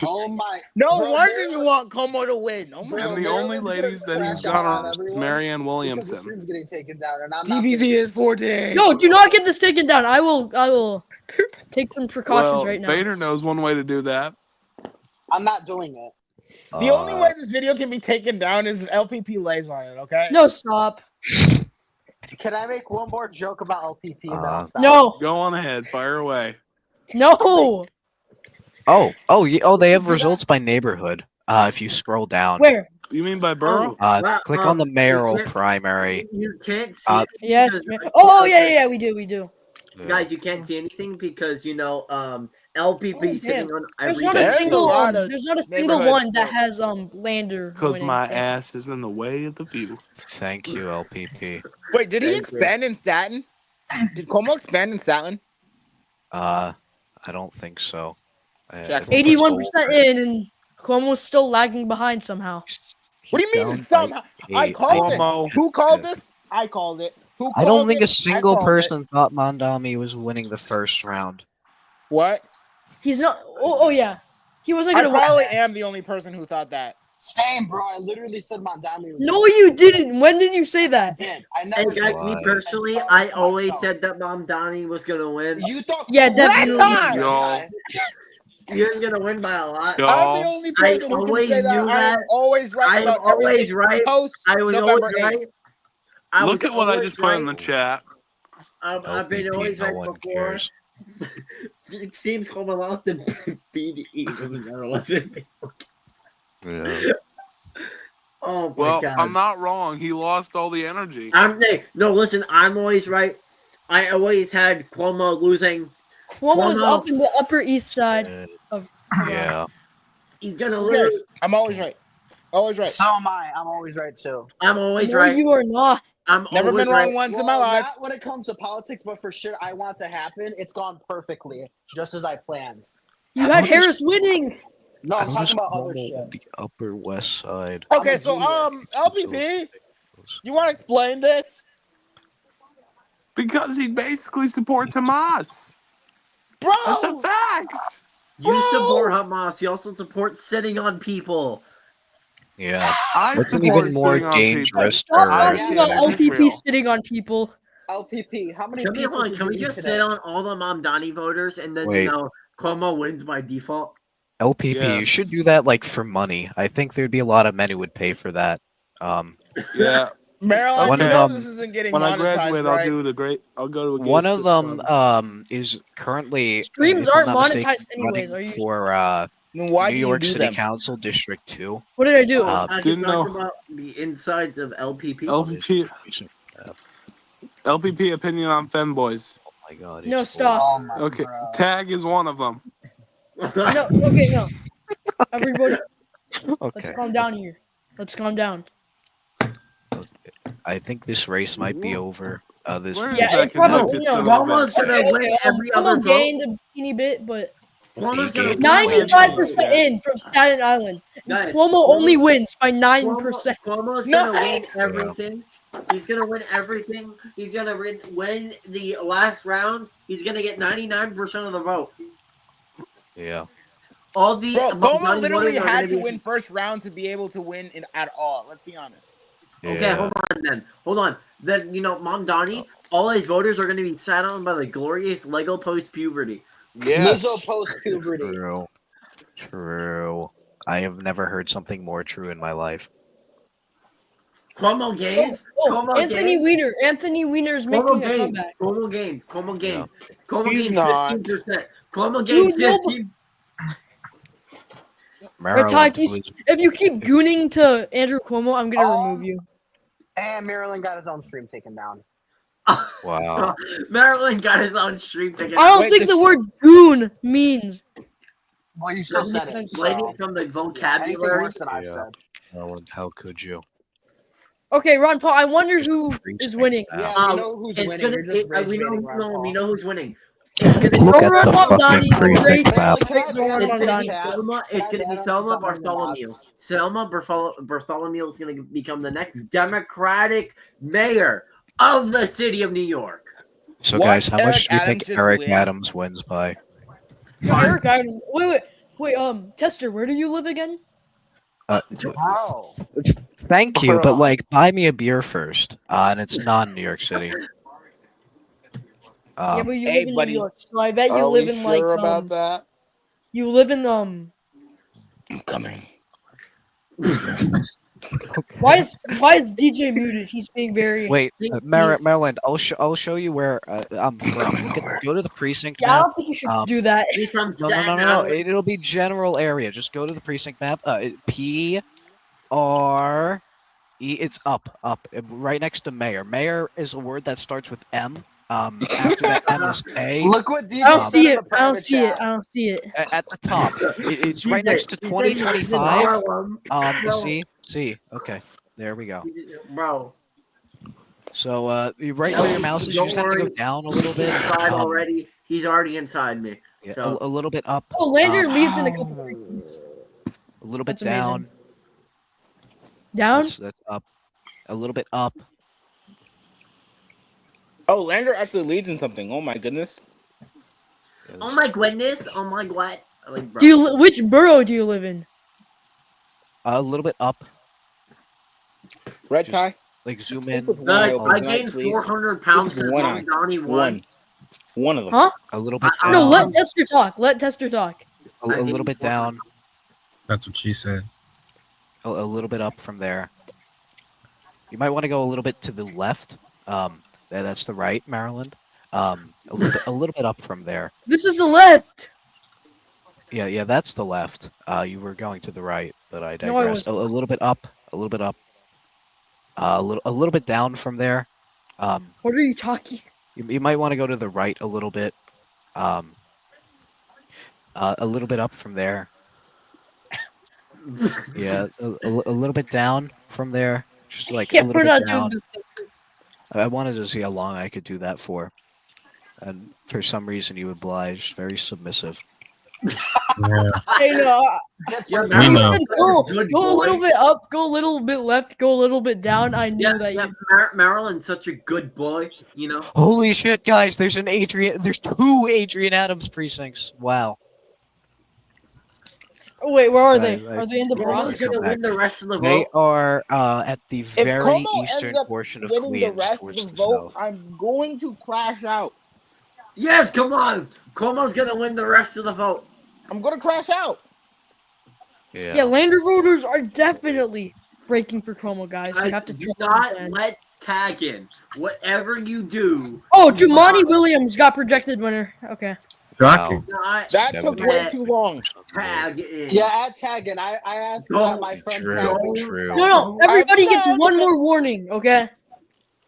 Oh my! No Bro, wonder they're- you want Como to win. Oh my Bro, And the they're only gonna ladies that he's crash gone out on is everyone Marianne because the Williamson. stream's getting taken down, and I'm not. TBC is 14. No, do not get this taken down. I will take some precautions Well, right now. Vader knows one way to do that. I'm not doing it. The only way this video can be taken down is if LPP lays on it, okay? No, stop. Can I make one more joke about LPP? And then I'll stop? No. Go on ahead, fire away. No. They have results by neighborhood. If you scroll down. Where? You mean by borough? Click on the mayoral primary. You can't see. Yes. because- Oh, yeah, we do. Guys, you can't see anything because LPP sitting on There's every. not a There's a single lot of there's not a single neighborhoods, one that has Lander. Because winning. my ass is in the way of the view. Thank you, LPP. Wait, did he Thank you. expand in Staten? Did Como expand in Staten? I don't think so. Check. 81% in, and Cuomo's still lagging behind somehow. What do you mean somehow? I called it. Who called this? I called it. Who I don't called think it? a single called it. person thought Mamdani was winning the first round. What? He's not. Oh yeah, he wasn't I gonna win. probably am the only person who thought that. Same, bro. I literally said Mamdani was. No, you didn't. When did you say that? I did. I And never guys, said me that. personally, I always said that Mamdani was gonna win. You thought. Yeah, Cuomo definitely. was gonna win, Yo. Ty. You're gonna win by a lot. Yo. I'm the only person who can always say that. knew I'm that. always right I am about always everything right. post I was November always 8th. right. I Look was at what I always just put in the right. chat. I've been LPP, always no right one before. cares. It seems Como lost to BDE. Number 11. Yeah. Oh my Well, god. I'm not wrong. He lost all the energy. No, listen, I'm always right. I always had Cuomo losing. Cuomo's Cuomo. up in the Upper East Side of. Yeah. He's gonna Okay, lose. I'm always right. Always right. So am I. I'm always right too. I'm always No, right. you are not. I'm Never always been wrong right. once in my Well, life. not when it comes to politics, but for shit I want to happen, it's gone perfectly, just as I planned. You had Harris winning. No, I'm How talking does about other Cuomo shit. the Upper West Side? Okay, a so genius. LPP, you want to explain this? Because he basically supports Hamas. Bro! That's a fact. You support Hamas. You also support sitting on people. Yeah. I What's an support even more sitting on people. dangerous Stop terror? talking yeah, about yeah, LPP Israel. sitting on people. LPP, how many Can we, pizzas did can you we eat just today? sit on all the Mamdani voters and then Wait. Cuomo wins by default? LPP, Yeah. you should do that like for money. I think there'd be a lot of men who would pay for that. Yeah. Maryland, One you of know them- this isn't getting When I monetized, graduate, right? I'll go to a One gay of strip them club. is currently Streams if I'm aren't not mistaken, monetized anyways, running are you- for Then why New do you York do City them? Council District 2. What did I do? Uh, I can didn't talk know- about the insides of LPP. LPP opinion on femboys. Oh my god. No, it's stop. Oh my Okay, God. Tag is one of them. No, okay, no. Everybody, Okay. let's calm down here. Let's calm down. I think this race might be over. This Where is Yeah, that it probably, connected you know, to Cuomo's the gonna win every other Cuomo vote. gained a teeny bit, but Cuomo's He gonna gained win every 95% vote. in from Staten Island. Guys, Cuomo only wins by 9%. Cuomo's No. gonna win everything. He's gonna win everything. He's gonna win the last round. He's gonna get 99% of the vote. Yeah. All the Bro, Como Mamdani literally voters are had gonna to be- win first round to be able to win at all. Let's be honest. Okay, Yeah. hold on then. Hold on. Then Mamdani, all his voters are gonna be sat on by the glorious Lego post puberty. Yes. Lizzo post puberty. True. True. I have never heard something more true in my life. Cuomo gains. Cuomo Anthony gains. Weiner. Anthony Weiner is Cuomo making a gains. comeback. Cuomo gains. Cuomo gains. Yeah. Cuomo He's gains not. 15%. Cuomo gains Dude, no, 15. Red Tide, Maryland was if you keep gooning to Andrew Cuomo, I'm gonna remove you. And Maryland got his own stream taken down. wow. Maryland got his own stream ticket. I don't Wait, think this- the word goon means. Well, you still said it. Explain So, it from the anything vocabulary. worse than I've Yeah. said. Maryland, how could you? Okay, Ron Paul, I wonder Just who freeze is things winning. out. Yeah, we know who's It's winning. gonna. You're just rage We know. baiting Ron Paul. We know who's winning. It's gonna Look Go at Ron the fucking Mamdani, the precinct great, map. Can I great ban Ron It's gonna him be from Mamdani. chat? Selma. Can It's I gonna ban be him Selma from coming in the Bartholomew. bots? Selma Bartholomew is gonna become the next Democratic mayor of the city of New York. So, What? guys, how Eric much do you Adams think just Eric win? Adams wins by? Yo, Eric, wait, Tester, where do you live again? Oh. Thank you, but Bruh. like, buy me a beer first. And it's non-New York City. Yeah, but you Hey, live in buddy. New York, so I bet you Are we live in like sure about that? you live in I'm coming. Why is DJ muted? He's being very. Wait, He's- Maryland. I'll show you where I'm from. Go to the precinct Yeah, I map. don't think you should do that. He's from No. Staten Island. It'll be general area. Just go to the precinct map. PRE. It's up. Right next to mayor. Mayor is a word that starts with M. After that M is A. Look what DJ I don't said see in it. the I don't private see it. chat. I don't see it. At the top. It's right DJ, next to he said he's in 2025. Harlem. Bro. See. Okay, there we go. Bro. So you right where your mouse is, you Don't just have to go worry. down a little bit. Inside already. He's already inside me. Yeah, So a little bit up. Oh, Lander um, leads in a couple precincts. A little bit That's amazing. down. Down? That's up. A little bit up. Oh, Lander actually leads in something. Oh my goodness. oh my goodness. Oh my god. Like, bro. Do you which borough do you live in? A little bit up. Red Just- tie. Like zoom Stick in. with one Guys, eye a, I open, gained please. 400 pounds Stick because with one eye. Mamdani won. One of them. Huh? a little bit I- down. No, let Tester talk. Let Tester talk. a little bit down. That's what she said. A little bit up from there. You might want to go a little bit to the left. That's the right, Maryland. A little bit up from there. This is the left. Yeah, that's the left. You were going to the right, but I No, I digress. A little bit up. A little bit up. A little bit down from there. What are you talking? You might want to go to the right a little bit. A little bit up from there. Yeah, a little bit down from there. Just like a Yeah, little we're bit not down. doing this. I wanted to see how long I could do that for. And for some reason you obliged. Very submissive. Yeah. Hey, no, Yeah, We you know. said go Good a little boy. bit up, go a little bit left, go a little bit down. I knew Yeah, that yeah. you. Maryland's such a good boy, you know. Holy shit, guys! There's two Adrian Adams precincts. Wow. Oh, wait, where are I- they? I- Are they in the Yeah, Bronx? Cuomo's gonna come back. win the rest of the They vote. are at the If very Cuomo eastern ends up portion of winning the Queens, rest of towards the the vote, south. I'm going to crash out. Yes, come on. Cuomo's gonna win the rest of the vote. I'm gonna crash out. Yeah, Lander voters are definitely breaking for Cuomo, guys. You Guys, have to do trust the not plan. let tag in. Whatever you do. Oh, do Jamani not- Williams got projected winner. Okay. Shocking. do not That took way let too long. tag in. Yeah, add tagging. I asked Don't my friend True, tag. true. No, everybody I'm gets sad. one more warning. Okay.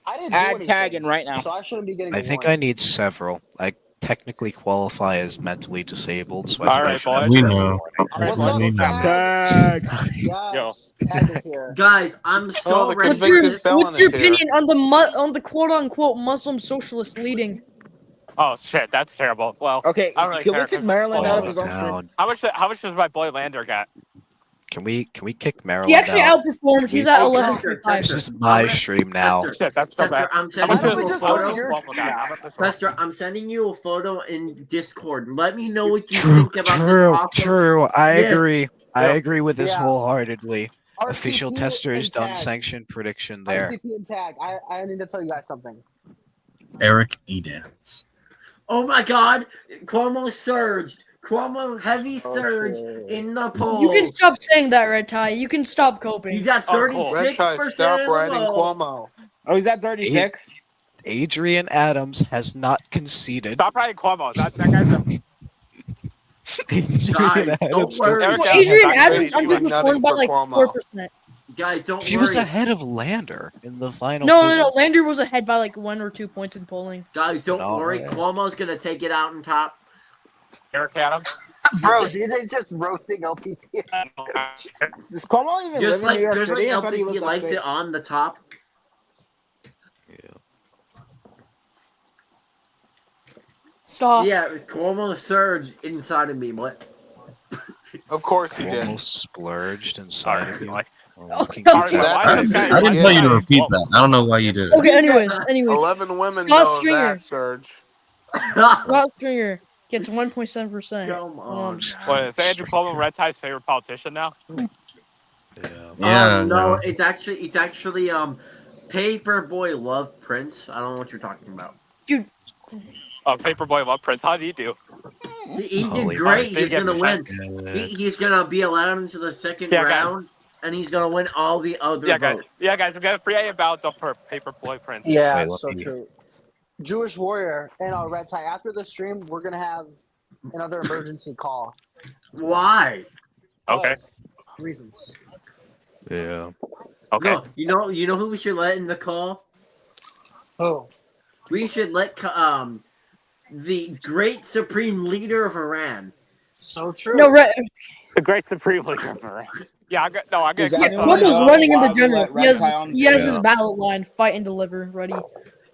I didn't do Add anything, tagging right now. so I shouldn't be getting. I a think I warning. need several. I technically qualify as mentally disabled, so I All think I right, should have boys. We several know. warnings. What's up, We know. tag? Tag. Yes, tag is here. Guys, I'm so the ready. What's your, convicted felon what's your is here. opinion on the quote unquote Muslim socialist leading? Oh shit, that's terrible. Well, Okay, I don't really can care we kick 'cause- Maryland out of Oh, his own stream? Down. how much does my boy Lander get? Can we kick Maryland He actually out? outperformed. He's at Hey, 11.5. This is my stream now. Tester, Shit, that's so Tester, bad. I'm How sending much Why you don't we a does just go to photo. your- Cuomo got? How about this one? Tester, I'm sending you a photo in Discord. Let me know what you True, think about this awesome. true. I Yes. agree. I Yep. agree with this Yeah. wholeheartedly. Official RTP tester has and done tag. sanctioned prediction there. RTP and tag. I need to tell you guys something. Eric Edams. Oh my God, Cuomo surged Cuomo heavy surge in the You polls. can stop saying that, Red Tie. You can stop coping. He's at Oh, cool. 36% Red Tie, stop of the writing vote. Cuomo. Oh, he's at 36. Adrian Adams has not conceded. Stop writing Cuomo. That guy's a. Adrian Guys, don't Adams still worry. Eric Well, Adams Adrian has Adams actually been underperformed by for like Cuomo. 4%. Guys, don't She worry. was ahead of Lander in the final. No. Lander was ahead by like 1 or 2 points in polling. Guys, don't No, worry. yeah. Cuomo's gonna take it out on top. Eric Adams. Bro, do they just roasting LPP? Does Cuomo even Just live in like New York there's like City? I thought he was LPP likes upstate. it on the top. Stop. Yeah, Cuomo surged inside of me. What? Of course he did. Almost splurged inside of you. Okay. I didn't tell you to repeat that. I don't know why you did it. Okay, anyways. 11 women Scott know Stringer. that, Surge. Scott Stringer gets 1.7%. Come on. What is Andrew Cuomo Red Tie's favorite politician now? Yeah, No, it's actually Paperboy Love Prince. I don't know what you're talking about. Dude. Oh, Paperboy Love Prince. How did he do? He did Holy great. fuck. He's gonna win. Good. He's gonna be allowed into the second Yeah, guys. round, and he's gonna win all the other votes. Yeah, guys, we got a free A about the Paperboy Prince. Yeah, Wait, let so me- true. Jewish Warrior and Red Tie. After the stream, we're gonna have another emergency call. Why? Okay. Reasons. Yeah. Okay. No, you know who we should let in the call? Oh. We should let the great supreme leader of Iran. So true. No, The great supreme leader of Iran. Yeah, I'm gonna Does get anyone Cuomo's know running in the why we general. let Red Tie on? He has Yeah. his ballot line, fight and deliver, ready.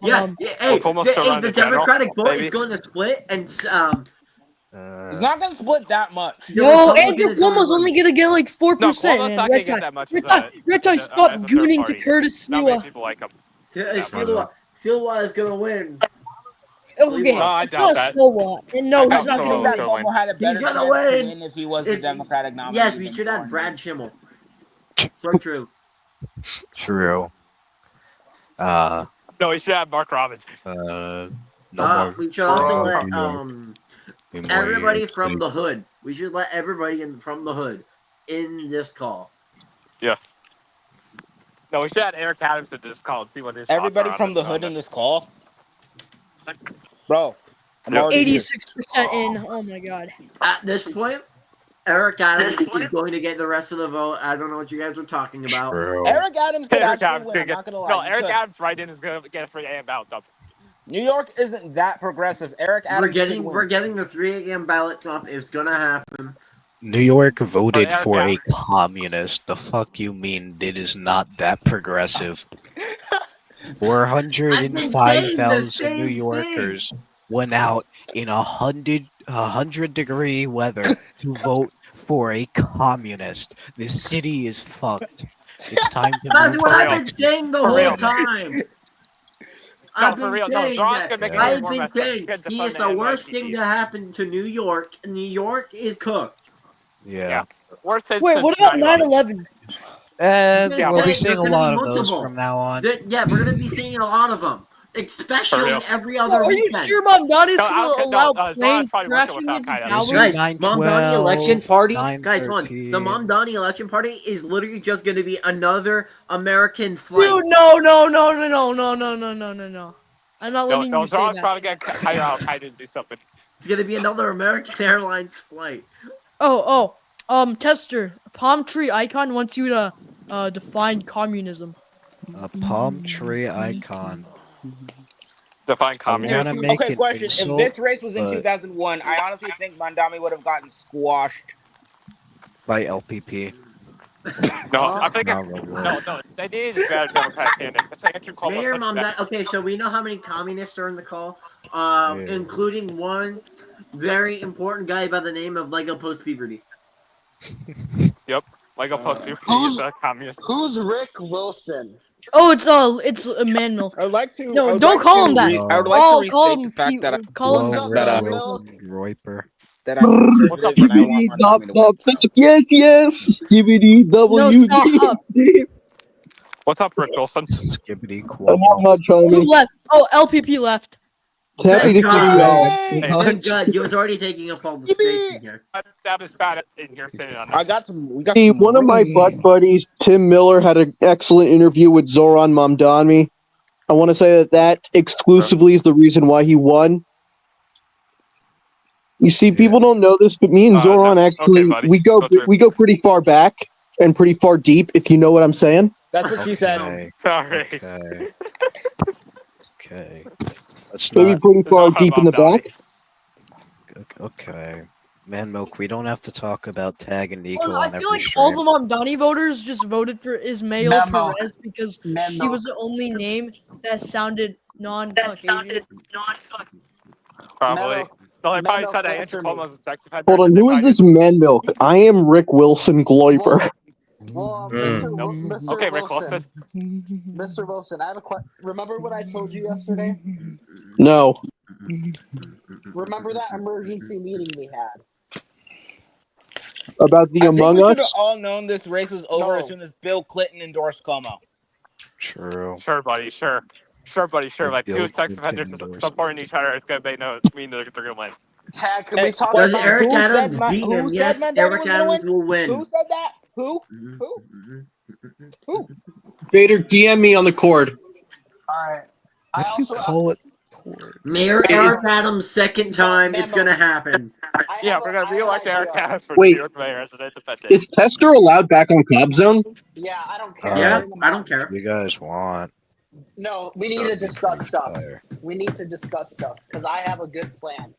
Yeah, hey, Cuomo's still running the the general, Democratic vote baby. is going to split, and It's not gonna split that much. the No, Republican Andrew is gonna Cuomo's win. only gonna get like 4%. No, Cuomo's man. not gonna get that much. Red Tie, stop as a third gooning to party. Curtis Not many Siwa. people like him. Silwa is going to win. Okay, No, I it's doubt not that. Siwa. And no, I he's doubt not Siwa gonna will win. That still win. Cuomo had a better gonna chance to win. win if he was the It's- Democratic nominee. Yes, we than should have Warren. Brad Schimmel. So true. True. No, he should have Mark Robinson. No more. We should also New let York. New more everybody York from City. the hood. We should let everybody from the hood in this call. No, we should have Eric Adams in this call and see what his Everybody thoughts are from the on hood in this. this call, bro. I'm Yep. already here. 86% in. Oh my god. At this point, Eric Adams is going to get the rest of the vote. I don't know what you guys are talking about. True. Eric Adams could Eric actually Adams win. could I'm get. not gonna lie. No, He Eric could. Adams right in is gonna get a free A ballot dump. New York isn't that progressive. Eric Adams. We're getting the 3 a.m. ballot top. It's gonna happen. New York voted Eric for a Adams. communist. The fuck you mean it is not that progressive? 405,000 New Yorkers went out in 100-degree weather to vote for a communist. This city is fucked. It's time to That's move what to I've been Mexico. saying the For whole real. time. No, I've for been real. No, saying John's that. gonna make it Yeah. even I've more been messed up. saying He's gonna he defund is the worst NYC. thing to happen to New York. New York is cooked. Yeah. Worst since Wait, what about 9/11. 9/11? And Yeah, we'll be there's seeing a gonna lot be of those multiple. from now on. Yeah, we're gonna be seeing a lot of them, especially real. every other Are you weekend. sure Mamdani's No, gonna no, allow Zion's planes probably working crashing with into Al-Qaeda. towers? Guys, Guys, 9/12, Mamdani election party. Guys, hold on. 9/13. The Mamdani election party is literally just going to be another American flight. Dude, no. I'm not letting No, you say John's that. probably gonna hire Al-Qaeda to do something. It's going to be another American Airlines flight. Tester, palm tree icon wants you to define communism. A palm tree icon. Define I communism. wanna make Okay, an question. insult, If this race was in but 2001, I honestly think Mamdani would have gotten squashed. by LPP. No, I think Not really. no. They need a better Democratic candidate. It's Andrew Cuomo. Mayor such a bad- Mamdani. Okay, so we know how many communists are in the call, Yeah. including one very important guy by the name of Lego Post Puberty. Like a post Who's- a communist. Who's Rick Wilson? Oh, it's Emmanuel. I would like to. No, I would don't like call to him that. re- I would like to Call restate him the fact that call him Well, that, Rick uh, Wilson, Roiper. I'm conservative and I want Mamdani to win. Yes. Skibidi No, stop. What's up, Rick Wilson? Skibbity I'm Cuomo. not trying Who to. left? Oh, LPP left. Happy to see y'all. Thank God, he was already taking up all the space in here. That was bad in here sitting on I this. got some. We got Hey, some one of my butt buddies, Tim Miller, had an excellent interview with Zoran Mamdani. I want to say that exclusively is the reason why he won. You see, people don't know this, but me and Zoran actually buddy. we go pretty far back and pretty far deep. If you know what I'm saying. That's what she said. Sorry. Okay. Let's Maybe not. pretty far deep in the back. Okay. Man Milk, we don't have to talk about Tag and Nico Well, I on feel every like stream. all the Mamdani voters just voted for Ismail Memo. Perez because Memo. he was the only name that sounded non-Caucasian. Probably. Memo. No, I probably Memo, said that answer Andrew me. Cuomo's a sex offender. Hold on, who is this man milk? I am Rick Wilson Gloiper. Well, Mr. Okay, Rick Wilson. Wilson. Mr. Wilson, I have a question. Remember what I told you yesterday? No. Remember that emergency meeting we had? About the I think Among we should have Us? all known this race was over as soon as Bill Clinton endorsed Cuomo. True. Sure, buddy. Sure. Sure, buddy. Sure. Like Bill two sex Clinton offenders endorsement. supporting each other is gonna mean they're gonna win. Tag, can we talk Does about Eric who Adams said beat him? who Yes, said Mamdani Eric was gonna Adams will win. Who said that? Who? Who? Vader, DM me on the cord. All right. What do you call it? Mayor Eric Adams' second time, it's gonna happen. Yeah, we're gonna reelect Eric Adams for Wait. New York mayor as an independent. Is Tester allowed back on Cobb Zone? Yeah, I don't care. Yeah, Bring 'em I up. don't care. You guys want? No, we need to discuss stuff. Fire. We need to discuss stuff because I have a good plan.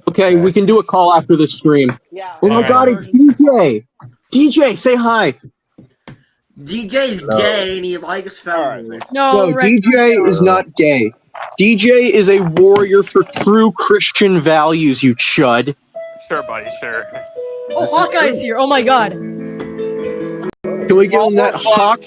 Okay, we can do a call after the stream. Yeah. Oh my Alright. god, it's DJ! DJ, say hi! DJ's gay and he likes fellas. No, Rick. DJ is not gay. DJ is a warrior for true Christian values, you chud. Sure, buddy. Sure. Oh, Hawkeye's here. Oh my god. Can we get on that hawk?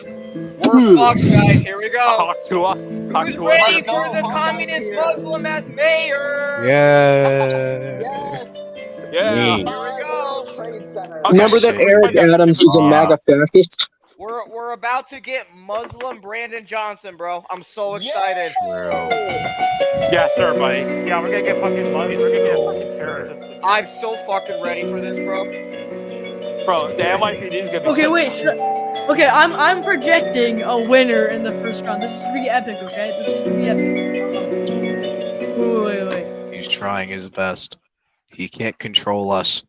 We're fucked, guys. Here we go. Hawk Tua. Hawk Who's Tua. ready for the communist Muslim as mayor? Yeah. Yes. Yeah. Here we go. Trade Center. Okay. Remember that Eric Adams is a MAGA fascist? We're about to get Muslim Brandon Johnson, bro. I'm so excited. Yeah, sure, buddy. Yeah, we're gonna get fucking money. We're gonna get fucking terrorists. I'm so fucking ready for this, bro. Bro, the NYPD is gonna be. Okay, wait. Okay, I'm projecting a winner in the first round. This is gonna be epic. Okay, this is gonna be epic. Wait. He's trying his best. He can't control us.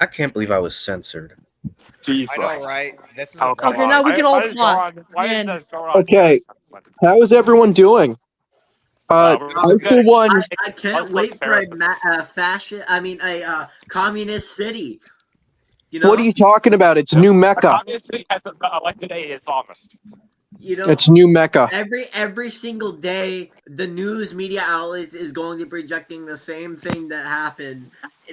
I can't believe I was censored. Jeez, I bro. know, right? This is Oh, come Okay, on. now we can all Why is talk. Zoran- Why Man. is Zoran- Okay, how is everyone doing? I, for one, I can't wait for a communist city. You know, what are you talking about? It's New Mecca. Obviously, as elected a Islamist. you know, It's New Mecca. every single day, the news media outlets is going to be projecting the same thing that happened.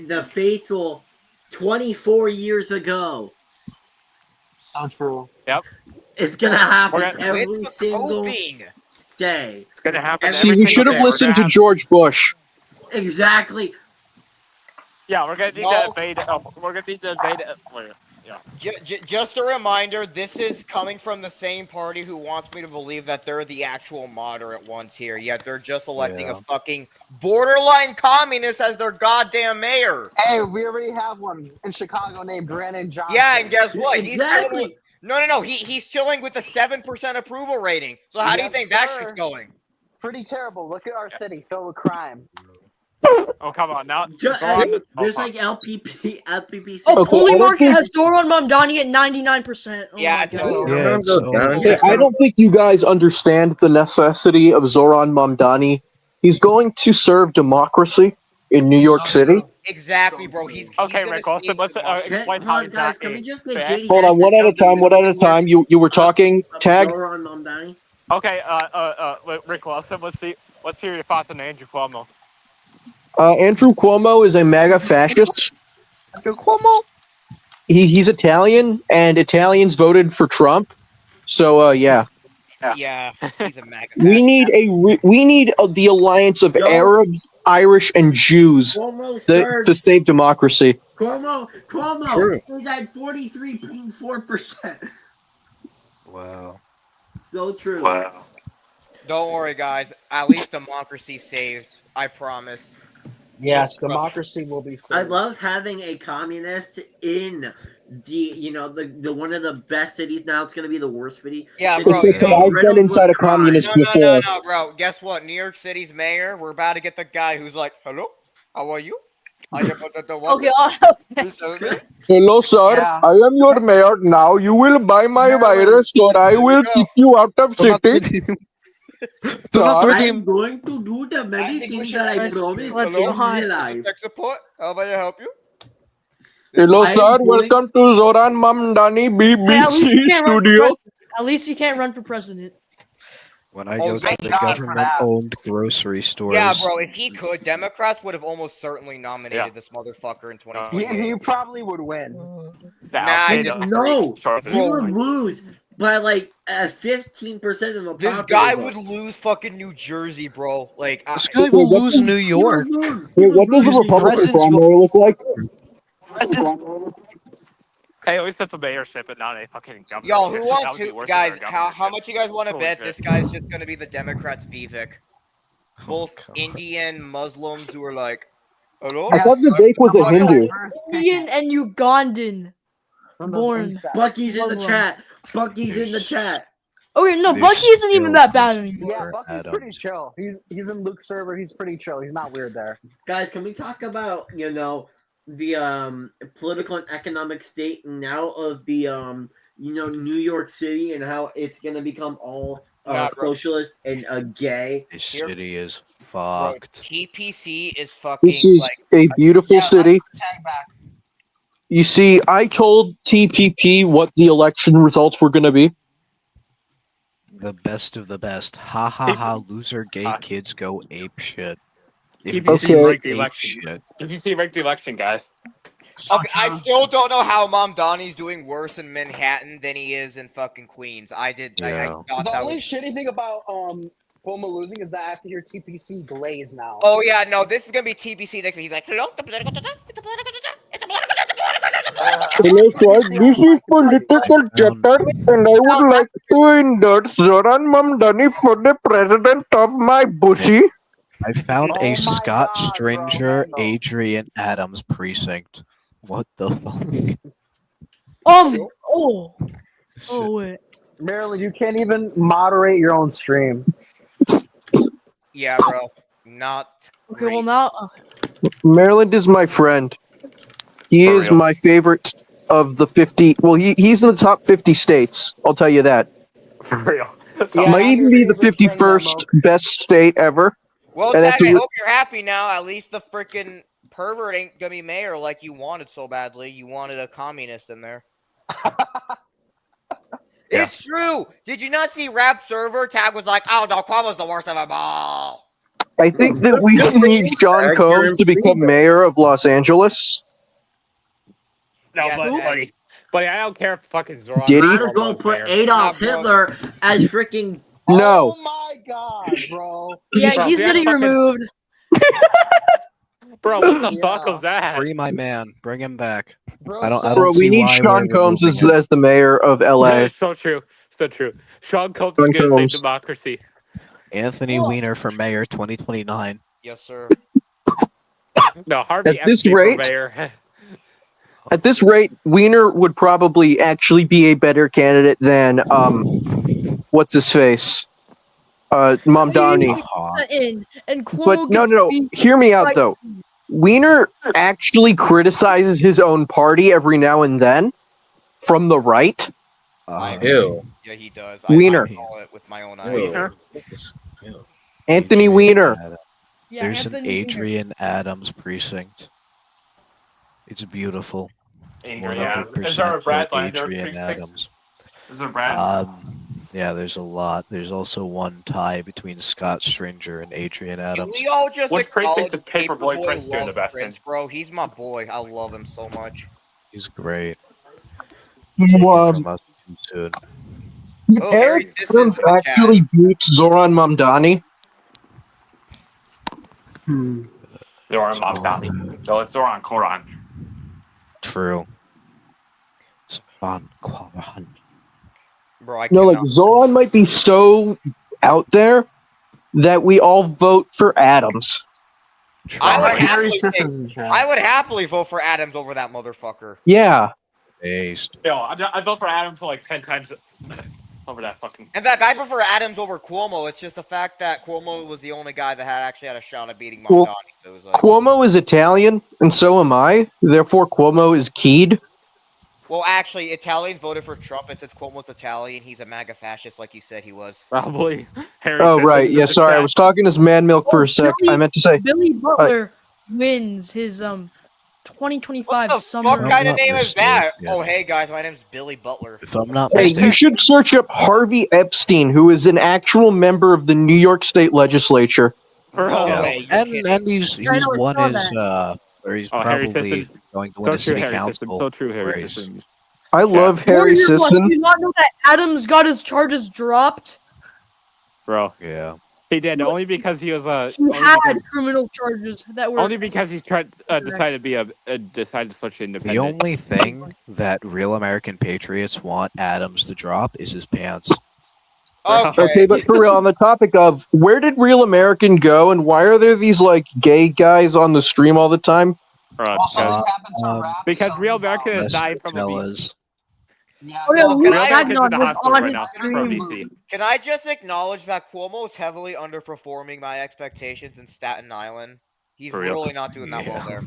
The faithful 24 years ago. So true. Yep. It's gonna happen We're gonna- every single day. It's gonna happen. See, every we should single have day. We're listened gonna to George Bush. Exactly. Yeah, we're gonna need to invade. We're gonna need to invade. Yeah. Just a reminder, this is coming from the same party who wants me to believe that they're the actual moderate ones here, yet they're just electing a fucking borderline communist as their goddamn mayor. Hey, we already have one in Chicago named Brandon Johnson. Yeah, and guess what? Exactly. He's chilling with a 7% approval rating. So how do you think that shit's going? Pretty terrible. Look at our city filled with crime. Oh, come on now. There's like LPP. Oh, Holy Market has Zoran Mamdani at 99%. Oh Yeah, my it's God. Hey, I don't think you guys understand the necessity of Zoran Mamdani. He's going to serve democracy in New York City. Exactly, bro. He's okay, Rick Austin. Let's explain how you guys, can we just get JD Hold on, one at a time. You were talking. Tag. Okay, Rick Austin. Let's hear your thoughts on Andrew Cuomo. Andrew Cuomo is a MAGA fascist. Andrew Cuomo? He's Italian, and Italians voted for Trump. So, yeah. Yeah, he's a MAGA We fascist. need the alliance of Arabs, Irish, and Jews Cuomo to surged. save democracy. Cuomo, True. he's at 43.4%. Wow. So true. Don't worry, guys. At least democracy saved. I promise. Yes, Just trust me. democracy will be I saved. love having a communist in the one of the best cities. Now it's gonna be the worst city. Yeah, city. bro. Except that I've been inside a communist before. No, bro. Guess what? New York City's mayor. We're about to get the guy who's like, "Hello, how are you?" Okay. Hello, sir. Yeah. I am your mayor. Now you will buy my virus, or I will kick you out of city. I'm going to do the many things that I promised let's in not. real life. Tech support. How may I help you? Hello, I am sir. going- Welcome to Zoran Mamdani Hey, at least BBC he can't run for studio. president. At least he can't run for president. When I Oh, go to thank the God for government-owned grocery stores. Yeah, bro. If he could, Democrats would have almost certainly nominated this motherfucker in 2020. He probably would win. Nah, And no, Short he would lose by like 15% of the This popular guy vote. would lose fucking New Jersey, bro. Like, This guy will lose New York. Wait, what does the Republican primary look like? Hey, at least it's a mayorship and not a fucking government. yo, who That wants would be to, worse guys? than our How government. much you guys want to Holy bet shit. this guy's just gonna be the Democrats' Vivek? Both God. Indian Muslims who are like, hello. I thought Vivek was a Hindu. Indian and Ugandan born. Bucky's in the Muslim. chat. Bucky's in the chat. Okay, no, There's Bucky isn't even still that bad anymore. Yeah, Bucky's Adams. pretty chill. He's in Luke's server. He's pretty chill. He's not weird there. Guys, can we talk about the political and economic state now of the New York City and how it's gonna become all Nah, bro. socialist and gay? This Here- city is Bro, fucked. TPC is This fucking is like. a beautiful city. Tag back. You see, I told TPP what the election results were going to be. The best of the best. Ha ha ha, loser gay kids go ape shit. If TPC this is rigged the ape election. shit, TPC rigged the election, guys. Okay, I still don't know how Mamdani's doing worse in Manhattan than he is in fucking Queens. I thought The that only was. shitty thing about Cuomo losing is that I have to hear TPC glaze now. Oh yeah, no, this is gonna be TPC next week. He's like, hello, Hello, sir. This is political chatter, and I would like to endorse Zoran Mamdani for the president of my bussy. I found Oh a my Scott God, Stringer bro. Adrian Adams precinct. What the fuck? Oh wait. Maryland, you can't even moderate your own stream. yeah, bro, not. Okay, well now. Maryland is my friend. He For is real. my favorite of the 50. Well, he's in the top 50 states. I'll tell you that. For real. Yeah, Might I'm even your be the favorite friend, 51st best state ever. Well, And that's Tag, I a re- hope you're happy now. At least the freaking pervert ain't gonna be mayor like you wanted so badly. You wanted a communist in there. It's true. Did you not see Rap Server? Tag was like, "Oh no, Cuomo's the worst of them all." I think that we need Sean Combs to become mayor of Los Angeles. No, Yeah, buddy, I don't care if fucking Zoran. Did he? Might as well put Adolf Nah, bro. Hitler as freaking. No. Oh my God, bro. Yeah, Bro, he's we getting had fucking- removed. Bro, what the Yeah. fuck was that? Free my man. Bring him back. Bro, I don't Bro, see we need why Sean we're Combs removing him. as the mayor of LA. So true. So true. Sean Combs Sean is gonna save Combs. democracy. Anthony Weiner for mayor 2029. Yes, sir. No, Harvey At this Epstein for rate- mayor. At this rate, Wiener would probably actually be a better candidate than what's his face, Mamdani. And Cuomo But no, gets no, no. beat Hear me out by- though. Wiener actually criticizes his own party every now and then from the right. Ew. Yeah, he does. Wiener. I saw it with my own eyes. Anthony Weiner. Yeah, There's Anthony an Weiner. Adrian Adams precinct. It's beautiful. Yeah. 100% Is there a Brad for Lander Adrian precinct? Adams. Is there Brad? Yeah, there's a lot. There's also one tie between Scott Stringer and Adrian Can Adams. we all just What's Prince think acknowledge this Paperboy Paperboy Prince doing the loves best Prince, in? bro? He's my boy. I love him so much. He's great. So, Take it from us too soon. did Oh, Eric Harry Sissons Adams in the chat. actually beat Zoran Mamdani? Zoran Mamdani. No, it's Zoran Koran. True. Spawn Quaran. Bro, I No, like cannot. Zoran might be so out there that we all vote for Adams. I would Harry happily Sissons in chat. I would happily vote for Adams over that motherfucker. Yeah. Based. Yo, I vote for Adam for like 10 times over that fucking. In fact, I prefer Adams over Cuomo. It's just the fact that Cuomo was the only guy that actually had a shot at beating Mamdani. Well, So it was like, Cuomo is Italian, and so am I. Therefore, Cuomo is keyed. well, actually, Italians voted for Trump. It's Cuomo's Italian. He's a MAGA fascist, like you said he was. Probably. Harry Oh, Sissons right. in Yeah, the sorry. I chat. was talking as Man Milk for a sec. I meant to say. Billy Butler wins his 2025 What the summer. fuck I'm kind of not name is that? mistaken. Oh, hey guys, my name's Billy Butler. If I'm not Hey, mistaken, you should search up Harvey Epstein, who is an actual member of the New York State Legislature. No yeah. way, you're kidding. and he's I know, I won saw his or he's Oh, Harry probably Sissons. going to win So a true, city Harry Sissons. council So true, Harry race. Sissons. I love Harry Warrior Blood, Sisson. do you not know that Adams got his charges dropped? Bro. Yeah. He did, only because he was He had criminal charges that were only because he tried decided to switch The independent. only thing that real American patriots want Adams to drop is his pants. Okay, but for real, on the topic of where did Real American go, and why are there these like gay guys on the stream all the time? Because Real America has died from abuse. Oh, yeah, Well, Luke can I- Gagnon in the was hospital on right his now from stream. DC. Can I just acknowledge that Cuomo is heavily underperforming my expectations in Staten Island? He's For real? really not doing that well there.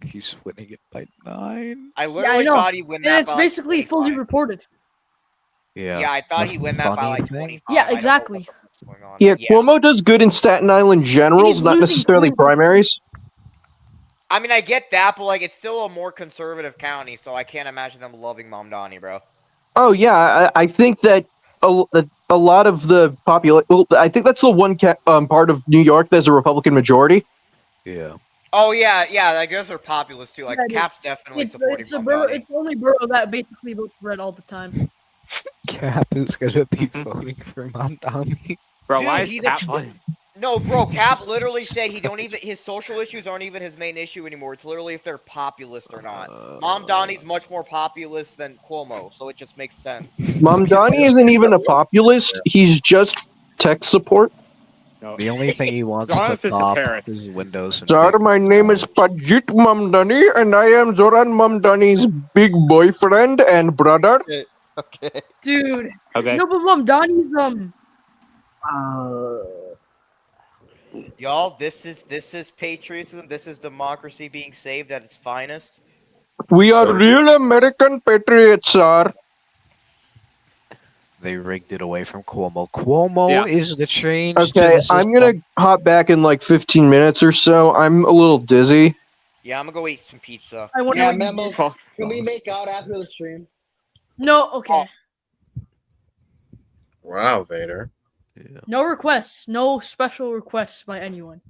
He's winning it by 9. I Yeah, I literally know. thought he'd win And that it's by like basically fully 25. reported. Yeah. Yeah, I thought The he'd win that by funny like thing- 25. Yeah, I don't know exactly. what's going on. Yeah, Cuomo does good in Staten Island generals, He's not losing necessarily clean- primaries. I mean, I get that, but like, it's still a more conservative county, so I can't imagine them loving Mamdani, bro. Oh yeah, I think that a lot of the population. Well, I think that's the one part of New York that's a Republican majority. Yeah. Oh yeah, I guess they're populist too. Like Yeah, dude. Cap's definitely It's supporting it's the borough. Mamdani. It's the only borough that basically votes red all the time. Cap is gonna be voting for Mamdani. Bro, Dude, why is he's Cap a- playing? No, bro, Cap literally said he don't even his social issues aren't even his main issue anymore. It's literally if they're populist or not. Mamdani's much more populist than Cuomo, so it just makes sense. Mamdani isn't even a populist; he's just tech support. No. The only thing he wants Zoran's to just a top terrorist. is Windows and Sir, big my name is Pajit Mamdani, and I am Zoran Mamdani's big boyfriend and brother. Okay. Dude. Okay. No, but Mamdani's Y'all, this is patriotism. This is democracy being saved at its finest. We are real American patriots, sir. They rigged it away from Cuomo. Cuomo is the change to Okay, the system. I'm gonna hop back in like 15 minutes or so. I'm a little dizzy. Yeah, I'm gonna go eat some pizza. I wonder Yeah, what you Memo, did. can we make out after the stream? No, okay. Wow, Vader. No requests. No special requests by anyone.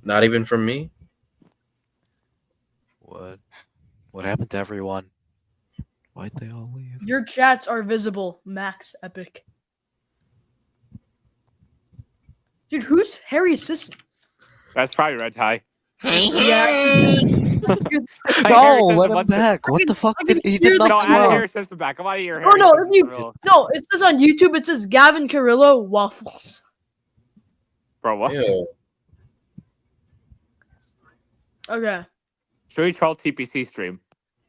Not even from me? What happened to everyone? Why'd they all leave? Your chats are visible, Max Epic. Dude, who's Harry Assistant? That's probably Red Tie. Yeah. No, let him back. What the fuck did he did No, nothing add wrong. Harry Sissons back. I'm out of here. Oh no, if you no, it says on YouTube. It says Gavin Carrillo waffles. Bro, what? Okay, Should we troll TPC stream?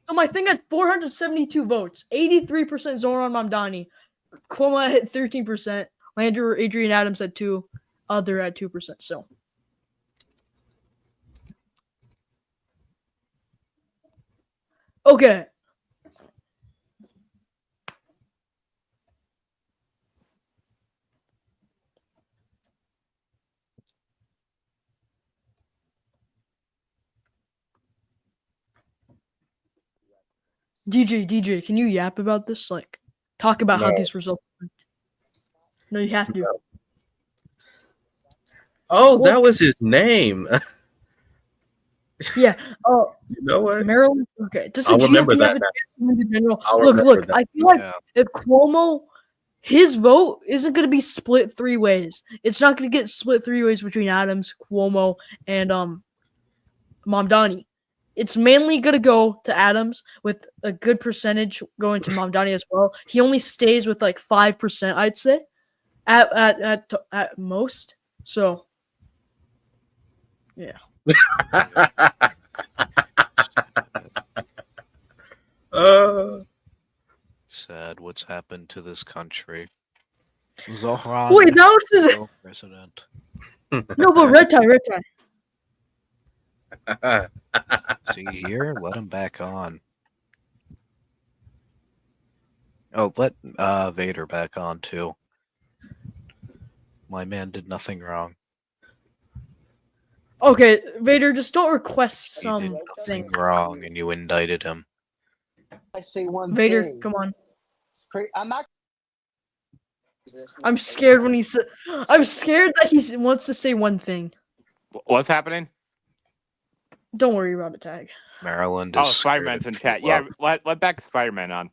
so my thing had 472 votes, 83% Zoran Mamdani, Cuomo at 13%, Lander Adrian Adams at 2, other at 2%. So. Okay. DJ, can you yap about this? Like, talk about how No. these results went. No, you have to. Oh, Well- that was his name. Yeah. Oh, You know what? Maryland. Okay. Does the I'll remember GOP have that a now. chance to win the general? I'll Look. remember that. I feel like Yeah. if Cuomo, his vote isn't going to be split 3 ways. It's not going to get split 3 ways between Adams, Cuomo, and Mamdani. It's mainly going to go to Adams with a good percentage going to Mamdani as well. He only stays with like 5%, I'd say, at most. So, yeah. Sad what's happened to this country. Zohran Wait, that was is his. still president. No, but red tie. See here, let him back on. Oh, let Vader back on too. My man did nothing wrong. Okay, Vader, just don't request He did something. nothing wrong, and you indicted him. I say one Vader, thing. come on. I'm not. I'm scared when he said. I'm scared that he wants to say one thing. What's happening? Don't worry about it, Tag. Maryland is Oh, Spider-Man's in chat. Yeah, let back Spider-Man on.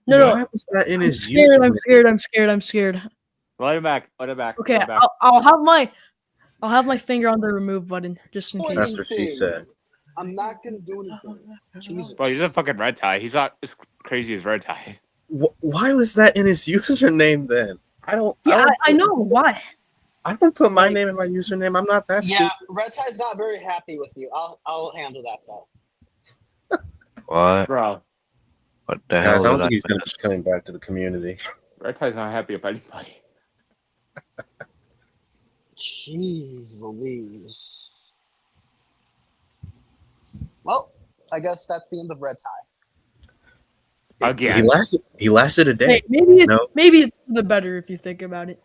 No. Why was that in I'm his scared. username? I'm scared. Let him back. Let him back. Okay, let him back. I'll have my finger on the remove button just in case. That's what she said. I'm not gonna do anything. Jesus. Bro, he's a fucking red tie. He's not as crazy as red tie. Why was that in his username then? I know why. I don't put my name in my username. I'm not that Yeah, stupid. Red Tie's not very happy with you. I'll handle that though. What? Bro, What the Guys, hell I don't did think I he's gonna miss? be coming back to the community. red tie's not happy with anybody. Jeez Louise. Well, I guess that's the end of Red Tie. Again. He lasted a day. Maybe it's for the better if you think about it.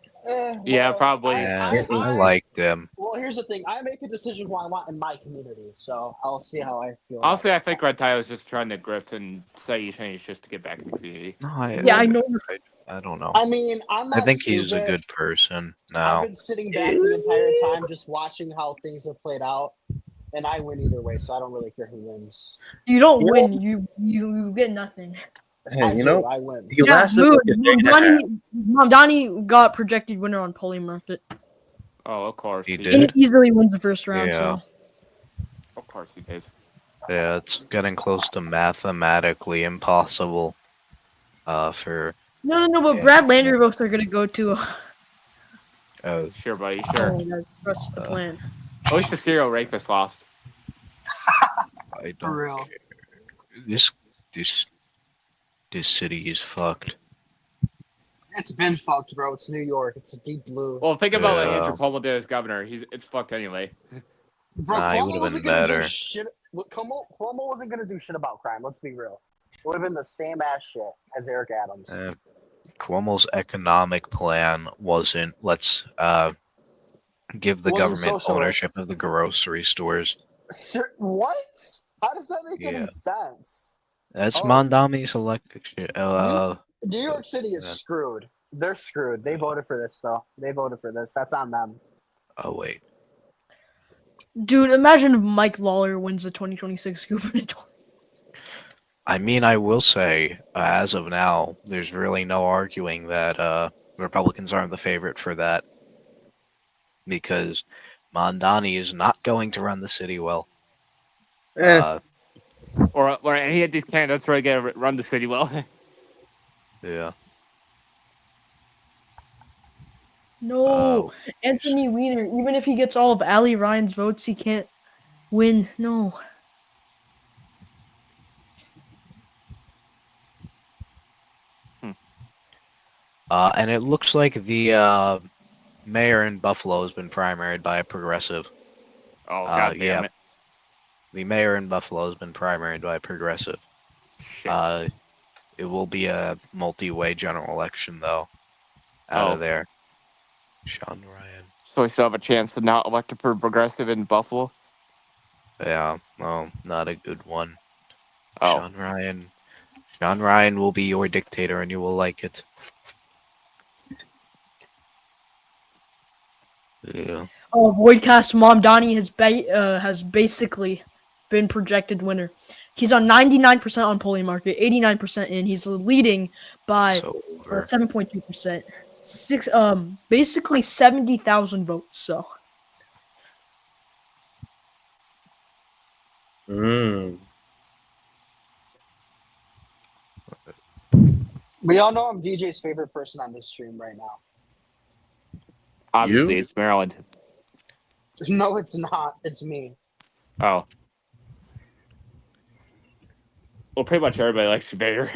Yeah, probably. I liked him. Well, here's the thing. I make a decision who I want in my community, so I'll see how I feel. Honestly, I think red tie was just trying to grift and say he changed just to get back in the community. No, I know. I don't know. I mean, I'm not I think he's a stupid. good person I've now. been sitting back the entire time just watching how things have played out, and I win either way, so I don't really care who wins. You don't win. You get nothing. Hey, I win. he lasted like a day and a half. Mamdani got projected winner on Polly Market. Oh, of course. He He did? easily wins the first round, Yeah. so. Of course he did. Yeah, it's getting close to mathematically impossible. For No, but Brad Lander votes are gonna go to. Sure, buddy, sure. Trust the plan. At least the serial rapist lost. I For don't real. care. This city is fucked. It's been fucked, bro. It's New York. It's a deep blue. Well, think about what Yeah. Andrew Cuomo did as governor. It's fucked anyway. Bro, Nah, he Cuomo would've wasn't been gonna do better. shit. Cuomo wasn't gonna do shit about crime. Let's be real. It would have been the same ass shit as Eric Adams. Cuomo's economic plan wasn't let's give the Wasn't government socialist. ownership of the grocery stores. Sir, what? How does that make Yeah. any sense? That's Oh. Mondami's electric shit. New York City is screwed. They're screwed. They voted for this, though. They voted for this. That's on them. Oh wait. Dude, imagine if Mike Lawler wins the 2026 gubernatorial. I mean, I will say, as of now, there's really no arguing that Republicans aren't the favorite for that. Because Mondani is not going to run the city well. Or any of these candidates really get to run the city well. Yeah. No, Anthony Weiner. Even if he gets all of Ali Ryan's votes, he can't win. No. And it looks like the mayor in Buffalo has been primaried by a progressive. Oh, God damn it. The mayor in Buffalo has been primaried by a progressive. Shit. It will be a multi-way general election, though, out of there. Sean Ryan. So we still have a chance to not elect a progressive in Buffalo? Yeah, well, not a good one. Oh. Sean Ryan will be your dictator, and you will like it. Yeah. Voidcast Mamdani has basically been projected winner. He's on 99% on polling market, 89% in. He's leading by 7.2%. Basically 70,000 votes. So. We all know I'm DJ's favorite person on this stream right now. Obviously, it's Maryland. No, it's not. It's me. Oh. Well, pretty much everybody likes Vader.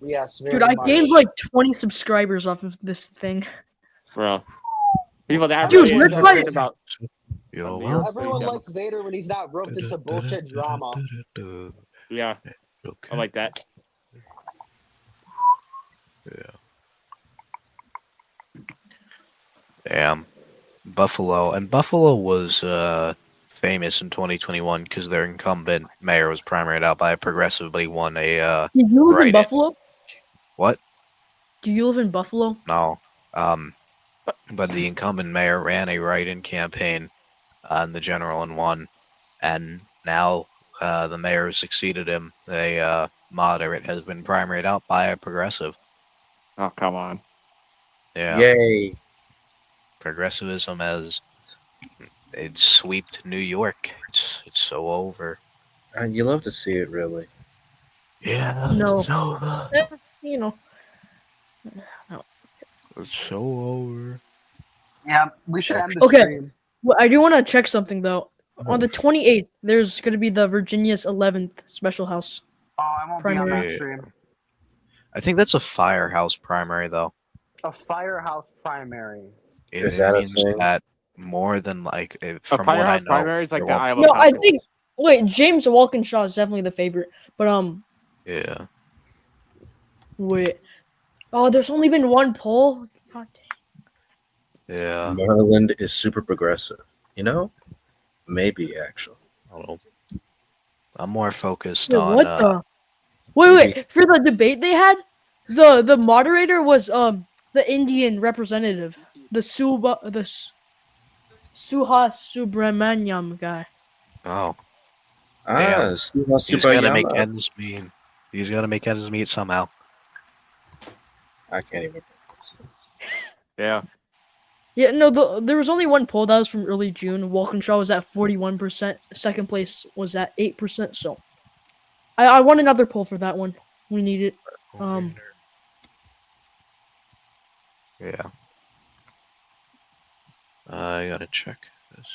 Yes, very Dude, I much. gained like 20 subscribers off of this thing. Bro. People that have Dude, really where's my... about Everyone likes Vader when he's not roped into bullshit drama. Yeah. I like that. Yeah. Damn. Buffalo was famous in 2021 because their incumbent mayor was primaried out by a progressive, but he won a Do you live in Buffalo? What? Do you live in Buffalo? No. But the incumbent mayor ran a write-in campaign in the general and won. And now the mayor who succeeded him, a moderate, has been primaried out by a progressive. Oh, come on. Yeah. Yay. Progressivism has swept New York. It's so over. And you love to see it, really. Yeah. No. It's over. You know. No. It's so over. Yeah, we should end the Okay. stream. Well, I do want to check something though. On the 28th, there's going to be the Virginia's 11th special house. Oh, I won't be on that stream. I think that's a firehouse primary, though. A firehouse primary. Is that a means thing? that more than like from what I firehouse know. primary is like the Iowa No, I Conference. think. Wait, James Walkinshaw is definitely the favorite, but Yeah. Wait. Oh, there's only been one poll. God dang. Yeah. Maryland is super progressive. You know? Maybe, actually. I don't know. I'm more focused Wait, on. what the? Wait! For the debate they had, the moderator was the Indian representative, the Suhas Subramaniam guy. Oh. Ah, He's got to make ends meet. He's got to make ends meet somehow. I can't even. Yeah. Yeah, no, there was only one poll that was from early June. Walkinshaw was at 41%. Second place was at 8%. So, I want another poll for that one. We need it. Yeah. I gotta check this.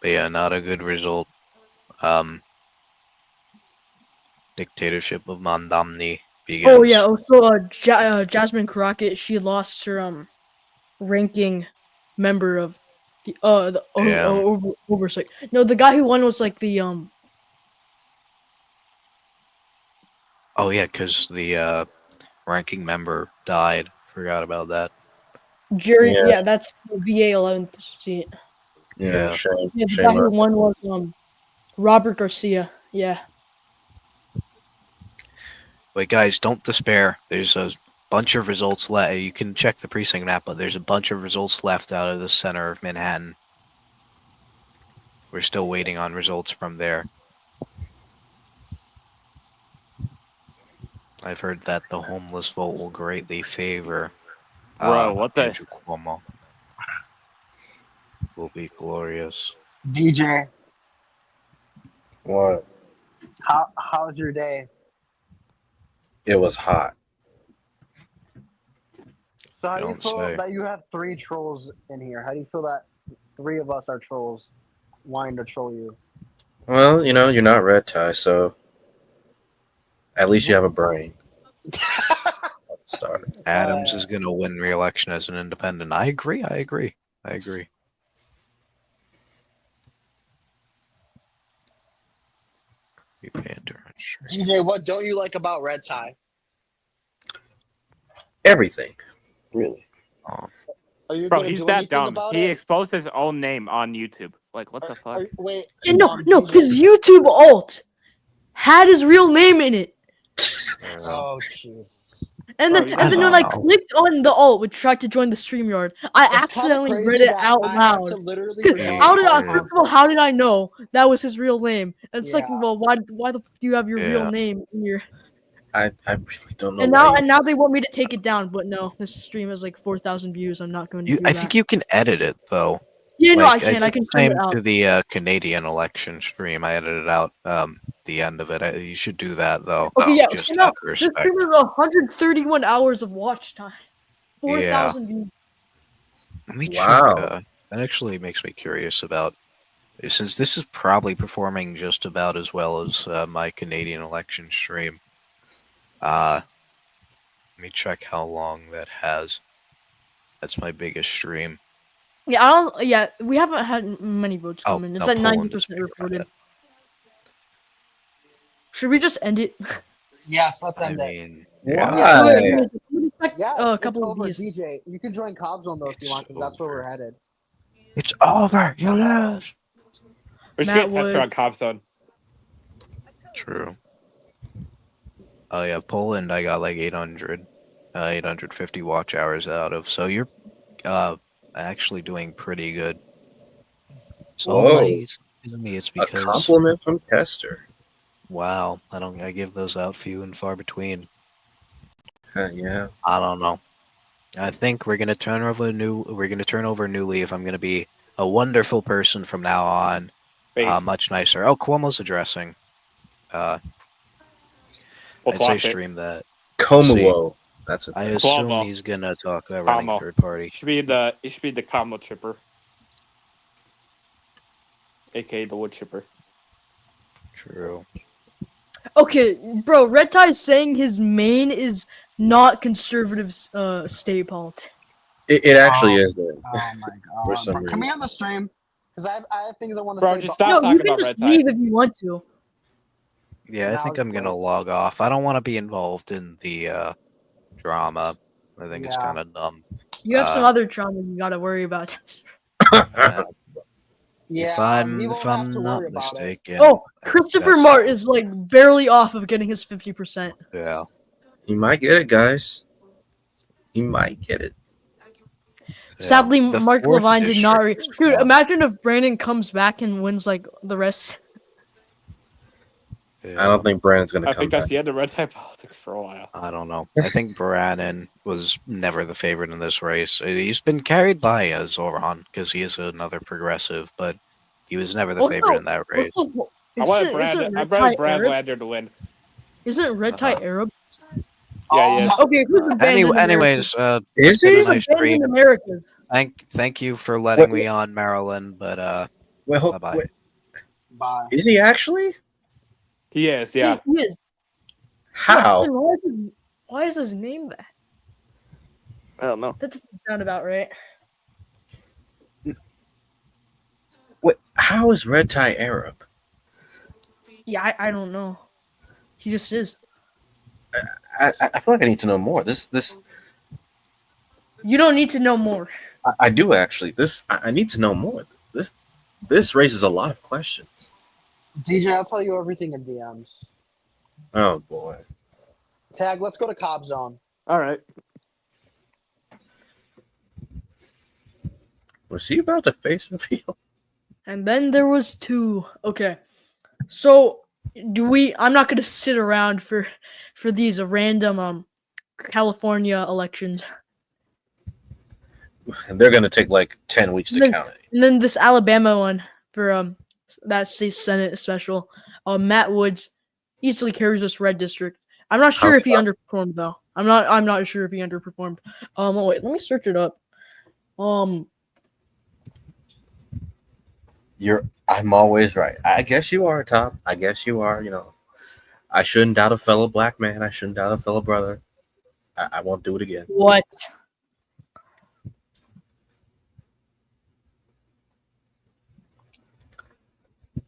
But yeah, not a good result. Dictatorship of Mamdani begins. Oh yeah. Also, Jasmine Crockett, she lost her ranking member of the oversight. No, the guy who won was like the Oh yeah, because the ranking member died. Forgot about that. Jerry. Yeah, that's the VA 11th seat. Yeah. Yeah, the guy who won was Robert Garcia. Yeah. But guys, don't despair. There's a bunch of results left. You can check the precinct map, but there's a bunch of results left out of the center of Manhattan. We're still waiting on results from there. I've heard that the homeless vote will greatly favor what the? Andrew Cuomo. Will be glorious. DJ, What? how's your day? It was hot. So how do you Don't feel say. that you have 3 trolls in here? How do you feel that 3 of us are trolls wanting to troll you? Well, you know, you're not red tie, so at least you have a brain. Adams is going to win re-election as an independent. I agree. DJ, what don't you like about red tie? Everything, really. Are you Bro, gonna he's do that anything dumb. about He it? exposed his own name on YouTube. Like, what the fuck? Wait. Yeah, no, his YouTube alt had his real name in it. Oh Jesus. And Bro, then, you and just then when don't I know. clicked on the alt, which tried to join the StreamYard, I It's kinda accidentally read crazy it that out I have loud. to literally Because resolve how did I? all First of all, how did conflicts. I know that was his real name? And Yeah. second of all, why the fuck do you have your real Yeah. name in your? I really don't know And why. now they want me to take it down, but no, this stream has like 4,000 views. I'm not going to do I that. think you can edit it though. Yeah, no, I Like I can. I did can the trim it same out. to the Canadian election stream. I edited out the end of it. You should do that though. Okay, yeah. Just So now out of this respect. stream is 131 hours of watch time. 4,000 views. Let me check. Wow. That actually makes me curious about, since this is probably performing just about as well as my Canadian election stream. Let me check how long that has. That's my biggest stream. Yeah, I don't. Yeah, we haven't had many votes Oh, come in. It's no, at Poland is 90% bigger, my reported. bad. Should we just end it? Yes, let's I end it. mean, Yeah, yeah. Wait, let me check Yeah, a it's couple of over. these. DJ, you can join Cobb Zone though if you want, because that's where we're headed. It's over. You lose. We should Matt get Tester Wood. on Cobstone. True. Oh yeah, Poland. I got like 850 watch hours out of. So you're actually doing pretty good. So Whoa. nobody telling me it's A because compliment from Tester. wow, I give those out few and far between. Yeah. I don't know. I think we're gonna turn over a new leaf. I'm gonna be a wonderful person from now on. Much nicer. Oh, Cuomo's addressing. We'll I'd say swap it. stream that. Como. That's a I thing. assume Cuomo. he's gonna talk about running Cuomo. third party. It should be the Como chipper. AKA the wood chipper. True. Okay, bro, Red Tie's saying his main is not conservative state politics. It actually is. Oh my god. For some Bro, reason. come here on the stream, because I have things I want to Bro, say. just but- stop No, you talking can about just Red Tie. leave if you want to. Yeah, I Now think it's I'm gonna like- log off. I don't want to be involved in the drama. I think it's Yeah. kind of dumb. You have some other trauma you gotta worry about. Yeah, if I'm he won't have to not worry about it. mistaken. Oh, Christopher that's- Mart is like barely off of getting his 50%. Yeah. He might get it, guys. He might get it. Sadly, The Mark 4th Levine did not. district is Dude, fun. imagine if Brandon comes back and wins like the rest. I don't think Brandon's gonna I come think that's back. the end of Red Tie politics for a while. I don't know. I think Brannon was never the favorite in this race. He's been carried by Zoran because he is another progressive, but he was never the favorite in that race. I wanted Brad Lander to win. Isn't Red Tie Arab? Yeah, he is. Okay, who's abandoned Anyways, is it's been he? a nice stream. Americas. Thank you for letting me on, Maryland. But Well, bye-bye. Bye. Is he actually? He is, yeah. He is. How? Why is his name that? I don't know. That doesn't sound about right. What? How is Red Tie Arab? Yeah, I don't know. He just is. I feel like I need to know more. This You don't need to know more. I do actually. I need to know more. This raises a lot of questions. DJ, I'll tell you everything in DMs. Oh boy. Tag, let's go to Cobb Zone. All right. Was he about to face reveal? And then there was two. Okay. So I'm not gonna sit around for these random California elections. And they're gonna take like 10 weeks to count it. And then this Alabama one for that state Senate special. Matt Woods easily carries this red district. I'm not sure if he underperformed though. I'm not sure if he underperformed. Oh wait, let me search it up. I'm always right. I guess you are, Tom. I guess you are, I shouldn't doubt a fellow black man. I shouldn't doubt a fellow brother. I won't do it again. What?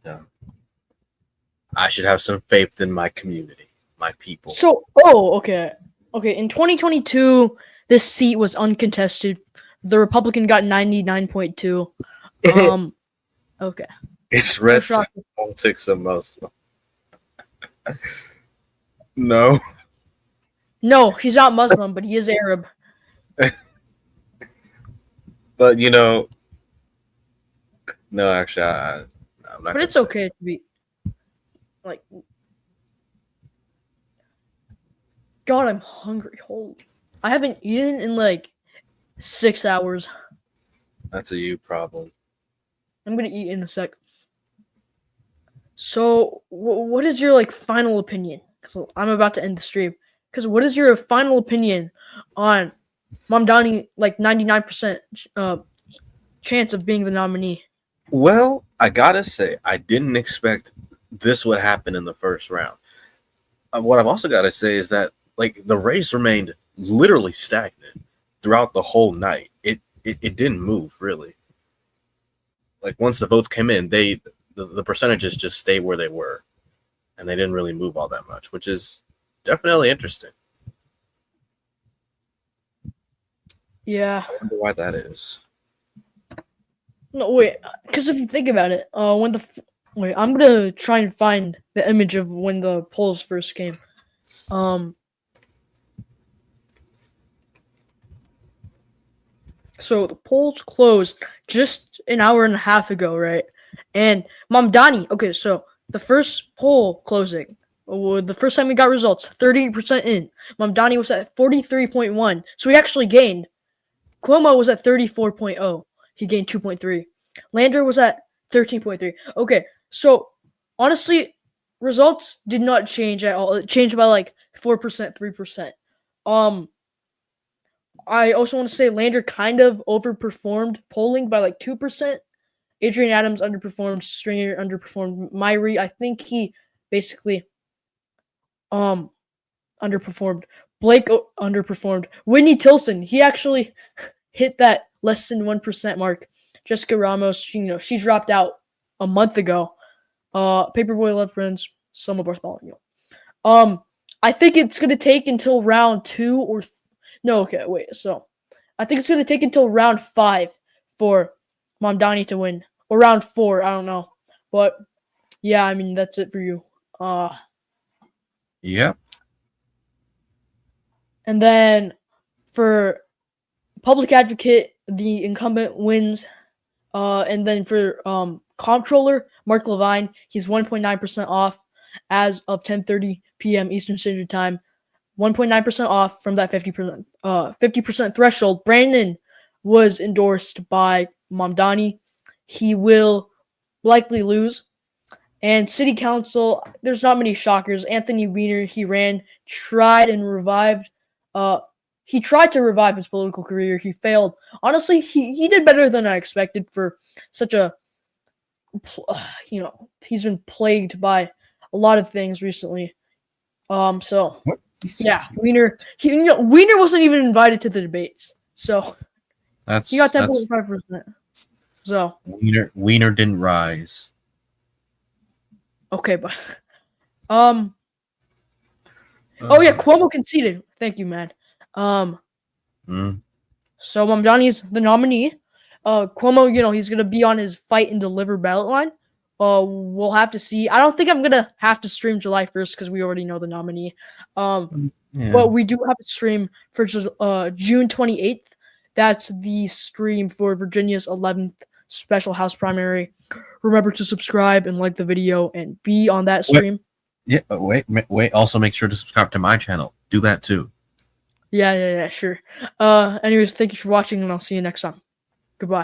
Yeah. I should have some faith in my community, my people. So, okay. In 2022, this seat was uncontested. The Republican got 99.2. Okay. It's red tie politics of Muslim. No. No, he's not Muslim, but he is Arab. But no, actually, I'm not. But gonna it's say. okay to be like. God, I'm hungry. Holy, I haven't eaten in like 6 hours. That's a you problem. I'm gonna eat in a sec. So, what is your final opinion? Because I'm about to end the stream. Because what is your final opinion on Mamdani 99% chance of being the nominee? Well, I gotta say, I didn't expect this would happen in the first round. What I've also got to say is that the race remained literally stagnant throughout the whole night. It didn't move really. Once the votes came in, the percentages just stayed where they were, and they didn't really move all that much, which is definitely interesting. Yeah. I wonder why that is. No, wait. Because if you think about it, wait, I'm gonna try and find the image of when the polls first came. So the polls closed just an hour and a half ago, right? And Mamdani. Okay, so the first poll closing, the first time we got results, 38% in. Mamdani was at 43.1, so he actually gained. Cuomo was at 34.0. He gained 2.3. Lander was at 13.3. Okay, so honestly, results did not change at all. It changed by 4%, 3%. I also want to say Lander kind of overperformed polling by 2%. Adrian Adams underperformed. Stringer underperformed. Myrie, I think he basically underperformed. Blake underperformed. Whitney Tilson, he actually hit that less than 1% mark. Jessica Ramos, she dropped out a month ago. Paperboy Love Friends, Selma Bartholomew. I think it's gonna take until round 2 or no. Okay, wait. So, I think it's gonna take until round 5 for Mamdani to win, or round 4. I don't know, but yeah, I mean that's it for you. Yep. And then for public advocate, the incumbent wins. And then for comptroller, Mark Levine, he's 1.9% off as of 10:30 p.m. Eastern Standard Time. 1.9% off from that 50% threshold. Brandon was endorsed by Mamdani. He will likely lose. And city council, there's not many shockers. Anthony Weiner, he tried to revive his political career. He failed. Honestly, he did better than I expected for such a, he's been plagued by a lot of things recently. So yeah, Weiner wasn't even invited to the debates. So he got 10.5%. So Weiner didn't rise. Okay, but oh yeah, Cuomo conceded. Thank you, man. So Mamdani's the nominee. Cuomo, he's gonna be on his fight and deliver ballot line. We'll have to see. I don't think I'm gonna have to stream July 1st because we already know the nominee. But we do have a stream for June 28th. That's the stream for Virginia's 11th special House primary. Remember to subscribe and like the video and be on that stream. Wait. Also, make sure to subscribe to my channel. Do that too. Yeah, sure. Anyways, thank you for watching, and I'll see you next time. Goodbye.